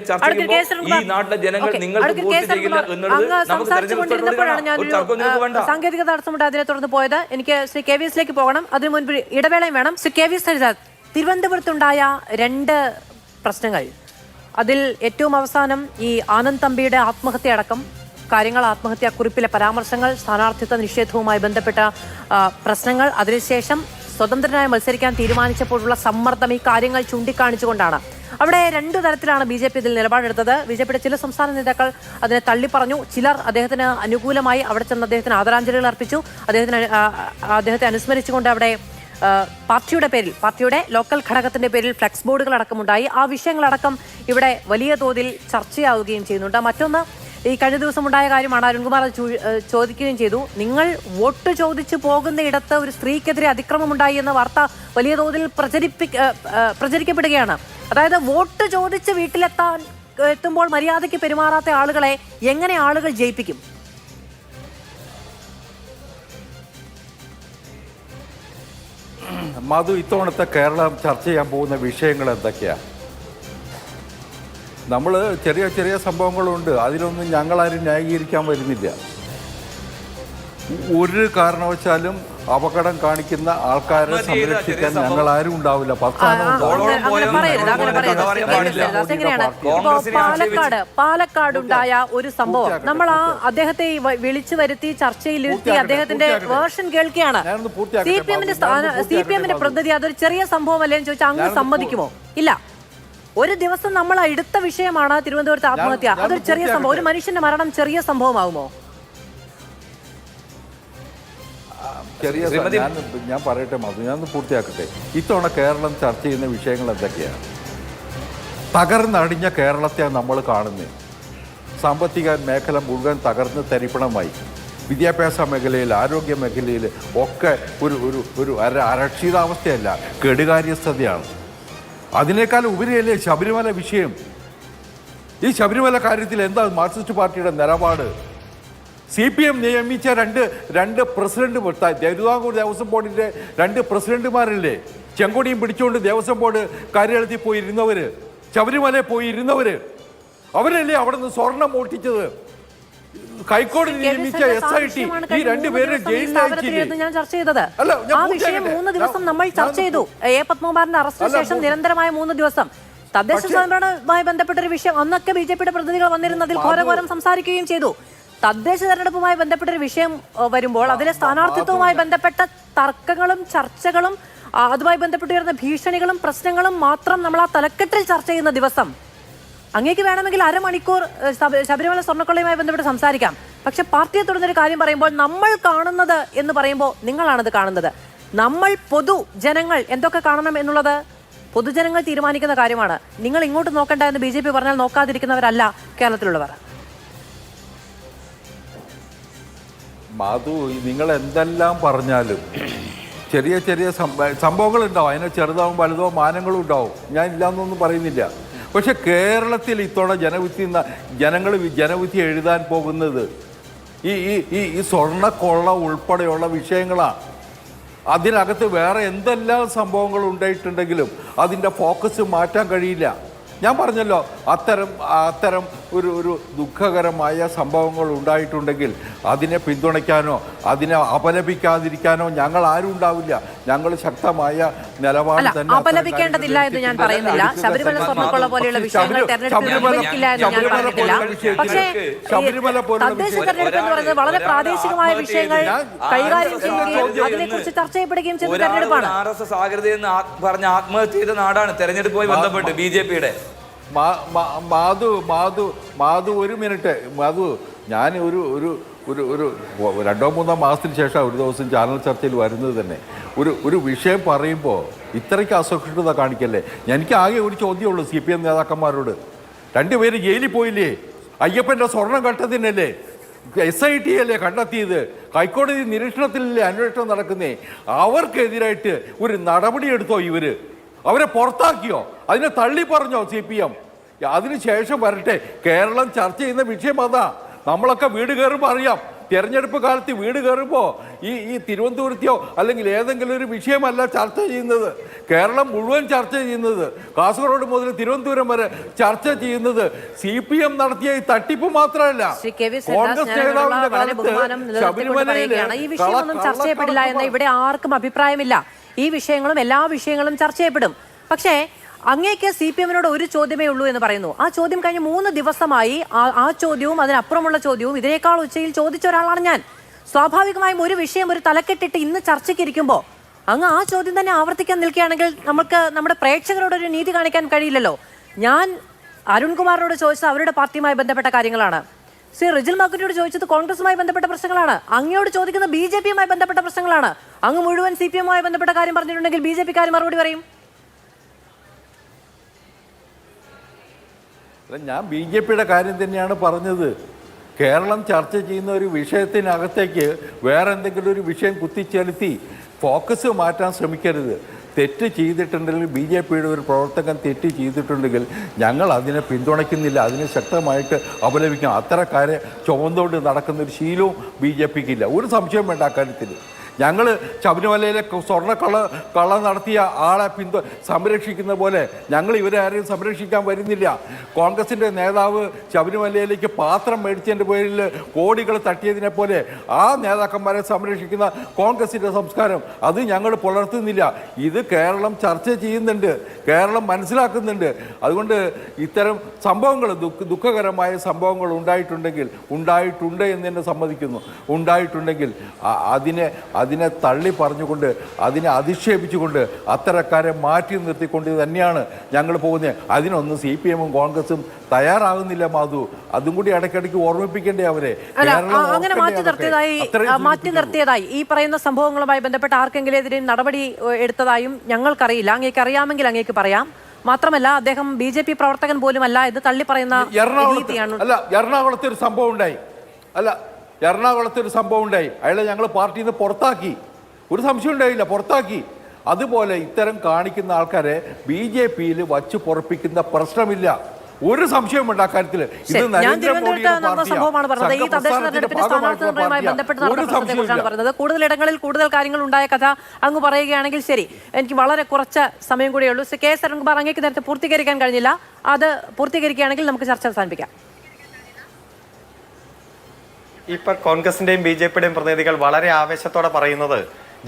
ചർച്ച ചെയ്യുമ്പോൾ ഈ നാട്ടിലെ ജനങ്ങൾ നിങ്ങൾക്ക് വോട്ട് ചെയ്യില്ല എന്നുള്ളത് നമുക്ക് തെരഞ്ഞെടുപ്പ് സാങ്കേതിക തടസ്സമുണ്ട്. അതിനെ തുടർന്ന് പോയത് എനിക്ക് ശ്രീ KVS-ലേക്ക് പോകണം. അതിനു മുൻപ് ഇടവേളയും വേണം. ശ്രീ KVS ഹരിദാസ്, തിരുവനന്തപുരത്തുണ്ടായ 2 പ്രശ്നങ്ങൾ, അതിൽ ഏറ്റവും അവസാനം ഈ ആനന്ദ് തമ്പിയുടെ ആത്മഹത്യ അടക്കം കാര്യങ്ങൾ, ആത്മഹത്യാക്കുറിപ്പിലെ പരാമർശങ്ങൾ, സ്ഥാനാർത്ഥിത്വ നിഷേധവുമായി ബന്ധപ്പെട്ട പ്രശ്നങ്ങൾ, അതിനുശേഷം സ്വതന്ത്രനായി മത്സരിക്കാൻ തീരുമാനിച്ചപ്പോഴുള്ള സമ്മർദ്ദം, ഈ കാര്യങ്ങൾ ചൂണ്ടിക്കാണിച്ചുകൊണ്ടാണ് അവിടെ 2 തരത്തിലാണ് BJP ഇതിൽ നിലപാടെടുത്തത്. BJPയുടെ ചില സംസ്ഥാന നേതാക്കൾ അതിനെ തള്ളിപ്പറഞ്ഞു. ചിലർ അദ്ദേഹത്തിന് അനുകൂലമായി അവിടെ ചെന്ന് അദ്ദേഹത്തിന് ആദരാഞ്ജലികൾ അർപ്പിച്ചു. അദ്ദേഹത്തെ അനുസ്മരിച്ചുകൊണ്ട് അവിടെ പാർട്ടിയുടെ ലോക്കൽ ഘടകത്തിന്റെ പേരിൽ ഫ്ലെക്സ് ബോർഡുകൾ അടക്കമുണ്ടായി. ആ വിഷയങ്ങളടക്കം ഇവിടെ വലിയ തോതിൽ ചർച്ചയാവുകയും ചെയ്യുന്നുണ്ട്. മറ്റൊന്ന്, ഈ കഴിഞ്ഞ ദിവസം ഉണ്ടായ കാര്യമാണ്. അരുൺകുമാർ ചോദിക്കുകയും ചെയ്തു. നിങ്ങൾ വോട്ട് ചോദിച്ചു പോകുന്ന ഇടത്ത് ഒരു സ്ത്രീക്കെതിരെ അതിക്രമമുണ്ടായി എന്ന വാർത്ത വലിയ തോതിൽ പ്രചരിക്കപ്പെടുകയാണ്. അതായത് വോട്ട് ചോദിച്ച് എത്തുമ്പോൾ മര്യാദയ്ക്ക് പെരുമാറാത്ത ആളുകളെ എങ്ങനെ ആളുകൾ ജയിപ്പിക്കും? മധു, ഇത്തവണത്തെ കേരളം ചർച്ച ചെയ്യാൻ പോകുന്ന വിഷയങ്ങൾ എന്തൊക്കെയാണ്? നമ്മൾ ചെറിയ ചെറിയ സംഭവങ്ങളുണ്ട്, അതിലൊന്നും ഞങ്ങളാരും ന്യായീകരിക്കാൻ വരുന്നില്ല. ഒരു കാരണവശാലും അപകടം കാണിക്കുന്ന ആൾക്കാരെ സംരക്ഷിക്കാൻ ഞങ്ങളാരും ഉണ്ടാവില്ല. പാലക്കാടുണ്ടായ ഒരു സംഭവം നമ്മൾ അദ്ദേഹത്തെ വിളിച്ചു വരുത്തി ചർച്ചയിലിരുത്തി അദ്ദേഹത്തിന്റെ വേർഷൻ കേൾക്കുകയാണ്. CPM-ന്റെ പ്രതിനിധി അതൊരു ചെറിയ സംഭവം അല്ലേന്ന് ചോദിച്ചാൽ അങ്ങ് സമ്മതിക്കുമോ? ഇല്ല. ഒരു ദിവസം നമ്മൾ എടുത്ത വിഷയമാണ് തിരുവനന്തപുരത്ത് ആത്മഹത്യ. അതൊരു ചെറിയ സംഭവം, ഒരു മനുഷ്യന്റെ മരണം ചെറിയ സംഭവമാകുമോ? ഞാൻ പറയട്ടെ മധു, ഞാനൊന്ന് പൂർത്തിയാക്കട്ടെ. ഇത്തവണ കേരളം ചർച്ച ചെയ്യുന്ന വിഷയങ്ങൾ എന്തൊക്കെയാണ്? തകർന്നടിഞ്ഞ കേരളത്തെയാണ് നമ്മൾ കാണുന്നത്. സാമ്പത്തിക മേഖല മുഴുവൻ തകർന്ന് തരിപ്പണമായി. വിദ്യാഭ്യാസ മേഖലയിൽ, ആരോഗ്യ മേഖലയിൽ ഒക്കെ ഒരു അരക്ഷിതാവസ്ഥയല്ല, കെടുകാര്യസ്ഥതയാണ്. അതിനേക്കാൾ ഉപരിയല്ലേ ശബരിമല വിഷയം. ഈ ശബരിമല കാര്യത്തിൽ എന്താ മാർക്സിസ്റ്റ് പാർട്ടിയുടെ നിലപാട്? CPM നിയമിച്ച രണ്ട് പ്രസിഡന്റ്, തിരുവിതാംകൂർ ദേവസ്വം ബോർഡിന്റെ 2 പ്രസിഡന്റുമാരില്ലേ? ചെങ്കൊടിയും പിടിച്ചുകൊണ്ട് ദേവസ്വം ബോർഡ് കാര്യാലയത്തിൽ പോയി ഇരുന്നവര്, ശബരിമലയിൽ പോയി ഇരുന്നവര്, അവരല്ലേ അവിടെ നിന്ന് സ്വർണം മോഷ്ടിച്ചത്? ഹൈക്കോടതി നിയമിച്ച SIT ഈ രണ്ടുപേരെ ജയിലിൽ ഞാൻ ചർച്ച ചെയ്തത് ആ വിഷയം 3 ദിവസം നമ്മൾ ചർച്ച ചെയ്തു. A. പത്മകുമാറിന്റെ അറസ്റ്റിന് ശേഷം നിരന്തരമായ 3 ദിവസം തദ്ദേശ സ്വയംഭരണവുമായി ബന്ധപ്പെട്ട ഒരു വിഷയം, അന്നൊക്കെ BJPയുടെ പ്രതിനിധികൾ വന്നിരുന്നതിൽ ഘോരഘോരം സംസാരിക്കുകയും ചെയ്തു. തദ്ദേശ തെരഞ്ഞെടുപ്പുമായി ബന്ധപ്പെട്ട ഒരു വിഷയം വരുമ്പോൾ അതിലെ സ്ഥാനാർത്ഥിത്വവുമായി ബന്ധപ്പെട്ട തർക്കങ്ങളും ചർച്ചകളും അതുമായി ബന്ധപ്പെട്ടുവരുന്ന ഭീഷണികളും പ്രശ്നങ്ങളും മാത്രം നമ്മൾ ആ തലക്കെട്ടിൽ ചർച്ച ചെയ്യുന്ന ദിവസം അങ്ങേക്ക് വേണമെങ്കിൽ അരമണിക്കൂർ ശബരിമല സ്വർണ്ണക്കൊള്ളയുമായി ബന്ധപ്പെട്ട് സംസാരിക്കാം. പക്ഷെ പാർട്ടിയെ തുടർന്നൊരു കാര്യം പറയുമ്പോൾ നമ്മൾ കാണുന്നത് എന്ന് പറയുമ്പോൾ നിങ്ങളാണത് കാണുന്നത്. നമ്മൾ പൊതുജനങ്ങൾ എന്തൊക്കെ കാണണം എന്നുള്ളത് പൊതുജനങ്ങൾ തീരുമാനിക്കുന്ന കാര്യമാണ്. നിങ്ങൾ ഇങ്ങോട്ട് നോക്കണ്ട എന്ന് BJP പറഞ്ഞാൽ നോക്കാതിരിക്കുന്നവരല്ല കേരളത്തിലുള്ളവർ. മാധു, നിങ്ങൾ എന്തെല്ലാം പറഞ്ഞാലും ചെറിയ ചെറിയ സംഭവങ്ങൾ ഉണ്ടാവും. അതിനെ ചെറുതാവും വലുതോ മാനങ്ങളും ഉണ്ടാവും. ഞാൻ ഇല്ലാന്നൊന്നും പറയുന്നില്ല. പക്ഷെ കേരളത്തിൽ ഇത്തവണ ജനവിധി എഴുതാൻ പോകുന്നത് ഈ സ്വർണ്ണക്കൊള്ള ഉൾപ്പെടെയുള്ള വിഷയങ്ങളാണ്. അതിനകത്ത് വേറെ എന്തെല്ലാം സംഭവങ്ങൾ ഉണ്ടായിട്ടുണ്ടെങ്കിലും അതിൻ്റെ ഫോക്കസ് മാറ്റാൻ കഴിയില്ല. ഞാൻ പറഞ്ഞല്ലോ, അത്തരം ഒരു ദുഃഖകരമായ സംഭവങ്ങൾ ഉണ്ടായിട്ടുണ്ടെങ്കിൽ അതിനെ പിന്തുണയ്ക്കാനോ അതിനെ അപലപിക്കാതിരിക്കാനോ ഞങ്ങൾ ആരും ഉണ്ടാവില്ല. ഞങ്ങൾ ശക്തമായ നിലപാട് തന്നെ. അപലപിക്കേണ്ടതില്ല എന്ന് ഞാൻ പറയുന്നില്ല. ശബരിമല സ്വർണ്ണക്കൊള്ള പോലെയുള്ള വിഷയങ്ങൾ തെരഞ്ഞെടുപ്പിൽ ഉപയോഗിക്കില്ല എന്ന് ഞാൻ പറഞ്ഞിട്ടില്ല. പക്ഷേ തദ്ദേശ തെരഞ്ഞെടുപ്പ് എന്ന് പറയുന്നത് വളരെ പ്രാദേശികമായ വിഷയങ്ങൾ കൈകാര്യം ചെയ്യുകയും അതിനെക്കുറിച്ച് ചർച്ച ചെയ്യപ്പെടുകയും ചെയ്യുന്ന തെരഞ്ഞെടുപ്പാണ്. RSS ആകൃതിയെന്ന് പറഞ്ഞ ആത്മഹത്യ ചെയ്ത നാടാണ് തെരഞ്ഞെടുപ്പുമായി ബന്ധപ്പെട്ട് BJPയുടെ. മാധു ഒരു മിനിറ്റ്. മാധു, ഞാൻ ഒരു 2-3 മാസത്തിന് ശേഷം ഒരു ദിവസം ചാനൽ ചർച്ചയിൽ വരുന്നത് തന്നെ. ഒരു വിഷയം പറയുമ്പോൾ ഇത്രയ്ക്ക് അസഹിഷ്ണുത കാണിക്കല്ലേ. എനിക്ക് ആകെ ഒരു ചോദ്യമുള്ളൂ CPM നേതാക്കന്മാരോട്. 2 പേര് ജയിലിൽ പോയില്ലേ? അയ്യപ്പൻ്റെ സ്വർണം കണ്ടതിനല്ലേ? SIT അല്ലേ കണ്ടെത്തിയത്? ഹൈക്കോടതി നിരീക്ഷണത്തിലല്ലേ അന്വേഷണം നടക്കുന്നേ? അവർക്കെതിരായിട്ട് ഒരു നടപടി എടുത്തോ ഇവര്? അവരെ പുറത്താക്കിയോ? അതിനെ തള്ളി പറഞ്ഞോ CPM? അതിനുശേഷം വരട്ടെ. കേരളം ചർച്ച ചെയ്യുന്ന വിഷയം അതാ. നമ്മളൊക്കെ വീട് കയറുമ്പോൾ അറിയാം, തെരഞ്ഞെടുപ്പ് കാലത്ത് വീട് കയറുമ്പോൾ ഈ തിരുവനന്തപുരത്തെയോ അല്ലെങ്കിൽ ഏതെങ്കിലും ഒരു വിഷയമല്ല ചർച്ച ചെയ്യുന്നത്. കേരളം മുഴുവൻ ചർച്ച ചെയ്യുന്നത്, കാസർഗോഡ് മുതൽ തിരുവനന്തപുരം വരെ ചർച്ച ചെയ്യുന്നത് CPM നടത്തിയ ഈ തട്ടിപ്പ് മാത്രമല്ല. കോൺഗ്രസ് നേതാവിന്റെ കാലത്ത് ശബരിമലയിൽ ഈ വിഷയമൊന്നും ചർച്ച ചെയ്യപ്പെടില്ല എന്ന് ഇവിടെ ആർക്കും അഭിപ്രായമില്ല. ഈ വിഷയങ്ങളും എല്ലാ വിഷയങ്ങളും ചർച്ച ചെയ്യപ്പെടും. പക്ഷേ അങ്ങേക്ക് CPM-നോട് ഒരു ചോദ്യമേ ഉള്ളൂ എന്ന് പറയുന്നു. ആ ചോദ്യം കഴിഞ്ഞ് 3 ദിവസമായി ആ ചോദ്യവും അതിനപ്പുറമുള്ള ചോദ്യവും ഇതിനേക്കാൾ ഉച്ചയിൽ ചോദിച്ച ഒരാളാണ് ഞാൻ. സ്വാഭാവികമായും ഒരു വിഷയം ഒരു തലക്കെട്ടിട്ട് ഇന്ന് ചർച്ചയ്ക്കിരിക്കുമ്പോൾ അങ്ങ് ആ ചോദ്യം തന്നെ ആവർത്തിക്കാൻ നിൽക്കുകയാണെങ്കിൽ നമുക്ക് നമ്മുടെ പ്രേക്ഷകരോടൊരു നീതി കാണിക്കാൻ കഴിയില്ലല്ലോ. ഞാൻ അരുൺകുമാറിനോട് ചോദിച്ചത് അവരുടെ പാർട്ടിയുമായി ബന്ധപ്പെട്ട കാര്യങ്ങളാണ്. ശ്രീ റിജിൽ മാക്കുറ്റിയോട് ചോദിച്ചത് കോൺഗ്രസുമായി ബന്ധപ്പെട്ട പ്രശ്നങ്ങളാണ്. അങ്ങയോട് ചോദിക്കുന്ന BJP-യുമായി ബന്ധപ്പെട്ട പ്രശ്നങ്ങളാണ്. അങ്ങ് മുഴുവൻ CPM-യുമായി ബന്ധപ്പെട്ട കാര്യം പറഞ്ഞിട്ടുണ്ടെങ്കിൽ BJP-ക്കാർ മറുപടി പറയും. ഞാൻ BJP-യുടെ കാര്യം തന്നെയാണ് പറഞ്ഞത്. കേരളം ചർച്ച ചെയ്യുന്ന ഒരു വിഷയത്തിനകത്തേക്ക് വേറെ എന്തെങ്കിലും ഒരു വിഷയം കുത്തിച്ചെലുത്തി ഫോക്കസ് മാറ്റാൻ ശ്രമിക്കരുത്. തെറ്റ് ചെയ്തിട്ടുണ്ടെങ്കിൽ BJP-യുടെ ഒരു പ്രവർത്തകൻ തെറ്റ് ചെയ്തിട്ടുണ്ടെങ്കിൽ ഞങ്ങൾ അതിനെ പിന്തുണയ്ക്കുന്നില്ല, അതിനെ ശക്തമായിട്ട് അപലപിക്കണം. അത്തരക്കാരെ ചുമന്നുകൊണ്ട് നടക്കുന്നൊരു ശീലവും BJP-ക്കില്ല. ഒരു സംശയം വേണ്ട അക്കാര്യത്തിൽ. ഞങ്ങൾ ശബരിമലയിലെ സ്വർണ്ണക്കള്ള നടത്തിയ ആളെ സംരക്ഷിക്കുന്ന പോലെ ഞങ്ങൾ ഇവരെ ആരെയും സംരക്ഷിക്കാൻ വരുന്നില്ല. കോൺഗ്രസിൻ്റെ നേതാവ് ശബരിമലയിലേക്ക് പാത്രം മേടിച്ചതിൻ്റെ പേരിൽ കോടികൾ തട്ടിയതിനെ പോലെ ആ നേതാക്കന്മാരെ സംരക്ഷിക്കുന്ന കോൺഗ്രസിൻ്റെ സംസ്കാരം അത് ഞങ്ങൾ പുലർത്തുന്നില്ല. ഇത് കേരളം ചർച്ച ചെയ്യുന്നുണ്ട്, കേരളം മനസ്സിലാക്കുന്നുണ്ട്. അതുകൊണ്ട് ഇത്തരം സംഭവങ്ങൾ ദുഃഖകരമായ സംഭവങ്ങൾ ഉണ്ടായിട്ടുണ്ട് എന്ന് തന്നെ സമ്മതിക്കുന്നു. ഉണ്ടായിട്ടുണ്ടെങ്കിൽ അതിനെ തള്ളി പറഞ്ഞുകൊണ്ട് അതിനെ അധിക്ഷേപിച്ചുകൊണ്ട് അത്തരക്കാരെ മാറ്റി നിർത്തിക്കൊണ്ട് തന്നെയാണ് ഞങ്ങൾ പോകുന്നത്. അതിനൊന്നും CPM-ഉം കോൺഗ്രസും തയ്യാറാകുന്നില്ല മാധു. അതും കൂടി ഇടയ്ക്കിടയ്ക്ക് ഓർമ്മിപ്പിക്കേണ്ടേ അവരെ. അങ്ങനെ മാറ്റി നിർത്തിയതായി ഈ പറയുന്ന സംഭവങ്ങളുമായി ബന്ധപ്പെട്ട് ആർക്കെങ്കിലും എതിരെയും നടപടി എടുത്തതായും ഞങ്ങൾക്കറിയില്ല. അങ്ങേക്ക് അറിയാമെങ്കിൽ അങ്ങേക്ക് പറയാം. മാത്രമല്ല അദ്ദേഹം BJP പ്രവർത്തകൻ പോലും അല്ല എന്ന് തള്ളി പറയുന്ന എറണാകുളത്ത് ഒരു സംഭവം ഉണ്ടായി. എറണാകുളത്ത് ഒരു സംഭവം ഉണ്ടായി. അയാളെ ഞങ്ങൾ പാർട്ടിയിൽ നിന്ന് പുറത്താക്കി. ഒരു സംശയം ഉണ്ടായില്ല, പുറത്താക്കി. അതുപോലെ ഇത്തരം കാണിക്കുന്ന ആൾക്കാരെ BJP-യിൽ വച്ച് പൊറപ്പിക്കുന്ന പ്രശ്നമില്ല. ഒരു സംശയമുണ്ട് അക്കാര്യത്തിൽ. ഇത് ഞാൻ തിരുവനന്തപുരത്ത് നടന്ന സംഭവമാണ് പറഞ്ഞത്. ഈ തദ്ദേശ തെരഞ്ഞെടുപ്പിന്റെ സ്ഥാനാർത്ഥി നിർണ്ണയവുമായി ബന്ധപ്പെട്ട് നടന്ന പ്രശ്നത്തെക്കുറിച്ചാണ് പറഞ്ഞത്. കൂടുതൽ ഇടങ്ങളിൽ കൂടുതൽ കാര്യങ്ങൾ ഉണ്ടായ കഥ അങ്ങ് പറയുകയാണെങ്കിൽ ശരി. എനിക്ക് വളരെ കുറച്ച് സമയം കൂടെ ഉള്ളൂ. കെ എസ് അരുൺകുമാർ, അങ്ങേക്ക് നേരത്തെ പൂർത്തീകരിക്കാൻ കഴിഞ്ഞില്ല. അത് പൂർത്തീകരിക്കുകയാണെങ്കിൽ നമുക്ക് ചർച്ച അവസാനിപ്പിക്കാം. ഇപ്പൊ കോൺഗ്രസിന്റെയും BJPയുടെയും പ്രതിനിധികൾ വളരെ ആവേശത്തോടെ പറയുന്നത്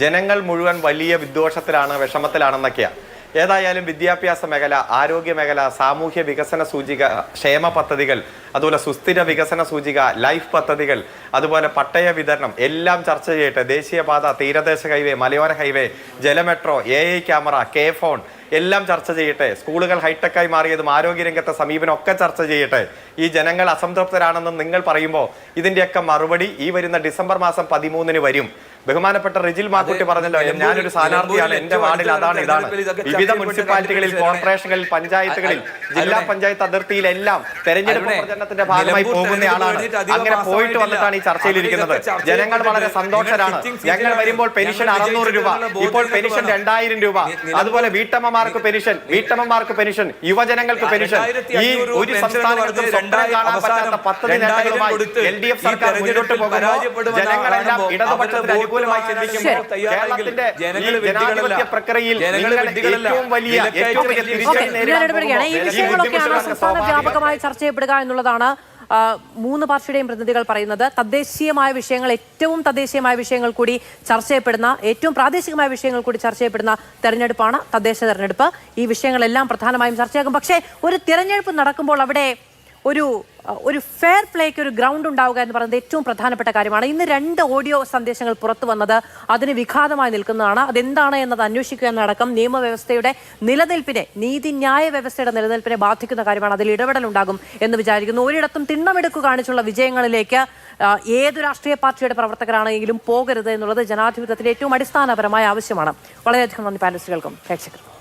ജനങ്ങൾ മുഴുവൻ വലിയ വിദ്വേഷത്തിലാണ്, വിഷമത്തിലാണെന്നൊക്കെയാണ്. ഏതായാലും വിദ്യാഭ്യാസ മേഖല, ആരോഗ്യ മേഖല, സാമൂഹ്യ വികസന സൂചിക, ക്ഷേമ പദ്ധതികൾ, അതുപോലെ സുസ്ഥിര വികസന സൂചിക, ലൈഫ് പദ്ധതികൾ, അതുപോലെ പട്ടയ വിതരണം എല്ലാം ചർച്ച ചെയ്യട്ടെ. ദേശീയപാത, തീരദേശ ഹൈവേ, മലയോര ഹൈവേ, ജലമെട്രോ, AI ക്യാമറ, K-ഫോൺ എല്ലാം ചർച്ച ചെയ്യട്ടെ. സ്കൂളുകൾ ഹൈടെക്കായി മാറിയതും ആരോഗ്യരംഗത്തെ സമീപനം ഒക്കെ ചർച്ച ചെയ്യട്ടെ. ഈ ജനങ്ങൾ അസംതൃപ്തരാണെന്ന് നിങ്ങൾ പറയുമ്പോൾ ഇതിന്റെയൊക്കെ മറുപടി ഈ വരുന്ന ഡിസംബർ മാസം 13 വരും. ബഹുമാനപ്പെട്ട റിജിൽ മാക്കുട്ടി പറഞ്ഞല്ലോ, ഞാനൊരു സ്ഥാനാർത്ഥിയാണ്, എന്റെ വാർഡിൽ അതാണ് ഇതാണ്. വിവിധ മുനിസിപ്പാലിറ്റികളിൽ, കോർപ്പറേഷനുകളിൽ, പഞ്ചായത്തുകളിൽ, ജില്ലാ പഞ്ചായത്ത് അതിർത്തിയിലെല്ലാം തെരഞ്ഞെടുപ്പ് പ്രചരണത്തിന്റെ ഭാഗമായി പോകുന്ന ആളാണ്. അങ്ങനെ പോയിട്ട് വന്നിട്ടാണ് ഈ ചർച്ചയിലിരിക്കുന്നത്. ജനങ്ങൾ വളരെ സന്തോഷരാണ്. ഞങ്ങൾ വരുമ്പോൾ പെൻഷൻ 600 രൂപ, ഇപ്പോൾ പെൻഷൻ 2000 രൂപ. അതുപോലെ വീട്ടമ്മമാർക്ക് പെൻഷൻ, യുവജനങ്ങൾക്ക് പെൻഷൻ. ഈ ഒരു സംസ്ഥാനത്തും സ്വപ്നം കാണാൻ പറ്റാത്ത പദ്ധതി നേട്ടങ്ങളുമായി LDF സർക്കാർ മുന്നോട്ട് പോകുമ്പോൾ ജനങ്ങളെല്ലാം ഇടതുപക്ഷത്തിന് അനുകൂലമായി ചിന്തിക്കുമ്പോൾ കേരളത്തിന്റെ ജനാധിപത്യ പ്രക്രിയയിൽ ഏറ്റവും വലിയ ഈ വിഷയങ്ങളൊക്കെയാണ് സംസ്ഥാന വ്യാപകമായി ചർച്ച ചെയ്യപ്പെടുക എന്നുള്ളതാണ് മൂന്ന് പാർട്ടിയുടെയും പ്രതിനിധികൾ പറയുന്നത്. തദ്ദേശീയമായ വിഷയങ്ങൾ, ഏറ്റവും തദ്ദേശീയമായ വിഷയങ്ങൾ കൂടി ചർച്ച ചെയ്യപ്പെടുന്ന, ഏറ്റവും പ്രാദേശികമായ വിഷയങ്ങൾ കൂടി ചർച്ച ചെയ്യപ്പെടുന്ന തെരഞ്ഞെടുപ്പാണ് തദ്ദേശ തെരഞ്ഞെടുപ്പ്. ഈ വിഷയങ്ങളെല്ലാം പ്രധാനമായും ചർച്ചയാകും. പക്ഷേ ഒരു തിരഞ്ഞെടുപ്പ് നടക്കുമ്പോൾ അവിടെ ഒരു ഫെയർ പ്ലേക്ക് ഒരു ഗ്രൗണ്ട് ഉണ്ടാവുക എന്ന് പറയുന്നത് ഏറ്റവും പ്രധാനപ്പെട്ട കാര്യമാണ്. ഇന്ന് 2 ഓഡിയോ സന്ദേശങ്ങൾ പുറത്തു വന്നത് അതിന് വിഘാതമായി നിൽക്കുന്നതാണ്. അതെന്താണ് എന്നത് അന്വേഷിക്കുക എന്നടക്കം നിയമവ്യവസ്ഥയുടെ നിലനിൽപ്പിനെ, നീതിന്യായ വ്യവസ്ഥയുടെ നിലനിൽപ്പിനെ ബാധിക്കുന്ന കാര്യമാണ്. അതിൽ ഇടപെടലുണ്ടാകും എന്ന് വിചാരിക്കുന്നു. ഒരിടത്തും തിണ്ണമെടുക്കു കാണിച്ചുള്ള വിജയങ്ങളിലേക്ക് ഏതു രാഷ്ട്രീയ പാർട്ടിയുടെ പ്രവർത്തകരാണെങ്കിലും പോകരുത് എന്നുള്ളത് ജനാധിപത്യത്തിലെ ഏറ്റവും അടിസ്ഥാനപരമായ ആവശ്യമാണ്. വളരെയധികം നന്ദി പാനലിസ്റ്റുകൾക്കും പ്രേക്ഷകർക്കും.